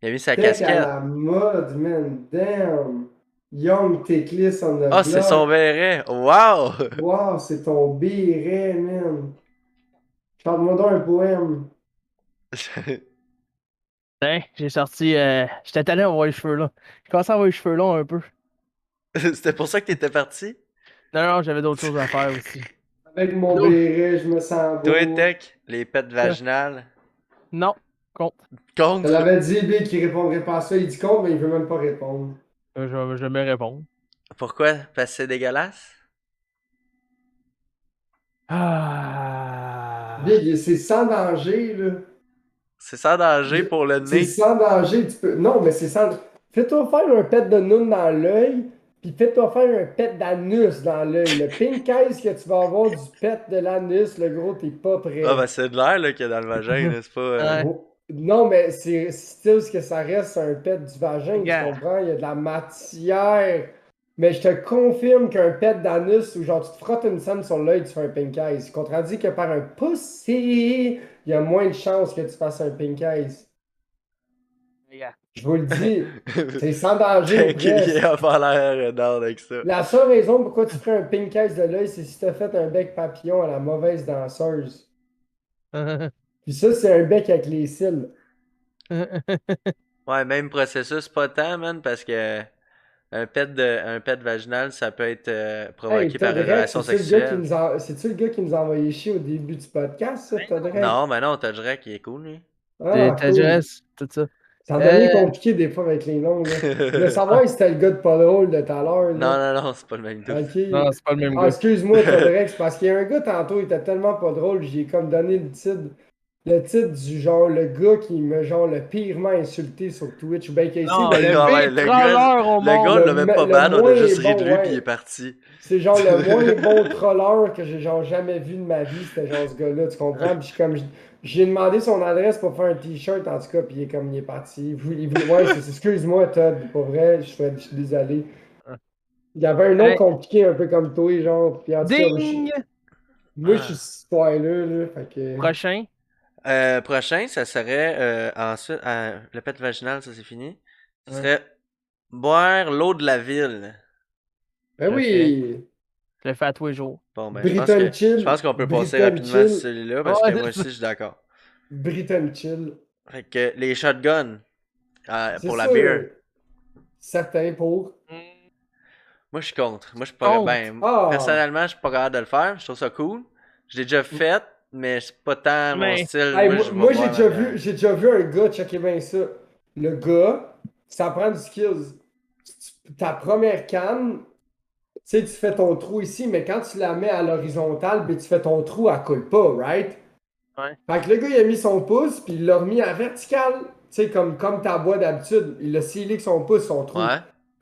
Il a mis sa Tech à casquette. la mode, man. Damn. Young Teclis on the Ah, c'est son block. béret! Wow! Wow, c'est ton béret, man. Chante-moi donc un poème. Hein, j'ai sorti. J'étais tanné d'avoir les cheveux longs. Je commençais à avoir les cheveux longs un peu. C'était pour ça que t'étais parti? Non, non, j'avais d'autres choses à faire aussi. Avec mon D'autres. béret, je me sens Toi, beau. Tech, les pets vaginales. Non, compte. Je te Contre. l'avais dit, B, qu'il répondrait pas à ça. Il dit compte, mais il veut même pas répondre. Je vais me répondre. Pourquoi? Parce que c'est dégueulasse? Ah. Big, c'est sans danger, là. C'est sans danger Je- pour le C'est nez. sans danger, tu peux. Non, mais c'est sans. Fais-toi faire un pet de noun dans l'œil, puis fais-toi faire un pet d'anus dans l'œil. Le pink eyes que tu vas avoir du pet de l'anus, le gros, t'es pas Ah, prêt. ben c'est de l'air là, qu'il y a dans le vagin, là, c'est pas. Ouais, Non, mais c'est still ce que ça reste, c'est un pet du vagin, tu gars. comprends? Il y a de la matière. Mais je te confirme qu'un pet d'anus où genre tu te frottes une scène sur l'œil, tu fais un pink eyes. Contradit que par un pussy, il y a moins de chances que tu fasses un pink eyes. Gars. Je vous le dis, c'est sans danger ou Il presque. a pas l'air down avec ça. La seule raison pourquoi tu ferais un pink eyes de l'œil, c'est si tu as fait un bec papillon à la mauvaise danseuse. Puis ça, c'est un bec avec les cils. Ouais, même processus, pas tant, man, parce que Un pet vaginal, ça peut être Hey, provoqué par une Todrek, relation sexuelle. c'est-tu le gars qui nous a envoyé chier au début du podcast, ça, Todrek? Non, mais non, t'as Drake, qui est cool, lui. Ah, cool. Tout ça. Ça en devient Euh, compliqué des fois avec les noms, là. Je voulais ah, savoir si c'était le gars de pas drôle de tout à l'heure, Non, là. non, non, c'est pas le même tout. Ok. non, c'est pas le même Ah, gars. excuse-moi, Todrek, c'est parce qu'il y a un gars tantôt, il était tellement pas drôle, j'ai comme donné le titre du genre, le gars qui me, genre, le pirement insulté sur Twitch ou ben qui a essayé Non, de le Ah ouais, pire trolleur au le gars, on monde. l'a même pas le ban, on a juste ri moins de bon, lui, puis il est ouais. parti. C'est genre le moins bon troller que j'ai genre jamais vu de ma vie, c'était genre ce gars-là, tu comprends? Puis j'ai demandé son adresse pour faire un t-shirt en tout cas, puis il est parti. Ouais, excuse-moi Todd, pour vrai, je suis désolé. Il y avait un nom Hey, compliqué un peu comme toi, genre, puis en tout cas, ding! moi je suis Ah. ce là fait que... Prochain. Prochain, ça serait ensuite le pet vaginal, ça c'est fini. Ce Ouais. serait boire l'eau de la ville. Ben OK. oui! Je le fais à tous les jours. Bon ben Britain je Chill, pense qu'on peut passer Britain rapidement sur Chill, celui-là parce que Ouais, moi c'est aussi ça. je suis d'accord. Britain Chill. Fait que les shotguns C'est pour la ça, beer. certain pour... Moi je suis contre. Moi je suis pas Honte. ben Ah! personnellement, je suis pas capable de le faire, je trouve ça cool. Je l'ai déjà fait, mais c'est pas tant mon Mais, style. Hey, Moi moi, je vais moi, boire ma bière. j'ai déjà vu un gars, checker bien ça. Le gars, ça prend du skills. Ta première canne, tu sais, tu fais ton trou ici, mais quand tu la mets à l'horizontale, ben, tu fais ton trou, elle coule pas, right? ouais. Fait que le gars, il a mis son pouce, puis il l'a remis à vertical. Tu sais, comme ta bois d'habitude. Il a scellé avec son pouce, son trou. Ouais.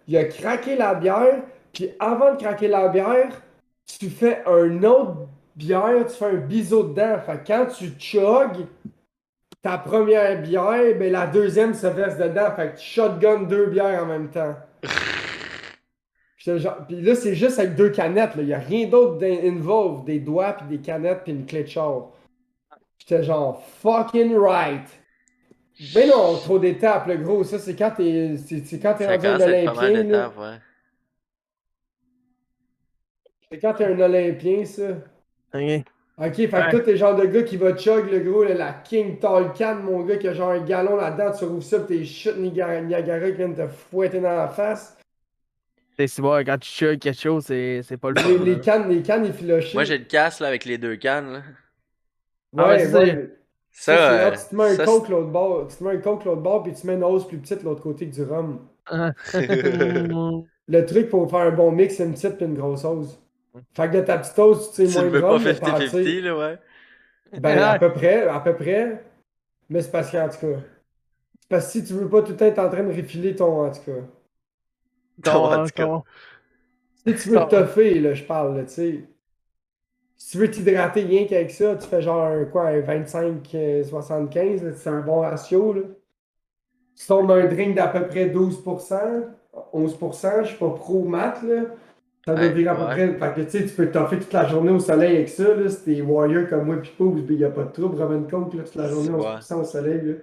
Il a craqué la bière, puis avant de craquer la bière, tu fais un autre bière, tu fais un biseau dedans. Fait que quand tu chugs, ta première bière, ben la deuxième se verse dedans. Fait que tu shotgun deux bières en même temps. Puis là, c'est juste avec deux canettes. Il n'y a rien d'autre involved. Des doigts, puis des canettes, puis une clé de char. J'étais genre fucking right. Mais non, trop d'étapes, le gros. Ça, c'est quand c'est quand t'es Ça rendu un commence à être pas mal Olympien, là. d'étapes, ouais. C'est quand t'es un Olympien, ça. Ok. Ok, fait que Ouais. toi, t'es le genre de gars qui va chug le gros, là, la King Tall Can, mon gars, qui a genre un galon là-dedans, tu rouvres ça, pis t'es shit Niagara qui viennent te fouetter dans la face. C'est bon, quand tu chugs quelque chose, c'est pas le fun. Les Là. cannes, les cannes Moi j'ai effilochées. le casque là avec les deux cannes là. Ah ouais, Ouais, ça, c'est. ouais. Ça, Ça, c'est hot. Tu te mets un ça coke l'autre bord. Tu te mets un coke l'autre bord, puis tu mets une hausse plus petite l'autre côté que du rhum. Le truc pour faire un bon mix, c'est une petite puis une grosse hose. Fait que de ta petite hausse, tu sais tu le moins de veux pas rhum, mais t'en 50-50 tires. là, ouais. Ben, à peu près. Mais c'est parce qu'en tout cas. C'est parce que si tu veux pas tout le temps être en train de refiler ton. En tout cas. En tout cas. Si tu veux te toffer, là, je parle, là, tu sais. Si tu veux t'hydrater rien qu'avec ça, tu fais genre quoi, un 25-75, là, c'est un bon ratio, là. Tu tombes un drink d'à peu près 12%, 11%, je suis pas pro maths, là. Ça doit Ouais, virer à peu ouais. près. Fait que tu sais, tu peux toffer toute la journée au soleil avec ça, là. Si t'es warrior comme moi pis Poubs, il y a pas de trouble. Robin Coke, là, toute la journée, C'est bon. 11% au soleil, là.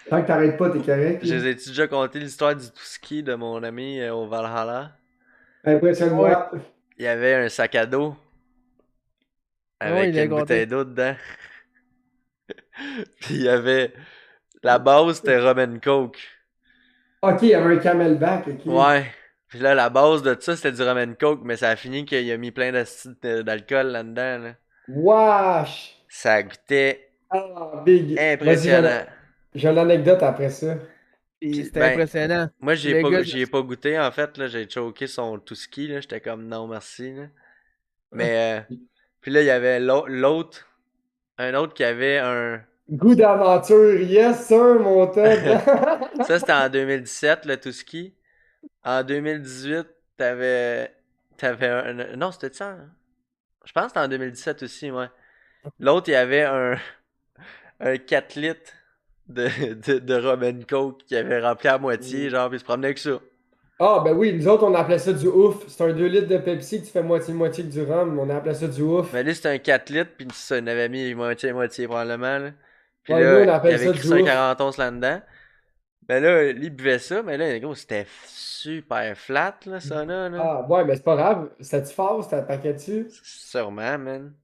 Tant que t'arrêtes pas, t'es correct, Je là. les ai-tu déjà conté l'histoire du tout ski de mon ami au Valhalla? Ouais, Impressionne-moi. Il y avait un sac à dos ouais, avec il a une bouteille compté. d'eau dedans. Puis il y avait. La base c'était rum and coke. Ok, il y avait un camelback, ok. Ouais. Puis là, la base de ça c'était du rum and coke, mais ça a fini qu'il a mis plein d'alcool là-dedans. Là. Wesh! Ça goûtait Ah, big. Vas-y, impressionnant. j'ai une anecdote après ça. Puis, C'était ben, impressionnant. moi, Le gars, j'y ai pas goûté, en fait, là, j'ai choqué son tout ski, là, j'étais comme, non, merci, là. Mais, puis là, il y avait un autre qui avait un... Goût d'aventure, yes sir, mon Todd. Ça, c'était en 2017, le tout ski. En 2018, t'avais non, c'était ça, hein? Je pense que c'était en 2017 aussi, ouais. L'autre, il y avait un 4 litres de rum and coke qui avait rempli à moitié, genre, puis il se promenait avec ça. Ah, ben oui, nous autres, on appelait ça du ouf. C'est un 2 litres de Pepsi que tu fais moitié-moitié que du rhum. On appelait ça du ouf. Mais lui, c'était un 4 litres, puis ça, il en avait mis moitié-moitié probablement. Là. Puis Ouais, nous, là, on il appelle avait ça écrit du un ouf. 40 onces là-dedans. Mais là, lui, il buvait ça, mais là, gros, c'était super flat, là, ça, là. Ah, ouais, mais c'est pas grave. C'était-tu fort, c'était un paquet dessus? Sûrement, man.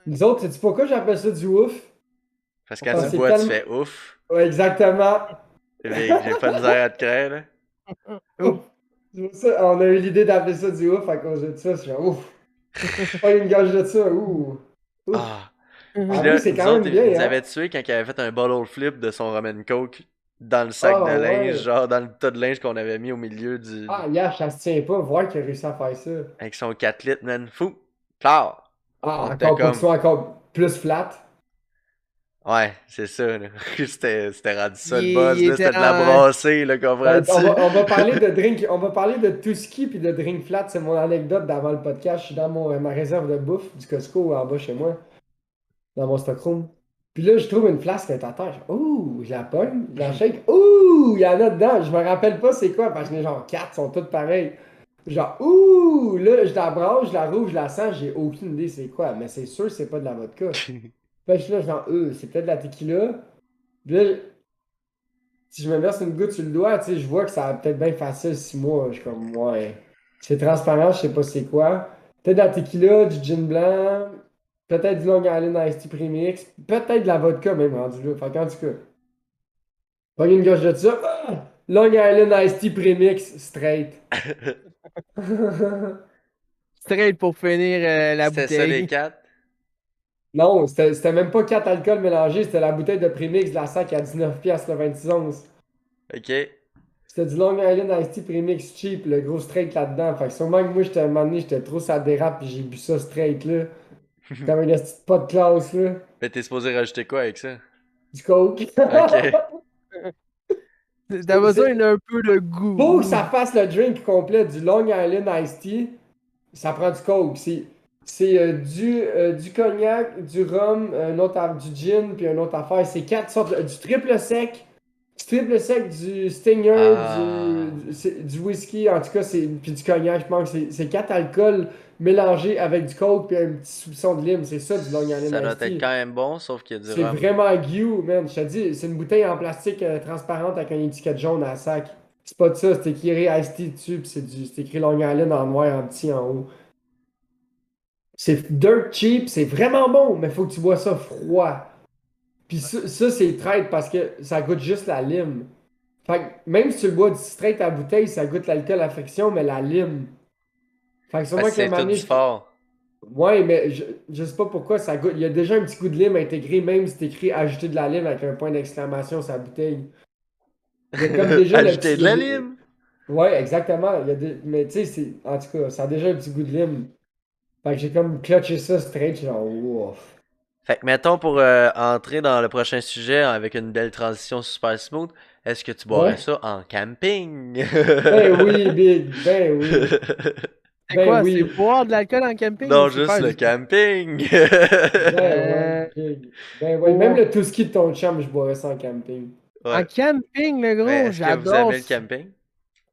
Nous autres, sais-tu pourquoi j'appelle ça du ouf? Parce que quand Parce tu que c'est bois, tu tellement. fais ouf. Ouais, exactement. J'ai pas de misère à te créer, là. Ouf. C'est pour ça, on a eu l'idée d'appeler ça du ouf à cause de ça. C'est genre ouf. Pas une gorge de ça. Ouh. Ouf. Ah. Puis Ah Mhm. oui, là, c'est nous quand autres, même il bien, nous hein? avait tué quand il avait fait un bottle flip de son Roman Coke dans le sac de Ah linge, ouais. genre dans le tas de linge qu'on avait mis au milieu Ah, hier, ça se tient pas. Voir qu'il a réussi à faire ça. avec son 4 litres, man. Fou! Claire! Ah, On était encore pour qu'il comme. soit encore plus flat. Ouais, c'est ça, là. C'était rendu ça le Il buzz, là. était C'était de la brassée, là, Ben, comprends-tu? on va parler de drink, on va parler de tout ski puis de drink flat. C'est mon anecdote d'avant le podcast. Je suis dans ma réserve de bouffe du Costco en bas chez moi, dans mon stockroom. Puis là, je trouve une flasque qui est à terre. Je fais, ouh, je la pogne, je la shake. Ouh, il y en a dedans. Je me rappelle pas c'est quoi parce que j'en ai genre 4, sont toutes pareilles. Genre, ouh, là, je la brasse, je la rouvre, je la sens, j'ai aucune idée c'est quoi. Mais c'est sûr, c'est pas de la vodka. Fait que je suis là, genre, c'est peut-être de la tequila. Puis là, si je me verse une goutte sur le doigt, tu sais, je vois que ça va peut-être bien facile 6 mois. Je suis comme, ouais. C'est transparent, je sais pas c'est quoi. Peut-être de la tequila, du gin blanc, peut-être du Long Island Iced Tea Premix, peut-être de la vodka même rendu là. Fait qu'en tout cas, pas une gorge de ça. Ah! Long Island Iced Tea Premix, straight. Straight pour finir la C'était ça les bouteille. 4? Non, c'était même pas 4 alcools mélangés, c'était la bouteille de Premix de la sac à 19$ le 26 onces. Ok. C'était du Long Island Iced Tea Premix cheap, le gros straight là-dedans. Fait que sûrement que moi, j'étais à un moment donné, j'étais trop ça dérape, puis j'ai bu ça straight là. Comme une petite pas de classe là. Mais t'es supposé rajouter quoi avec ça? Du coke. Ok. T'as besoin C'est- d'un peu de Pour que goût. ça fasse le drink complet du Long Island Iced Tea, ça prend du coke. C'est du cognac, du rhum, du gin, puis une autre affaire. C'est 4 sortes. Du triple sec, du Stinger, Ah. du whisky, en tout cas, puis du cognac, je pense que c'est 4 alcools mélangés avec du coke puis un petit soupçon de lime. C'est ça du Long Island Ça doit Iced être Tea. quand même bon, sauf qu'il y a du C'est rhum. vraiment gueux, man. Je te dis, c'est une bouteille en plastique transparente avec une étiquette jaune à sac. C'est pas de ça, c'est écrit Iced Tea dessus, puis c'est écrit Long Island en noir en petit en haut. C'est dirt cheap, c'est vraiment bon, mais faut que tu bois ça froid. Puis ça, c'est traite parce que ça goûte juste la lime. Fait que même si tu le bois du straight à bouteille, ça goûte l'alcool à friction, mais la lime. Fait que Parce sûrement que que le c'est tout mané, du fort. ouais, mais je sais pas pourquoi ça goûte. Il y a déjà un petit goût de lime intégré, même si c'est écrit ajouter de la lime avec un point d'exclamation sur la bouteille. Il y a comme déjà le petit. Ajouter de la lime! Ouais, exactement. Mais tu sais, en tout cas, ça a déjà un petit goût de lime. Fait que j'ai comme clutché ça straight, je suis genre, ouf. Fait que mettons pour entrer dans le prochain sujet avec une belle transition super smooth, est-ce que tu boirais Ouais. ça en camping? Ben oui, Big. Ben oui. C'est Ben quoi? C'est oui. boire de l'alcool en camping ou Non, c'est juste faire le du... camping! Ben ouais, Euh, Big. Ben ouais. Même pour- le tout ski de ton chum, je boirais ça en camping. En Ouais. camping, le Mais gros, est-ce que vous j'adore aimez le ça. camping?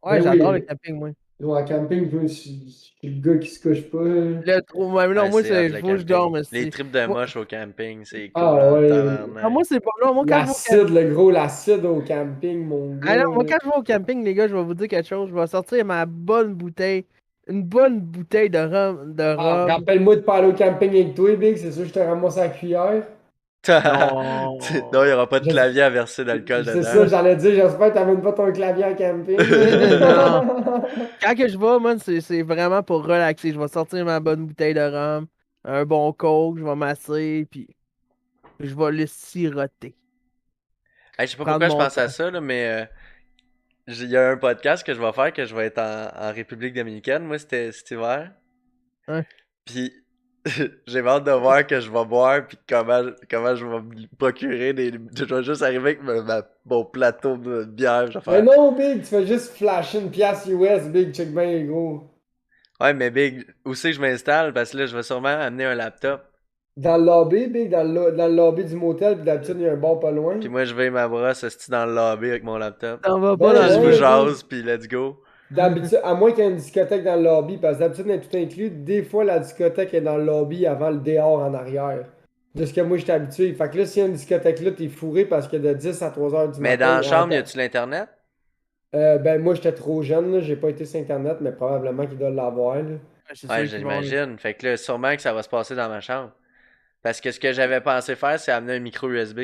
Ouais, Ben j'adore le oui. camping, moi. Moi, en camping, je suis le gars qui se couche pas. Le trop... ouais, mais non, Ouais, moi, c'est hot il le faut que je dorme camping. Les aussi. trips de Moi, moche au camping, c'est cool Ah en ouais. non, tabarnak. moi c'est pas... Non, moi, quand je vais au L'acide, le gros, l'acide au camping, mon Ah non, gars. moi, Là. quand je vais au camping, les gars, je vais vous dire quelque chose. Je vais sortir ma bonne bouteille. Une bonne bouteille de rhum. De Ah, rhum. rappelle-moi de pas aller au camping avec toi, Big, c'est sûr que je te ramasse à la cuillère. Non, il n'y Non. aura pas de clavier à verser d'alcool C'est dedans. ça, j'allais dire, j'espère que t'amènes pas ton clavier en camping. Non. Là. Quand que je vais, man, c'est vraiment pour relaxer. Je vais sortir ma bonne bouteille de rhum, un bon coke, je vais masser, puis je vais le siroter. Hey, je sais pas Prendre pourquoi je mon pense à temps. ça, là, mais il y a un podcast que je vais faire que je vais être en République dominicaine, moi, c'était cet hiver. Hein. Puis j'ai hâte de voir que je vais boire, puis comment je vais me procurer des. Je vais juste arriver avec mon plateau de bière, je vais Mais faire. non, Big, tu fais juste flasher une pièce US, Big, check bien, gros. Ouais, mais Big, où c'est que je m'installe? Parce que là, je vais sûrement amener un laptop. Dans le lobby, Big, dans le lobby du motel, puis d'habitude, il y a un bar pas loin. Puis moi, je vais ma brosse esti dans le lobby avec mon laptop. T'en vas pas Ben dans Puis je le vous ouais, mien. Big. jase, puis let's go. D'habitude, à moins qu'il y ait une discothèque dans le lobby, parce que d'habitude, on est tout inclus. Des fois, la discothèque est dans le lobby avant le dehors en arrière. De ce que moi, j'étais habitué. Fait que là, s'il y a une discothèque là, t'es fourré parce que de 10 à 3 heures du Mais dans matin. la chambre, y a-tu l'internet? Ben, moi, j'étais trop jeune, là. J'ai pas été sur Internet, mais probablement qu'il doit l'avoir, là. C'est Ouais, sûr qu'ils vont. j'imagine. Fait que là, sûrement que ça va se passer dans ma chambre. Parce que ce que j'avais pensé faire, c'est amener un micro USB.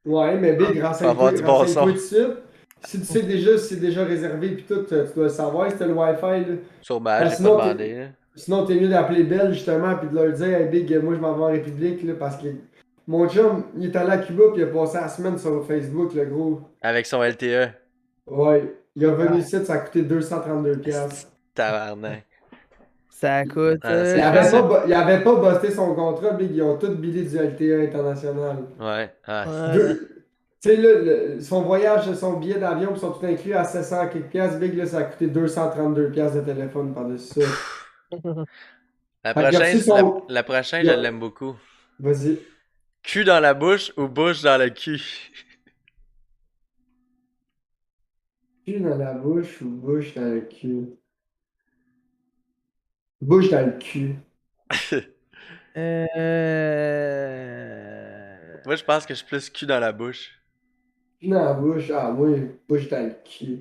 Ouais, mais Big, Pour avoir renseigne-toi du bon renseigne-toi son. tout de suite. Si tu sais déjà si c'est déjà réservé puis tout, tu dois le savoir, c'était le Wi-Fi. Là. Sûrement, Ben, j'ai pas sinon, demandé. Là. sinon, t'es mieux d'appeler Belle justement puis de leur dire Hey Big, moi je m'en vais en République là, parce que mon chum, il est allé à Cuba puis il a passé la semaine sur Facebook, le gros. Avec son LTE. Ouais. Il est revenu ici, ça a coûté 232$. Tabarnak. Ça coûte. Ah, c'est Il avait facile. il avait pas busté son contrat, Big, ils ont tout billé du LTE international. Ouais. Ah, Ouais. Tu sais, là, son voyage, son billet d'avion, ils sont tout inclus à 700 quelques piastres. Big, là, ça a coûté 232$ de téléphone par-dessus ça. La Fait qu'il a prochaine, reçu son. la prochaine, il je a- l'aime beaucoup. Vas-y. Cul dans la bouche ou bouche dans le cul? Cul dans la bouche ou bouche dans le cul? Bouche dans le cul. Moi, je pense que je suis plus cul dans la bouche. Cul dans la bouche, ah, moi, bouche dans le cul.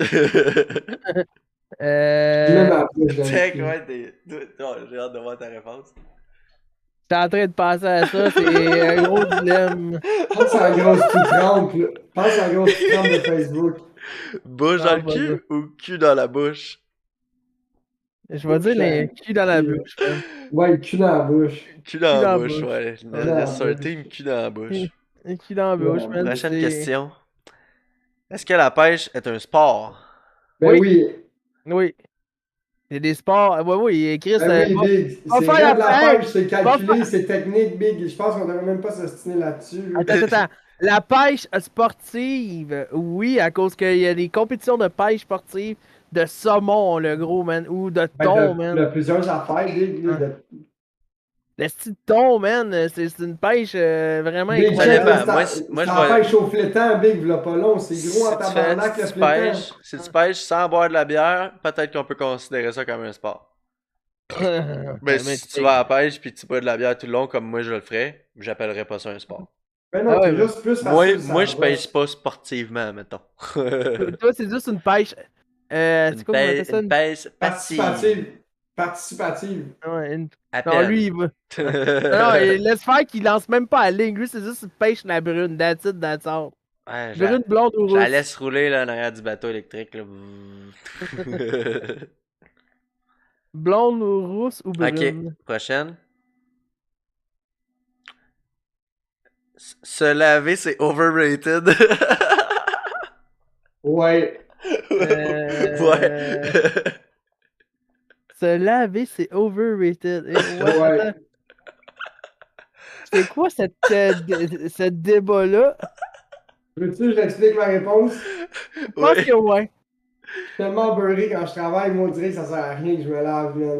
Euh, Je mets ma bouche dans le Check, cul. ouais, oh, j'ai hâte de voir ta réponse. J'étais en train de penser à ça, c'est un gros dilemme. Pense à la grosse petite rampe, là. Pense à la grosse petite rampe de Facebook. Bouche dans Ah, le bah, cul ou cul dans la bouche? je vais dire les culs dans la bouche, man. Ouais, le cul dans la bouche. Cul dans Cul la dans la bouche, bouche. ouais. Cul dans la Reste sur le bouche. team cul dans la bouche. Les culs dans la Cul dans bouche, la man. bouche. Prochaine c'est- question. Est-ce que la pêche est un sport? Ben Oui. oui. Oui. C'est des sports. Ouais, oui, Chris. Ben oui, Big. va C'est faire raide la la pêche, c'est Va calculé, c'est technique, Big. Je pense qu'on devrait même pas s'ostiner là-dessus. là. Attends. La pêche sportive, oui, à cause qu'il y a des compétitions de pêche sportive de saumon, le gros, man, ou de Ben, thon, il y man. a plusieurs affaires, Big. Là, Le style thon, man, c'est une pêche vraiment Big, Ça check, incroyable. dépend. Moi, moi, c'est je la vais. pêche au flétan, Big, v'là pas long. C'est gros en tabarnak, le flétan. Si tu pêches sans boire de la bière, peut-être qu'on peut considérer ça comme un sport. Mais Mais si tu vas à la pêche puis tu bois de la bière tout le long comme moi je le ferais, j'appellerais pas ça un sport. Ben non, Ah ouais, c'est mais- juste plus Moi, facile, moi ça je brosse. pêche pas sportivement, mettons. Toi, c'est juste une pêche. C'est quoi, on appelle ça? Une pêche passive. Participative. Participative. Ouais, À Non, peine. lui, il va. Non, il laisse faire qu'il lance même pas à la ligne. Lui, c'est juste une pêche la brune. That's it, that's all. Ouais, Brune, blonde ou je la rousse. laisse rouler là, en arrière du bateau électrique. Là. Blonde ou rousse ou Ok, brune? prochaine. Se laver, c'est overrated. Ouais. Ouais. Se laver, c'est overrated. What? Ouais. Attends. C'est quoi ce débat-là? Veux-tu que j'explique ma réponse? Je pense Ouais. que ouais. Je suis tellement beurré quand je travaille, moi, on dirait que ça sert à rien que je me lave, man.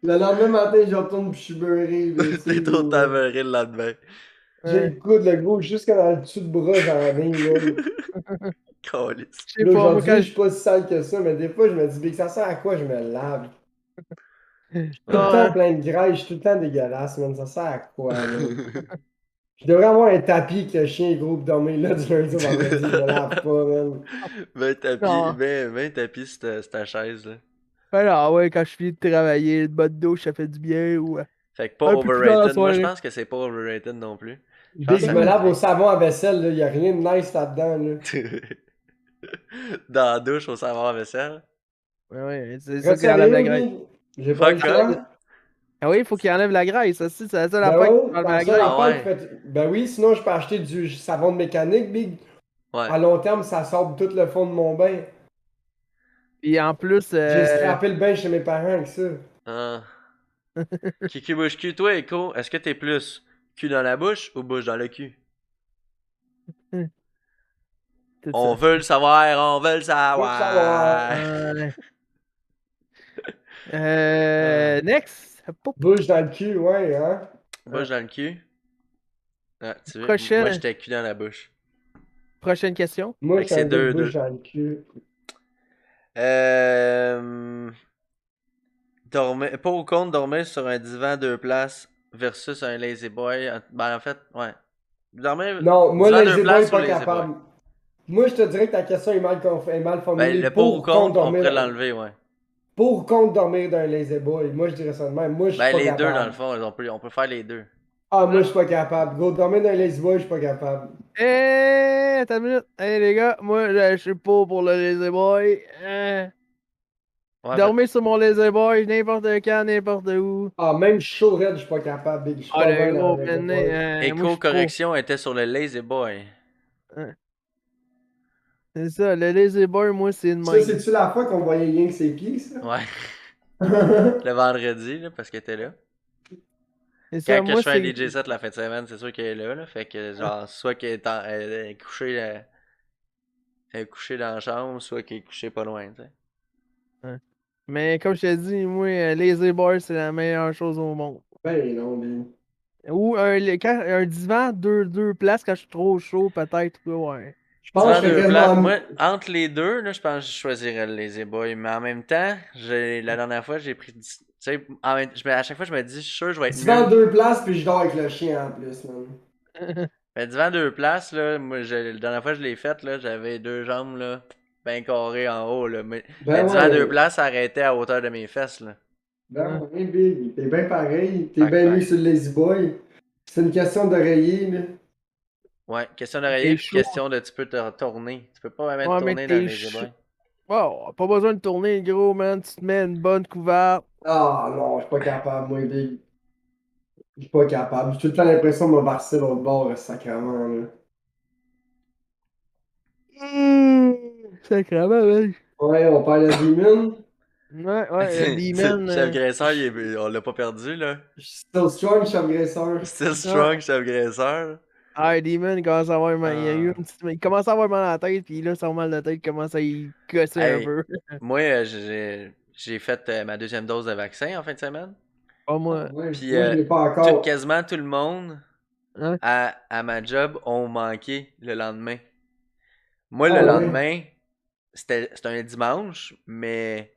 Le lendemain matin, je retourne puis je suis beurré. mais T'es c'est trop gros, taveré le lendemain. J'ai le coude, le gros, jusqu'à dans le dessus de bras, j'en ai, man. Calisse. Je sais Là, pas, moi, aujourd'hui, quand je suis pas si sale que ça, mais des fois, je me dis, Big, ça sert à quoi je me lave? Je suis tout le Ah, temps plein de graisse, je suis tout le temps dégueulasse, man. Ça sert à quoi, man? Je devrais avoir un tapis que le chien est gros pour dormir là du lundi au vendredi, je me lave pas, man. Non. Mets un tapis sur ta chaise, là. Alors, ouais, quand je finis de travailler, le bas de douche, ça fait du bien. Ou Fait que pas un peu plus tard la overrated. Moi, je soirée. pense que c'est pas overrated non plus. Je Big, pense je que me lave au ça... savon à vaisselle, là. Y a rien de nice là-dedans, là. Dans la douche au savon à vaisselle. Ouais, c'est ça Reste qui enlève la sérieux, graisse. Big? J'ai pas le Fuck choix. Ah oui, il faut qu'il enlève la graisse. Ça, c'est la seule Ben affaire qui ouais, enlève la la seule graisse. Ah affaire ouais. qui fait... Ben oui, sinon je peux acheter du savon de mécanique, Big. Ouais. À long terme, ça sort tout le fond de mon bain. Et en plus, J'ai scrappé le bain chez mes parents avec ça. Ah. Kiki bouche cul, toi, Echo, est-ce que t'es plus cul dans la bouche ou bouche dans le cul? tout On ça. veut le savoir, on veut le savoir. savoir. Ouais. Next. Bouche dans le cul, ouais, hein? Bouche dans le cul. Ah, tu veux? Prochaine. Moi, j'étais cul dans la bouche. Prochaine question. Moi, Fait je que suis un c'est gars de 2-2. bouche dans le cul. Pour ou contre dormir sur un divan 2 places versus un lazy boy. Ben, en fait, ouais. Dormir Non, moi, divan Lazy 2 Boy, places ou pas lazy capable. boy? Moi, je te dirais que ta question est est mal Ben, formulée. le pour ou contre, on dormir pourrait l'enlever, ouais. Pour ou contre dormir d'un Lazy Boy. Moi, je dirais ça de même. Moi, je suis Ben, pas les deux, capable. dans le fond, on peut faire les deux. Ah, moi, je suis pas capable. Go, dormir d'un Lazy Boy, je suis pas capable. Attends une minute. Hey les gars, moi je suis pas pour le lazy boy. Ouais, Dormez sur mon lazy boy n'importe quand, n'importe où. Ah, même chaud raide, je suis pas capable, big. Je suis Ah pas le bien gros, avec le man, boy. moi je suis trop. Éco-correction était sur le Lazy Boy. Hein, c'est ça, le lazy boy, moi c'est de Ça, même. c'est-tu la fois qu'on voyait rien que ses pieds, ça? Ouais, le vendredi, là, parce qu'elle était là. C'est Quand ça, que je moi fais un c'est. DJ set la fin de semaine, c'est sûr qu'elle est là, là. Fait que, genre, soit qu'elle est, elle est couchée, elle est couchée dans la chambre, soit qu'elle est couchée pas loin, tu sais. Hein. Mais comme je t'ai dit, moi, lazy boy, c'est la meilleure chose au monde. Ben non, big. Ou un divan, deux places quand je suis trop chaud, peut-être. Ouais. Je pense Divan que je serais deux quasiment. places. Moi, entre les deux, là, je pense que je choisirais le Lazy Boy. Mais en même temps, la dernière fois, j'ai pris. Tu sais, à chaque fois, je me dis, je suis sûr que je vais être Divan mieux. deux places, puis je dors avec le chien en plus, man. Mais divan deux places, là, moi, la dernière fois que je l'ai fait, là, j'avais deux jambes, là, bien carrées en haut, là. Mais Ben divan deux ouais. places, ça arrêtait à hauteur de mes fesses, là. Ben ouais, big. T'es bien pareil. T'es Fait que, bien mieux sur le Lazy Boy. C'est une question d'oreiller, là. ouais, question d'oreiller, T'es puis chaud. question de tu peux te retourner. Tu peux pas vraiment te Ouais, mais tourner dans le t'es Lazy chaud. Boy. Wow, pas besoin de tourner, gros, man. Tu te mets une bonne couverte. Ah non, je suis pas capable, moi, big. Je suis pas capable. J'ai tout le temps l'impression de me verser l'autre bord, sacrément, là. Sacrément, man. Ouais, on parle de Demon. Ouais, ouais, le demon. Chef Graisseur, on l'a pas perdu, là. Still strong, chef graisseur. Still Ouais. strong, chef Graisseur. Ah, le demon, il commence à avoir mal. Il y a eu Ah. une petite. Il commence à avoir mal à la tête, puis là, son mal de tête commence à y casser un Hey, peu. moi, j'ai fait ma deuxième dose de vaccin en fin de semaine. Pas Ah, moi. ouais, Puis moi, je l'ai pas encore. quasiment tout le monde Hein? à ma job ont manqué le lendemain. Moi, le Ah ouais. lendemain, c'était un dimanche, mais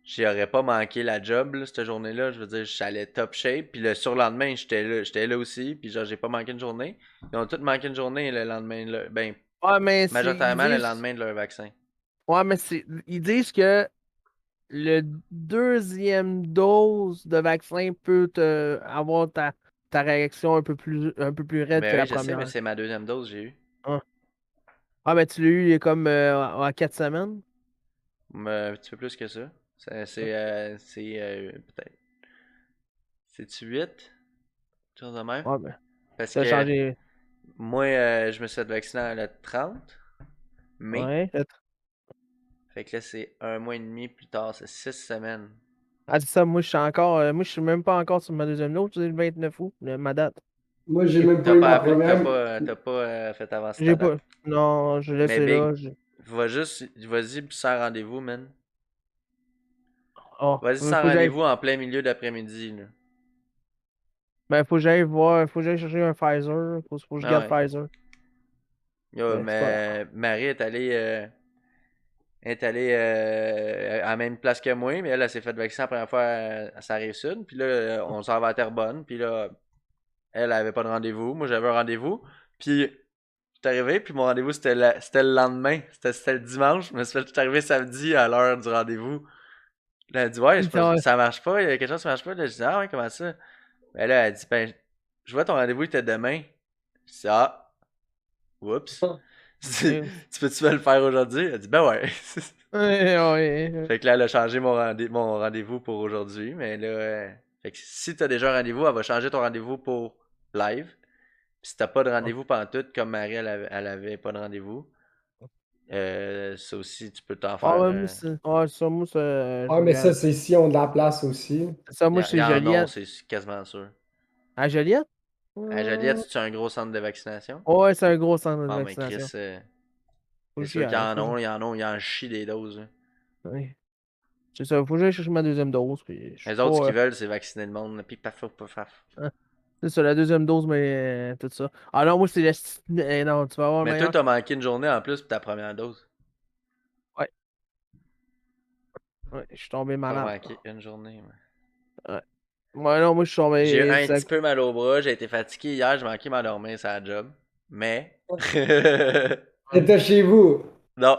j'aurais pas manqué la job là, cette journée-là. Je veux dire, j'allais top shape. Puis le surlendemain, j'étais là aussi. Puis genre, j'ai pas manqué une journée. Ils ont tous manqué une journée le lendemain. Ben, Ouais, mais ils majoritairement le disent. lendemain de leur vaccin. Ouais, mais ils disent que le deuxième dose de vaccin peut avoir ta réaction un peu plus raide que Ben oui, la je sais, mais première. c'est ma deuxième dose que j'ai eue. Hein. Ah, mais tu l'as eu il y a comme à 4 semaines. Un petit peu plus que ça. Peut-être. C'est-tu 8? Chose de même? Ouais, ben, Parce ça a que changé. moi, je me suis fait vacciner le 30 mai. Ouais. Fait que là, c'est un mois et demi plus tard, c'est 6 semaines. Ah, c'est ça, moi, je suis même pas encore sur ma deuxième dose, c'est le 29 août, ma date. Moi, j'ai même pas T'as eu pas ma appelé, première. t'as pas fait avancer J'ai ta pas. date. Non, je laisse Mais Big, là. vas-y, puis sans rendez-vous, man. Oh, Vas-y sans rendez-vous en plein milieu d'après-midi, là. Ben, faut que j'aille voir, faut que j'aille chercher un Pfizer. Faut que je Ah garde ouais. Pfizer. Yo, C'est pas grave. mais Marie est allée à la même place que moi, mais elle s'est fait vacciner la première fois à sa Rive-Sud. Puis là, on s'en va à Terrebonne. Puis là, elle avait pas de rendez-vous. Moi, j'avais un rendez-vous. Puis, je suis arrivé, puis mon rendez-vous, c'était le lendemain. C'était le dimanche. Mais je suis arrivé samedi à l'heure du rendez-vous. Là, elle dit, ouais, ça marche pas. Il y a quelque chose qui marche pas. Là, je dis, ah ouais, comment ça? Ben là, elle dit, ben, je vois ton rendez-vous était demain. Je dis, ah, oups. Ouais, Tu peux-tu me le faire aujourd'hui? Elle dit, ben ouais. ouais. Fait que là, elle a changé mon rendez-vous pour aujourd'hui. Mais là, fait que si t'as déjà un rendez-vous, elle va changer ton rendez-vous pour live. Puis si t'as pas de rendez-vous pantoute, comme Marie, elle avait pas de rendez-vous, ça aussi, tu peux t'en Ah, faire. ouais, moi, ça, moi, ça, Ah, mais ça, c'est si on a de la place aussi. ça, Il moi, y c'est en a, Joliette. c'est quasiment sûr. À Joliette? À Joliette, c'est un gros centre de vaccination? Ouais, c'est un gros centre de Ah, mais Chris, vaccination. Faut c'est que j'y sûr qu'il y aille, en a, il y en chie des doses, hein. ouais. C'est ça, faut que j'aille chercher ma deuxième dose. Puis je suis Les autres, ce pas. qu'ils veulent, c'est vacciner le monde. Puis paf, paf, paf, paf. Hein. C'est ça, la deuxième dose, mais tout ça. Ah non, moi, c'est non, tu vas avoir Mais toi, meilleur. t'as manqué une journée en plus pour ta première dose. Ouais, ouais, je suis tombé Pas malade. manqué une journée. Ouais. Ouais, non, moi, je suis J'ai eu tombé. un petit peu mal au bras, j'ai été fatigué hier, j'ai manqué m'endormir sur la job. Mais. T'étais chez vous. Non,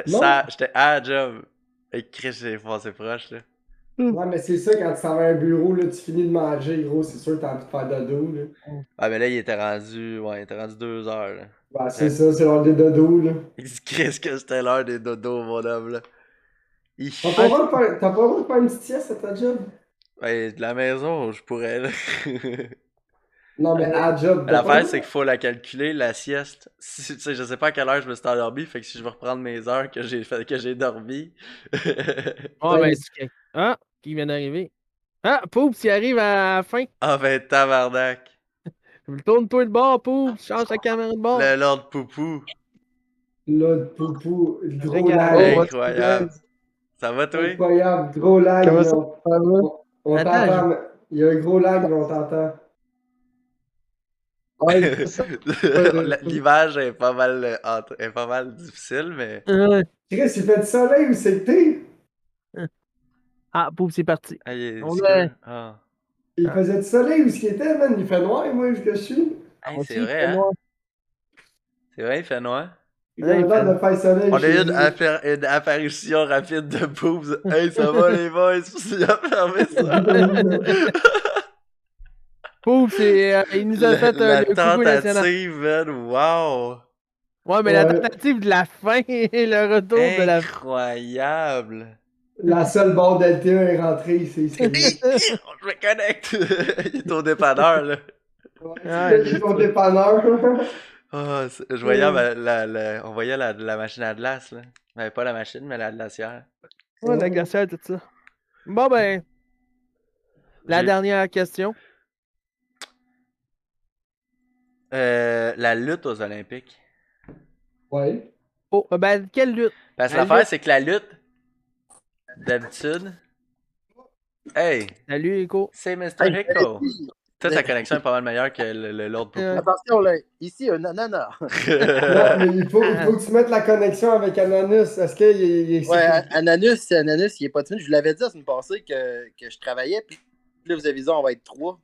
Non? j'étais à la job. Et Chris, j'ai passé proche, là. Ouais, mais c'est ça, quand tu s'en vas à un bureau, là, tu finis de manger, gros, c'est sûr que t'as envie de faire dodo, là. Ah, mais là, il était rendu. Ouais, il était rendu 2 heures, là. Bah, c'est ça, c'est l'heure des dodo, là. Il dit, qu'est-ce que c'était l'heure des dodos, mon homme, là. T'as pas Ah, le droit de faire, t'as pas le droit de faire une petite sieste à ta job? Ouais, de la maison, je pourrais, là. Non, mais à la job, t'as pas L'affaire, le c'est droit? qu'il faut la calculer, la sieste. Si, tu sais, je sais pas à quelle heure je me suis endormi, fait que si je veux reprendre mes heures que j'ai dormi. ah, ben, ah, qui vient d'arriver. Ah, Poups, il arrive à la fin. Ah ben, tabarnak. Tourne-toi de bord, Poups. Change ta caméra de bord. Le Lord Poupou. Là, poupou, gros Regarde. Oh, lag. what's up, Incroyable. guys? Ça va, toi? Incroyable, gros lag, Comment là. ça va? On Attends, t'entend, mais il y a un gros lag, mais on t'entend. Ouais, c'est ça. L'image est pas mal, est pas mal difficile, mais. Chris, il fait du soleil ou c'est que Ah, Poups, c'est parti. Ah, il est On obscur. Ah. il Ah. faisait du soleil ou ce qu'il était, man? Il fait noir, moi, où je suis. Hey, c'est Aussi, vrai, pour hein? moi. C'est vrai, il fait noir. Il Ouais, avait il l'air fait- de faire soleil On a chez eu lui. une apparition rapide de Boobs. Hey, ça va les boys? Il a fermé ça. Poups, il nous a La, fait la le coucou national. tentative, man. Wow. Ouais, mais la Ouais. tentative de la fin et le retour de la. Incroyable. La seule barre Delta est rentrée, c'est Hi, hi, je me connecte. Il est au dépanneur, là. Ouais, Ah, c'est lui, ton dépanneur. Ah, je voyais on voyait la machine à glace, là. Mais pas la machine, mais la glacière. ouais, la glacière, tout ça. Bon, ben, la J'ai- dernière question. La lutte aux Olympiques. Ouais. Oh, ben, quelle lutte? Parce que La l'affaire, lutte. c'est que la lutte, d'habitude. Hey, Salut, Echo. c'est Mr. Hey, Hicko. ici, Toi, ta connexion est pas mal meilleure que le Lord Poupou. attention, là. Ici, un ananas. Non, mais il faut que tu mettes la connexion avec Anonymous. Est-ce qu'il est Ouais, sécurisé? Ananas, il est pas timide. Je vous l'avais dit la semaine passée que je travaillais, puis là, vous avez dit, on va être 3.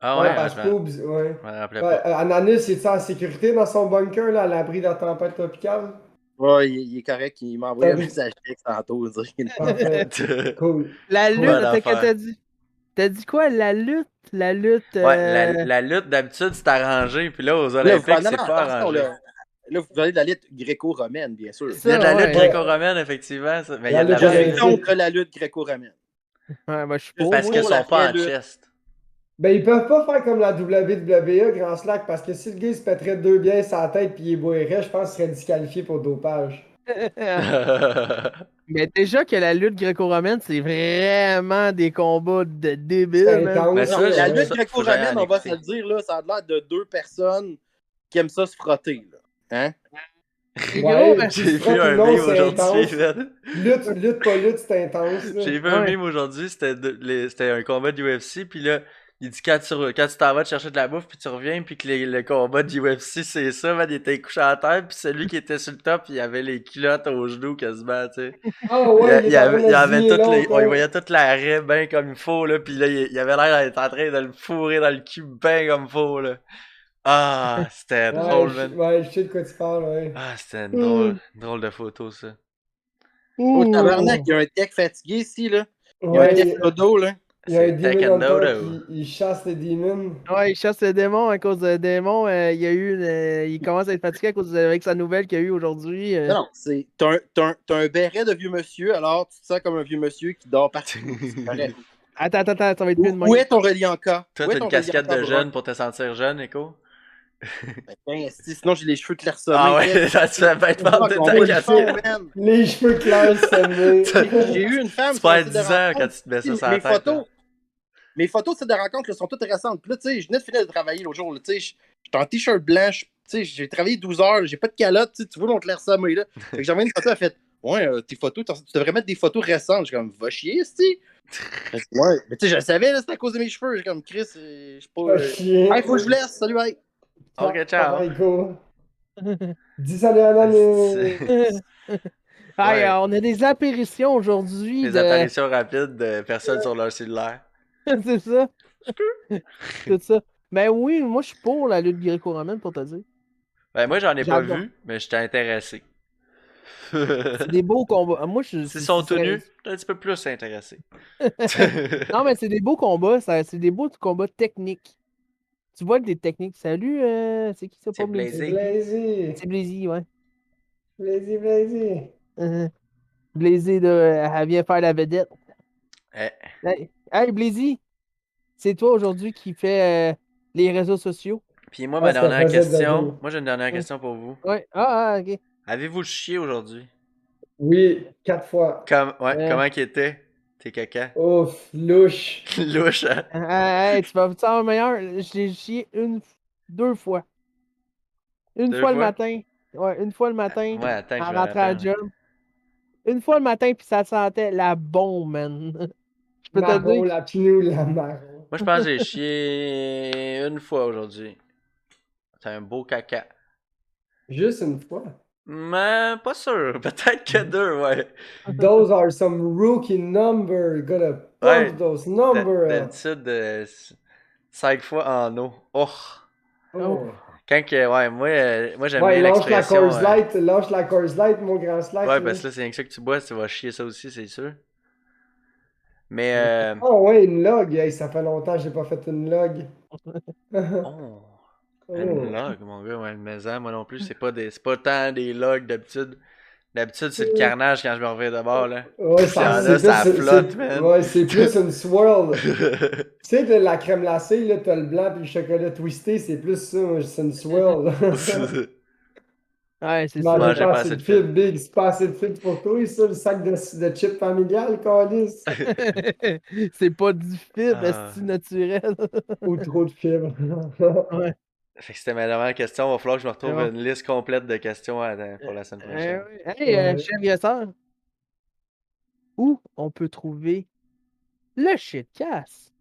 Ah Ouais, ouais, parce que Poobs, ouais. je m'en rappelais Ouais, pas. Anonymous, il est en sécurité dans son bunker, là, à l'abri de la tempête tropicale? Ouais, il est correct. Il m'a envoyé un Salut. message texte tantôt. Parfait. Cool. La Cool. lutte, Bonne attends, que affaire. t'as dit? T'as dit quoi? La lutte? La lutte. Ouais, la lutte, d'habitude, c'est arrangé. Puis là, aux Là, vous Olympiques, non, c'est non, pas attention, arrangé. là, vous parlez de la lutte gréco-romaine, bien sûr. C'est Il y a de ça, la lutte ouais. gréco-romaine, effectivement. Mais il y La a de la lutte Je suis olympique. contre la lutte gréco-romaine. Ouais, ben, je suis pour, Parce moi. qu'ils Pour la sont pas vraie en lutte. chest. Ben, ils peuvent pas faire comme la WWE, Grand Slack, parce que si le gars il se pèterait deux bières sur la tête puis il boirait, je pense qu'il serait disqualifié pour dopage. Mais déjà que la lutte gréco-romaine, c'est vraiment des combats de débiles, C'est man. intense, Mais Non, ça, la ouais. lutte faut que j'aille gréco-romaine, en on va se écouter. le dire, là, ça a l'air de deux personnes qui aiment ça se frotter. Là. Hein? C'est Ouais, gros, J'ai tu te frottes vu ou un non, meme c'est aujourd'hui, intense. man. Lutte, pas lutte, c'est intense, là. J'ai vu un Ouais. meme aujourd'hui, c'était un combat de UFC, puis là, il dit quand tu t'en vas te chercher de la bouffe, puis tu reviens, puis que le combat de UFC, c'est ça, man, il était couché à terre, puis celui qui était sur le top, il avait les culottes aux genoux quasiment, tu sais. Ah ouais, il est en train Il de avait signer toutes les, l'autre, on y hein. voyait toute l'arrêt bien comme il faut, là, puis là, il avait l'air d'être en train de le fourrer dans le cul bien comme il faut, là. Ah, c'était drôle, man. Ouais, je sais de quoi tu parles, ouais. Ah, c'était Mm. une drôle de photo, ça. Oh, tabarnak, Ouh. il y a un tech fatigué ici, là. Il y a un Ouais, tech dodo, là. il y a un C'est Demon Tekken Hunter Dodo. qui il chasse les démons. Ouais, il chasse le démon à cause de démon. Il y a eu il commence à être fatigué à cause avec sa nouvelle qu'il y a eu aujourd'hui. Non, non, c'est. T'as un béret de vieux monsieur, alors tu te sens comme un vieux monsieur qui dort partout. C'est correct. Attends, ça va être mieux de Où même. est ton reliant cas? Toi, Où est t'as ton une casquette reliant de cas, jeune pour te sentir jeune, Echo? Ben, sinon j'ai les cheveux clairsemés. Ah ouais, ça te fait bien te Fuck, vendre on ta voit le casquette. fond, man. Les cheveux clairs semés. J'ai eu une femme Tu sur un perds site de 10 ans quand rencontre. tu te mets ça sur la Mes tête. photos, mes photos de site de rencontre là, sont toutes récentes. Puis là, tu sais, je venais de finir de travailler l'autre jour. Tu sais, j'étais en t-shirt blanc. Tu sais, j'ai travaillé 12 heures. J'ai pas de calotte. Tu vois mon clairsemé, là. Fait que j'ai envoyé une photo. Elle a fait ouais, tes photos, tu devrais mettre des photos récentes. J'ai comme va chier, c'ti. Ouais. Mais tu sais, je le savais, là, c'était à cause de mes cheveux. J'ai comme Chris, je sais pas. Pas chier. Hey, faut que je vous laisse. Salut, bye. Ok, ciao. Bye, go. Dis salut à Anonymous. Ah, Ouais. on a des apparitions aujourd'hui Les de. apparitions rapides de personnes sur leur cellulaire. C'est ça. Tout ça. Ben oui, moi je suis pour la lutte gréco-romaine pour te dire. Ben, moi, j'en ai pas J'adore. vu, mais j'étais intéressé. C'est des beaux combats. Moi, S'ils sont ce serait- tenus, un petit peu plus intéressé. Non, mais c'est des beaux combats. C'est des beaux combats techniques. Tu vois des techniques. Salut, c'est qui ça? C'est Pas Blazy. C'est Blazy. Blazy. C'est Blazy, ouais. Blazy. Blazy, elle vient faire la vedette. Eh, Hey, Blazy, c'est toi aujourd'hui qui fais les réseaux sociaux. Puis moi, Ah, ma c'était dernière facile de question. dire. Moi, j'ai une dernière Ouais. question pour vous. Ouais. Ah, ok. Avez-vous chié aujourd'hui? Oui, 4 fois. Comment qu'il était? Tes caca? Ouf, louche. Louche, hein? Hey, tu vas faire meilleur. J'ai chié deux fois. Une Deux fois le fois? matin. Ouais, une fois le matin Ouais, attends que je en me rentrant à rappelle. job. Une fois le matin, puis ça sentait la bombe, man. Je peux te le Marron, dire. la pinou, la marron. Moi, je pense que j'ai chié une fois aujourd'hui. C'est un beau caca. Juste une fois. Mais pas sûr. Peut-être que deux, ouais. Those are some rookie numbers. Gotta Ouais. pump those numbers up. D'habitude, 5 fois en eau. Oh! Oh. Quand que, ouais, moi j'aime Ouais, bien l'expression. lâche la Coors Light, mon grand slack. Ouais, là. parce que là, c'est rien que ça que tu bois, tu vas chier ça aussi, c'est sûr. Mais, Oh ouais, une log. Hey, ça fait longtemps que j'ai pas fait une log. oh, une Oh. log, mon gars, ouais, une maison, moi non plus, c'est pas tant des logs d'habitude. D'habitude, c'est le carnage quand je me reviens de bord, là. Ouais, Puis là, c'est ça plus, flotte, man. ouais, c'est plus une swirl. Tu sais, de la crème glacée, là, t'as le blanc puis le chocolat twisté, c'est plus ça, moi, c'est une swirl. Ouais, c'est Tu ça. mangeais Mangeais pas pas assez assez de de fibres. fibres, Big. C'est pas assez de fibres pour toi, ça, le sac de chips familial, Calis. C'est pas du fibre, Ah. c'est naturel. Ou trop de fibres. Ouais. Fait que c'était ma dernière question. Il va falloir que je me retrouve C'est bon. une liste complète de questions pour la semaine prochaine. Ouais. Hey, Ouais. chef Yassar, où on peut trouver le shitcast?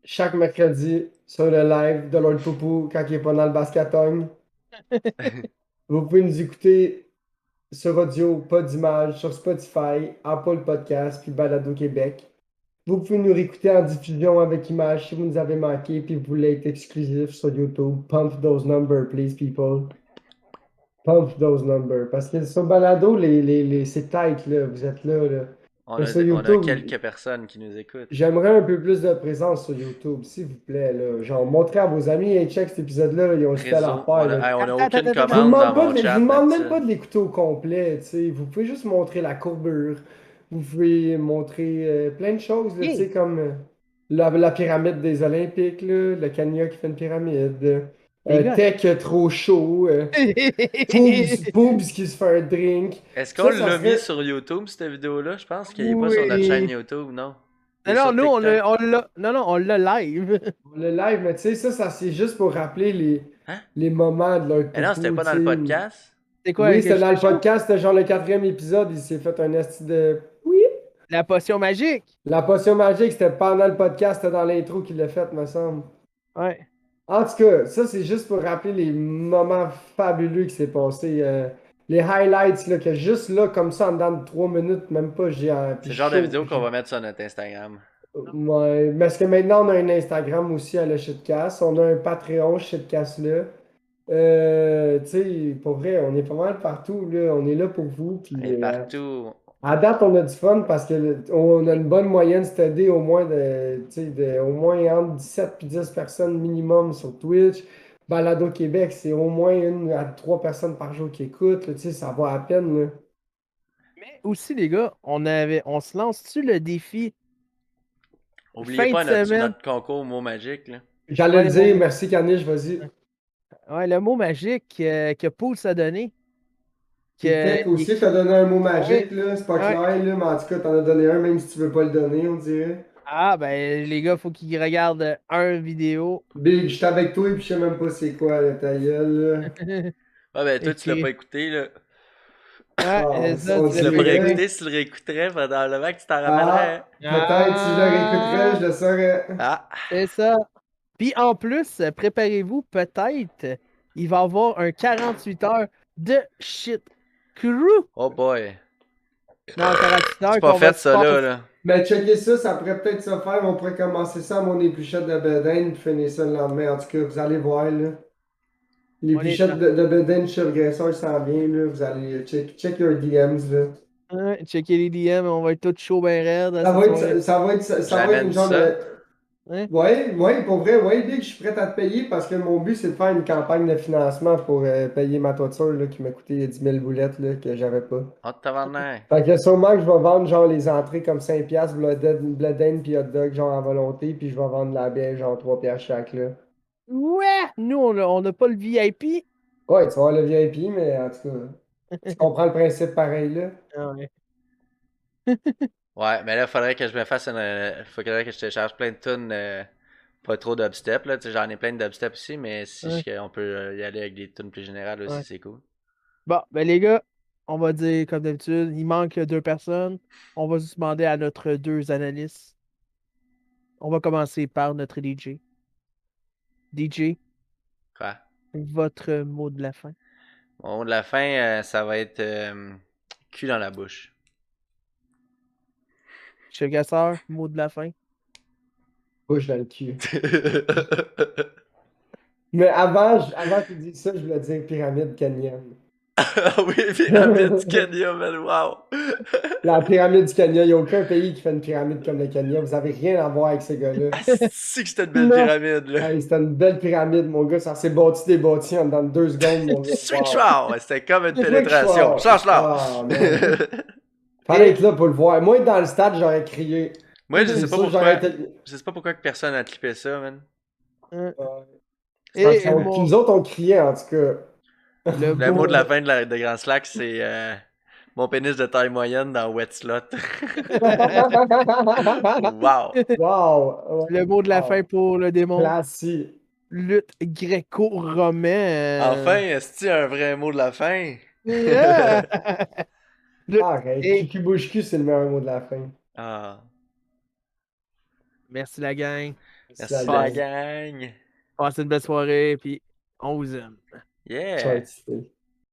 Chaque mercredi, sur le live de Lord Poupou, quand il est pas dans le bascaton. Vous pouvez nous écouter sur audio, pas d'image, sur Spotify, Apple Podcast, puis Balado Québec. Vous pouvez nous réécouter en diffusion avec image si vous nous avez manqué, puis vous voulez être exclusif sur YouTube. Pump those numbers, please, people. Pump those numbers. Parce que sur Balado, c'est tight, là. Vous êtes là, là. On Mais a, sur on a YouTube, quelques personnes qui nous écoutent. j'aimerais un peu plus de présence sur YouTube, s'il vous plaît, là. Genre, montrez à vos amis, hey, check cet épisode-là, ils ont juste à leur Réseau. faire, On là. a, hey, on a Attends, aucune attends, Je vous commande dans demande pas mon de, je chat vous demande même d'habitude. pas de l'écouter au complet, tu sais. Vous pouvez juste montrer la courbure. Vous pouvez montrer plein de choses, là, tu sais, comme la pyramide des Olympiques, là, le Kenya qui fait une pyramide, Les gars. Tech trop chaud, Poobs qui se fait un drink. Est-ce qu'on Ça l'a serait- mis sur YouTube, cette vidéo-là? Je pense qu'il est pas sur notre Oui. chaîne YouTube, non? Il est Non, sur nous, on TikTok. l'a. Non, non, on l'a live. Le live, mais tu sais, ça c'est juste pour rappeler Hein? les moments de leur Mais non, c'était poupou, pas dans tu le sais. podcast. C'est quoi? Oui, que c'était je dans le te show? podcast, c'était genre le 4e épisode, il s'est fait un esti de... Oui! La potion magique. La potion magique, c'était pendant le podcast, c'était dans l'intro qu'il l'a fait, me semble. Ouais. En tout cas, ça, c'est juste pour rappeler les moments fabuleux qui s'est passé. Les highlights, là, que juste là, comme ça, en dedans de 3 minutes, même pas, j'ai... C'est le genre de vidéo qu'on va mettre sur notre Instagram. Ouais, parce que maintenant, on a un Instagram aussi à la Shitcast. On a un Patreon Shitcast là. Tu sais, pour vrai, on est pas mal partout, là. On est là pour vous. Puis, Et partout. à date, on a du fun parce que on a une bonne moyenne steady au moins au moins entre 17 et 10 personnes minimum sur Twitch. Balado Québec, c'est au moins 1 à 3 personnes par jour qui écoutent, là. Tu sais, ça va à peine, là. Mais aussi, les gars, on se lance-tu le défi Oubliez fin pas de semaine? notre concours mot magique, là. J'allais Ouais, le les dire, mots- merci Caniche, vas-y. Ouais, le mot magique que Paul s''a donné. Puis Tech aussi, t'as donné un mot magique, Ouais. là. C'est pas Ouais. clair, là, mais en tout cas, t'en as donné un, même si tu veux pas le donner, on dirait. Ah, ben, les gars, faut qu'ils regardent un vidéo. Big, j'étais avec toi et puis je sais même pas c'est quoi, là, ta gueule, là. Ah ben toi, tu l'as Ok. pas écouté, là. Ouais, Ah, c'est ça, on tu Tu l'as l'as pas pas écouté. réécouté, si tu le réécouterais probablement que tu t'en Ah, rappellerais. peut-être, si je le réécouterais, je le saurais. Ah! C'est ça. Puis en plus, préparez-vous, peut-être, il va y avoir un 48 heures de shit crew. Oh boy. Non, 48 heures C'est pas qu'on va fait se ça, là, passer. là. Mais checker ça, ça pourrait peut-être se faire. On pourrait commencer ça à mon épluchette de bedaine puis finir ça le lendemain. En tout cas, vous allez voir, là. Les On est pichettes de Beden chez l'agresseur s'en vient, là. Vous allez check your DMs, là. Ouais, checker les DM, on va être tous chaud ben raide à Ça cette va soirée. être, ça va être, ça va être J'amène une genre ça. de. Hein? Ouais, pour vrai, ouais, Big, je suis prêt à te payer parce que mon but, c'est de faire une campagne de financement pour payer ma toiture, là, qui m'a coûté 10 000 boulettes, là, que j'avais pas. Oh, tabarnak. Fait que sûrement que je vais vendre, genre, les entrées comme 5 piastres, Blood and puis hot dog, genre, à volonté, puis je vais vendre la bière, genre, 3 piastres chaque, là. Ouais! Nous, on a pas le VIP. Ouais, tu vas avoir le VIP, mais en tout cas, tu comprends le principe pareil, là. Ah ouais. Ouais, mais là, faudrait que je me fasse faudrait que je télécharge plein de tunes, pas trop dubstep, là. Tu sais, j'en ai plein de dubstep aussi, mais si Ouais. on peut y aller avec des tunes plus générales aussi, Ouais. c'est cool. Bon, ben les gars, on va dire comme d'habitude, il manque 2 personnes. On va juste demander à notre 2 analystes. On va commencer par notre DJ. DJ, Quoi? votre mot de la fin. Mon mot de la fin, ça va être cul dans la bouche. Chef Gasseur, mot de la fin. Bouche dans le cul. Mais avant que tu dises ça, je voulais dire pyramide canyon. Ah oui, pyramide du Kenya, man, wow! La pyramide du Kenya, il n'y a aucun pays qui fait une pyramide comme le Kenya. Vous avez rien à voir avec ces gars-là. Ah, c'est que c'était une belle Non. pyramide, là! Hey, c'était une belle pyramide, mon gars. Ça s'est bâti des bâtis en dans 2 secondes, mon gars. Switch Wow. wow! C'était comme une C'est vrai que pénétration. je Change là! Ah, man. Fallait être là pour le voir. Moi, dans le stade, j'aurais crié. Moi, je C'est sais pas sûr, j'aurais pourquoi. été. Je sais pas pourquoi que personne a clippé ça, man. Hein. C'est parce Et Puis nous autres, on criait, en tout cas. le Le mot mot de la fin de Grand Slack, c'est mon pénis de taille moyenne dans Wet Slot. Wow! Wow! le mot de la fin Wow. pour le démon. Classique. Lutte gréco-romaine. Enfin, est-ce un vrai mot de la fin? Yeah! Lutte- Arrête. Et Cucu bouche cul, c'est le meilleur mot de la fin. Ah, merci la gang. C'est merci la la gang. gang! Passez une belle soirée, puis on vous aime. Yeah! Ciao,